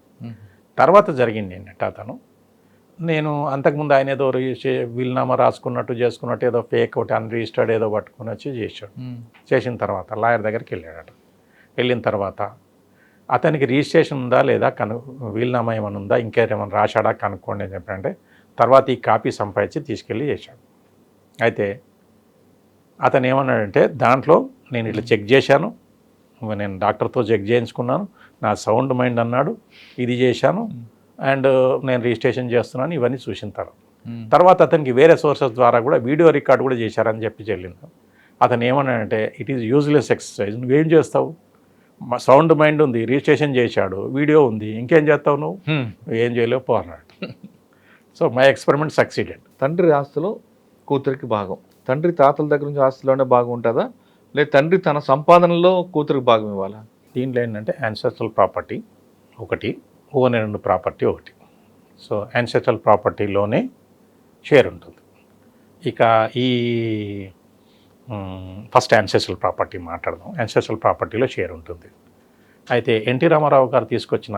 తర్వాత జరిగింది ఏంటంటే నేను అంతకుముందు ఆయన ఏదో వీలునామా రాసుకున్నట్టు చేసుకున్నట్టు ఏదో ఫేక్ ఒకటి అన్రిజిస్టర్డ్ ఏదో పట్టుకుని వచ్చి చేశాడు. చేసిన తర్వాత లాయర్ దగ్గరికి వెళ్ళాడట. వెళ్ళిన తర్వాత అతనికి రిజిస్ట్రేషన్ ఉందా లేదా వీలునామా ఏమైనా ఉందా, ఇంకేమైనా రాశాడా కనుక్కోండి అని చెప్పారంటే తర్వాత ఈ కాపీ సంపాదించి తీసుకెళ్ళి చేశాడు. అయితే అతను ఏమన్నాడంటే దాంట్లో నేను ఇట్లా చెక్ చేశాను, నేను డాక్టర్తో చెక్ చేయించుకున్నాను, నా సౌండ్ మైండ్ అన్నాడు, ఇది చేశాను అండ్ నేను రిజిస్ట్రేషన్ చేస్తున్నాను, ఇవన్నీ చూసిన తర్వాత అతనికి వేరే సోర్సెస్ ద్వారా కూడా వీడియో రికార్డ్ కూడా చేశారని చెప్పి చెల్లింది. అతను ఏమన్నాడంటే ఇట్ ఈజ్ యూజ్లెస్ ఎక్సర్సైజ్, నువ్వేం చేస్తావు, సౌండ్ మైండ్ ఉంది, రిజిస్ట్రేషన్ చేశాడు, వీడియో ఉంది, ఇంకేం చేస్తావు నువ్వు, ఏం చేయలేవు పో అన్నాడు. So my experiment succeeded. తండ్రి ఆస్తిలో కూతురికి భాగం, తండ్రి తాతల దగ్గర నుంచి ఆస్తిలోనే భాగం ఉంటుందా, లేదా తండ్రి తన సంపాదనలో కూతురికి భాగం ఇవ్వాలా? దీంట్లో ఏంటంటే యాన్సెస్ట్రల్ ప్రాపర్టీ ఒకటి, ఓన్ ప్రాపర్టీ ఒకటి. సో యాన్సెస్ట్రల్ ప్రాపర్టీలోనే షేర్ ఉంటుంది. ఇక ఈ ఫస్ట్ యాన్సెస్ట్రల్ ప్రాపర్టీ మాట్లాడదాం. యాన్సెస్ట్రల్ ప్రాపర్టీలో షేర్ ఉంటుంది. అయితే ఎన్టీ రామారావు గారు తీసుకొచ్చిన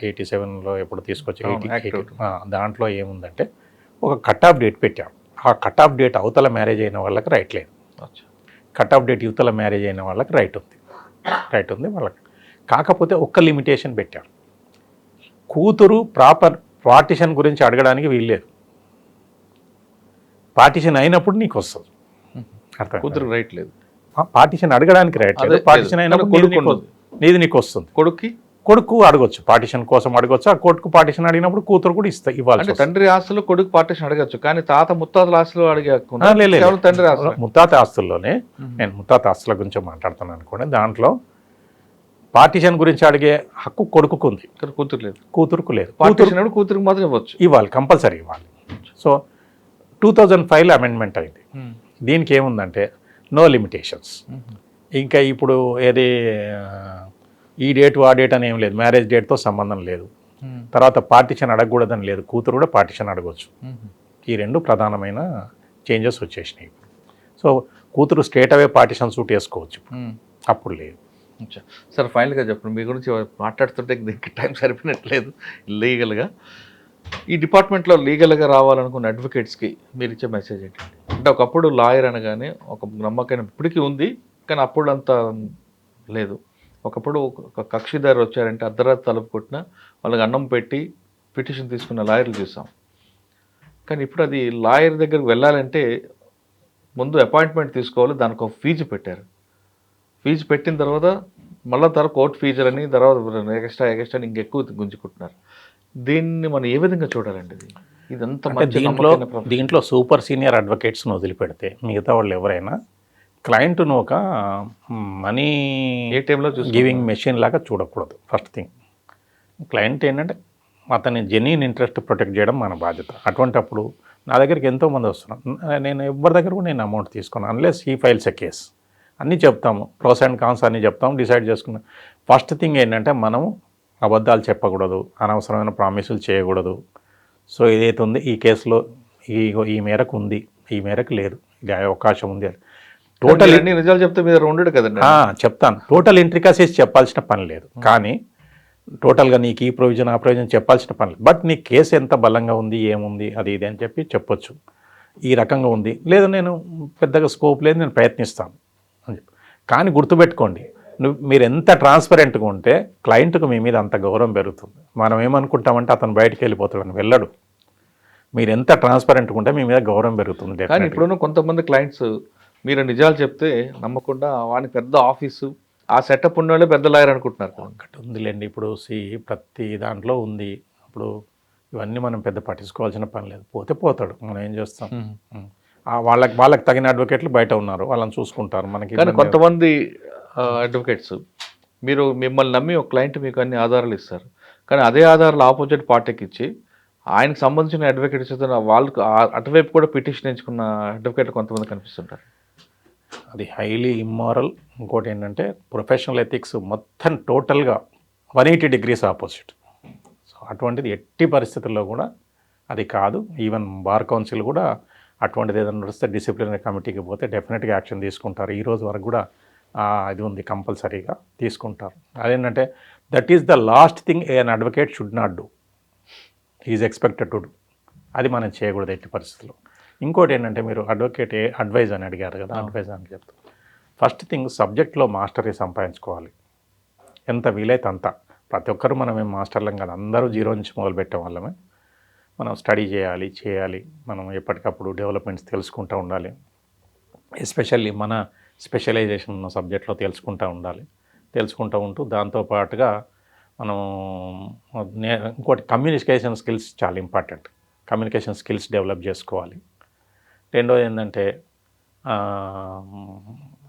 87లో ఎప్పుడు తీసుకొచ్చి 80 దాంట్లో ఏముందంటే ఒక కట్ ఆఫ్ డేట్ పెట్టారు. ఆ కట్ ఆఫ్ డేట్ అవతల మ్యారేజ్ అయిన వాళ్ళకి రైట్ లేదు, కట్ ఆఫ్ డేట్ యువతల మ్యారేజ్ అయిన వాళ్ళకి రైట్ ఉంది వాళ్ళకి. కాకపోతే ఒక్క లిమిటేషన్ పెట్టారు, కూతురు ప్రాపర్ పార్టిషన్ గురించి అడగడానికి వీల్లేదు, పార్టిషన్ అయినప్పుడు నీకు వస్తుంది. అర్థం, కూతురు రైట్ లేదు, పార్టిషన్ అడగడానికి రైట్ లేదు, పార్టిషన్ అయినప్పుడు నీది నీకు వస్తుంది. కొడుకు అడగొచ్చు, పార్టిషన్ కోసం అడగొచ్చు. ఆ కొడుకు పార్టిషన్ అడిగినప్పుడు కూతురు కూడా ఇవ్వాలి. తండ్రి ఆస్తులు కొడుకు పార్టిషన్ అడగచ్చు, కానీ తాత ముత్తాతల ఆస్తులు అడిగే తండ్రి ఆస్తులు. ముత్తాత ఆస్తుల్లోనే నేను ముత్తాత ఆస్తుల గురించి మాట్లాడుతున్నాను అనుకోండి. దాంట్లో పార్టిషన్ గురించి అడిగే హక్కు కొడుకుకు ఉంది, కూతురుకు లేదు. కూతురుకు మాత్రం ఇవ్వాలి, కంపల్సరీ ఇవ్వాలి. సో 2005లో అమెండ్మెంట్ అయింది. దీనికి ఏముందంటే నో లిమిటేషన్స్. ఇంకా ఇప్పుడు ఏది ఈ డేట్ ఆ డేట్ అని ఏం లేదు, మ్యారేజ్ డేట్తో సంబంధం లేదు. తర్వాత పార్టిషన్ అడగకూడదని లేదు, కూతురు కూడా పార్టిషన్ అడగవచ్చు. ఈ 2 ప్రధానమైన చేంజెస్ వచ్చేసినాయి. సో కూతురు స్ట్రేట్ అవే పార్టిషన్ సూట్ వేసుకోవచ్చు, అప్పుడు లేదు. సార్ ఫైనల్గా చెప్పండి, మీ గురించి మాట్లాడుతుంటే దీనికి టైం సరిపోయినట్లేదు. లీగల్గా ఈ డిపార్ట్మెంట్లో లీగల్గా రావాలనుకున్న అడ్వకేట్స్కి మీరు ఇచ్చే మెసేజ్ ఏంటండి? అంటే ఒకప్పుడు లాయర్ అనగానే ఒక నమ్మకం ఇప్పటికీ ఉంది, కానీ అప్పుడు అంత లేదు. ఒకప్పుడు ఒక కక్షిదారు వచ్చారంటే అర్ధరాత్రి తలుపు కొట్టినా వాళ్ళకి అన్నం పెట్టి పిటిషన్ తీసుకున్న లాయర్లు చూసాం. కానీ ఇప్పుడు అది లాయర్ దగ్గరకు వెళ్ళాలంటే ముందు అపాయింట్మెంట్ తీసుకోవాలి, దానికి ఒక ఫీజు పెట్టారు. ఫీజు పెట్టిన తర్వాత మళ్ళీ కోర్టు ఫీజులు అని తర్వాత ఎక్స్ట్రా ఇంకెక్కువ గుంజుకుంటున్నారు. దీన్ని మనం ఏ విధంగా చూడాలండి? ఇదంతా దీంట్లో సూపర్ సీనియర్ అడ్వకేట్స్ను వదిలిపెడితే మిగతా వాళ్ళు ఎవరైనా క్లయింట్ను ఒక మనీ ఏటీఎంలో గివింగ్ మెషిన్ లాగా చూడకూడదు. ఫస్ట్ థింగ్, క్లయింట్ ఏంటంటే అతని జెన్యూన్ ఇంట్రెస్ట్ ప్రొటెక్ట్ చేయడం మన బాధ్యత. అటువంటిప్పుడు నా దగ్గరికి ఎంతోమంది వస్తున్నారు, నేను ఎవరి దగ్గర కూడా నేను అమౌంట్ తీసుకున్నాను unless he files a case. అన్నీ చెప్తాము, ప్రోస్ అండ్ కాన్స్ అన్నీ చెప్తాము, డిసైడ్ చేసుకున్నాం. ఫస్ట్ థింగ్ ఏంటంటే మనము అబద్ధాలు చెప్పకూడదు, అనవసరమైన ప్రామిసులు చేయకూడదు. సో ఏదైతే ఉంది ఈ కేసులో ఈ మేరకు ఉంది, ఈ మేరకు లేదు, ఇది అవకాశం ఉంది అని టోటల్ అన్ని నిజాలు చెప్తే మీరు ఉండడు కదండి. చెప్తాను, టోటల్ ఇంట్రికసీస్ చెప్పాల్సిన పని లేదు, కానీ టోటల్గా నీకు ఈ ప్రొవిజన్ ఆ ప్రొవిజన్ చెప్పాల్సిన పని లేదు. బట్ నీ కేసు ఎంత బలంగా ఉంది, ఏముంది, అది ఇది అని చెప్పి చెప్పొచ్చు. ఈ రకంగా ఉంది, లేదు నేను పెద్దగా స్కోప్ లేదు, నేను ప్రయత్నిస్తాను అని చెప్పి. కానీ గుర్తుపెట్టుకోండి, మీరు ఎంత ట్రాన్స్పరెంట్గా ఉంటే క్లయింట్కు మీ మీద అంత గౌరవం పెరుగుతుంది. మనం ఏమనుకుంటామంటే అతను బయటికి వెళ్ళిపోతాడని, వెళ్ళడు. మీరు ఎంత ట్రాన్స్పరెంట్గా ఉంటే మీ మీద గౌరవం పెరుగుతుంది. కానీ definitely. ఇప్పుడున్న కొంతమంది క్లయింట్స్ మీరు నిజాలు చెప్తే నమ్మకుండా వానికి పెద్ద ఆఫీసు ఆ సెటప్ ఉన్న వాళ్ళే పెద్ద లాయర్ అనుకుంటున్నారు కదా. ఒకటి ఉందిలేండి, ఇప్పుడు ప్రతి దాంట్లో ఉంది. ఇప్పుడు ఇవన్నీ మనం పెద్ద పట్టించుకోవాల్సిన పని లేదు, పోతే పోతాడు, మనం ఏం చేస్తాం. వాళ్ళకి తగిన అడ్వకేట్లు బయట ఉన్నారు, వాళ్ళని చూసుకుంటారు. మనకి కానీ కొంతమంది అడ్వకేట్స్ మీరు మిమ్మల్ని నమ్మి ఒక క్లయింట్ మీకు అన్ని ఆధారాలు ఇస్తారు, కానీ అదే ఆధారాలు ఆపోజిట్ పార్టీకి ఇచ్చి ఆయనకు సంబంధించిన అడ్వకేట్స్ వాళ్ళకు అటువైపు కూడా పిటిషన్ ఎంచుకున్న అడ్వకేట్ కొంతమంది కనిపిస్తుంటారు. అది హైలీ ఇమ్మారల్. ఇంకోటి ఏంటంటే ప్రొఫెషనల్ ఎథిక్స్ మొత్తం టోటల్గా 180 degrees ఆపోజిట్. సో అటువంటిది ఎట్టి పరిస్థితుల్లో కూడా అది కాదు. ఈవెన్ బార్ కౌన్సిల్ కూడా అటువంటిది ఏదైనా నడిస్తే డిసిప్లినరీ కమిటీకి పోతే డెఫినెట్గా యాక్షన్ తీసుకుంటారు. ఈ రోజు వరకు కూడా ఇది ఉంది, కంపల్సరీగా తీసుకుంటారు. అదేంటంటే that is the last thing an advocate should not do, is expected to do. అది మనం చేయకూడదు ఎట్టి పరిస్థితుల్లో. ఇంకోటి ఏంటంటే మీరు అడ్వకేట్ అడ్వైజ్ అని అడిగారు కదా, అడ్వైజ్ అని చెప్తాను. ఫస్ట్ థింగ్ సబ్జెక్ట్లో మాస్టరీ సంపాదించుకోవాలి, ఎంత వీలైతే అంత. ప్రతి ఒక్కరు మనం ఏం మాస్టర్లం కాదు, అందరూ జీరో నుంచి మొదలు పెట్టే వాళ్ళమే. మనం స్టడీ చేయాలి, మనం ఎప్పటికప్పుడు డెవలప్మెంట్స్ తెలుసుకుంటూ ఉండాలి. ఎస్పెషల్లీ మన స్పెషలైజేషన్ ఉన్న సబ్జెక్ట్లో తెలుసుకుంటూ ఉంటూ దాంతోపాటుగా మనం ఇంకోటి కమ్యూనికేషన్ స్కిల్స్ చాలా ఇంపార్టెంట్. కమ్యూనికేషన్ స్కిల్స్ డెవలప్ చేసుకోవాలి. రెండోది ఏంటంటే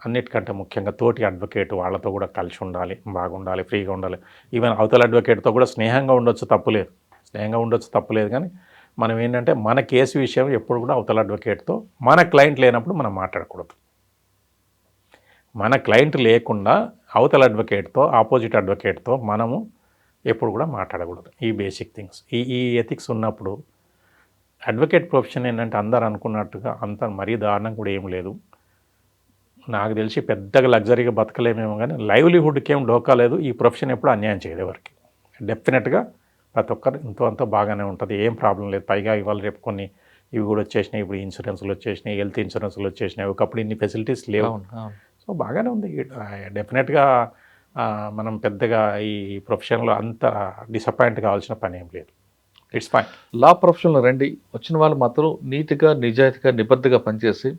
అన్నిటికంటే ముఖ్యంగా తోటి అడ్వకేట్ వాళ్ళతో కూడా కలిసి ఉండాలి, బాగుండాలి, ఫ్రీగా ఉండాలి. ఈవెన్ అవతల అడ్వకేట్తో కూడా స్నేహంగా ఉండొచ్చు, తప్పులేదు. కానీ మనం ఏంటంటే మన కేసు విషయం ఎప్పుడు కూడా అవతల అడ్వకేట్తో, మన క్లయింట్ లేనప్పుడు మనం మాట్లాడకూడదు. మన క్లయింట్ లేకుండా అవతల అడ్వకేట్తో, ఆపోజిట్ అడ్వకేట్తో మనము ఎప్పుడు కూడా మాట్లాడకూడదు. ఈ బేసిక్ థింగ్స్, ఈ ఎథిక్స్ ఉన్నప్పుడు అడ్వకేట్ ప్రొఫెషన్ ఏంటంటే అందరు అనుకున్నట్టుగా అంత మరీ దారుణం కూడా ఏం లేదు. నాకు తెలిసి పెద్దగా లగ్జరీగా బతకలేమేమో, కానీ లైవ్లీహుడ్కి ఏం డోకా లేదు. ఈ ప్రొఫెషన్ ఎప్పుడు అన్యాయం చేయదు ఎవరికి. డెఫినెట్గా ప్రతి ఒక్కరు అంత బాగానే ఉంటుంది, ఏం ప్రాబ్లం లేదు. పైగా ఇవాళ రేపు కొన్ని ఇవి కూడా వచ్చేసినాయి, ఇప్పుడు ఇన్సూరెన్స్లు వచ్చేసినాయి, హెల్త్ ఇన్సూరెన్స్లు వచ్చేసినాయి. ఒకప్పుడు ఇన్ని ఫెసిలిటీస్ లేవు. సో బాగానే ఉంది. డెఫినెట్గా మనం పెద్దగా ఈ ప్రొఫెషన్లో అంత డిసప్పాయింట్ కావాల్సిన పని ఏం లేదు. It's fine. లా ప్రొఫెషన్లో రండి, వచ్చిన వాళ్ళు మాత్రం నీట్గా, నిజాయితీగా, నిబద్ధగా పనిచేసి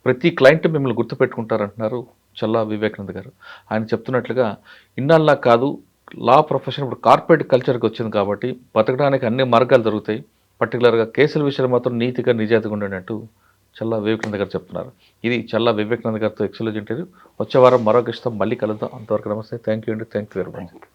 ప్రతి క్లయింట్ మిమ్మల్ని గుర్తుపెట్టుకుంటారంటున్నారు చల్లా వివేకానంద గారు. ఆయన చెప్తున్నట్లుగా ఇన్నాళ్ళ కాదు, లా ప్రొఫెషన్ ఇప్పుడు కార్పొరేట్ కల్చర్కి వచ్చింది కాబట్టి బతకడానికి అన్ని మార్గాలు దొరుకుతాయి. పర్టికులర్గా కేసుల విషయాలు మాత్రం నీతిగా, నిజాయితీగా ఉండేటట్టు చల్లా వివేకానంద గారు చెప్తున్నారు. ఇది చల్లా వివేకానంద గారితో ఎక్సలెంట్ ఇంటర్వ్యూ. వచ్చే వారం మరో గెస్ట్తో మళ్ళీ కలుద్దాం. అంతవరకు నమస్తే. థ్యాంక్ యూ అండి. Thank you very much.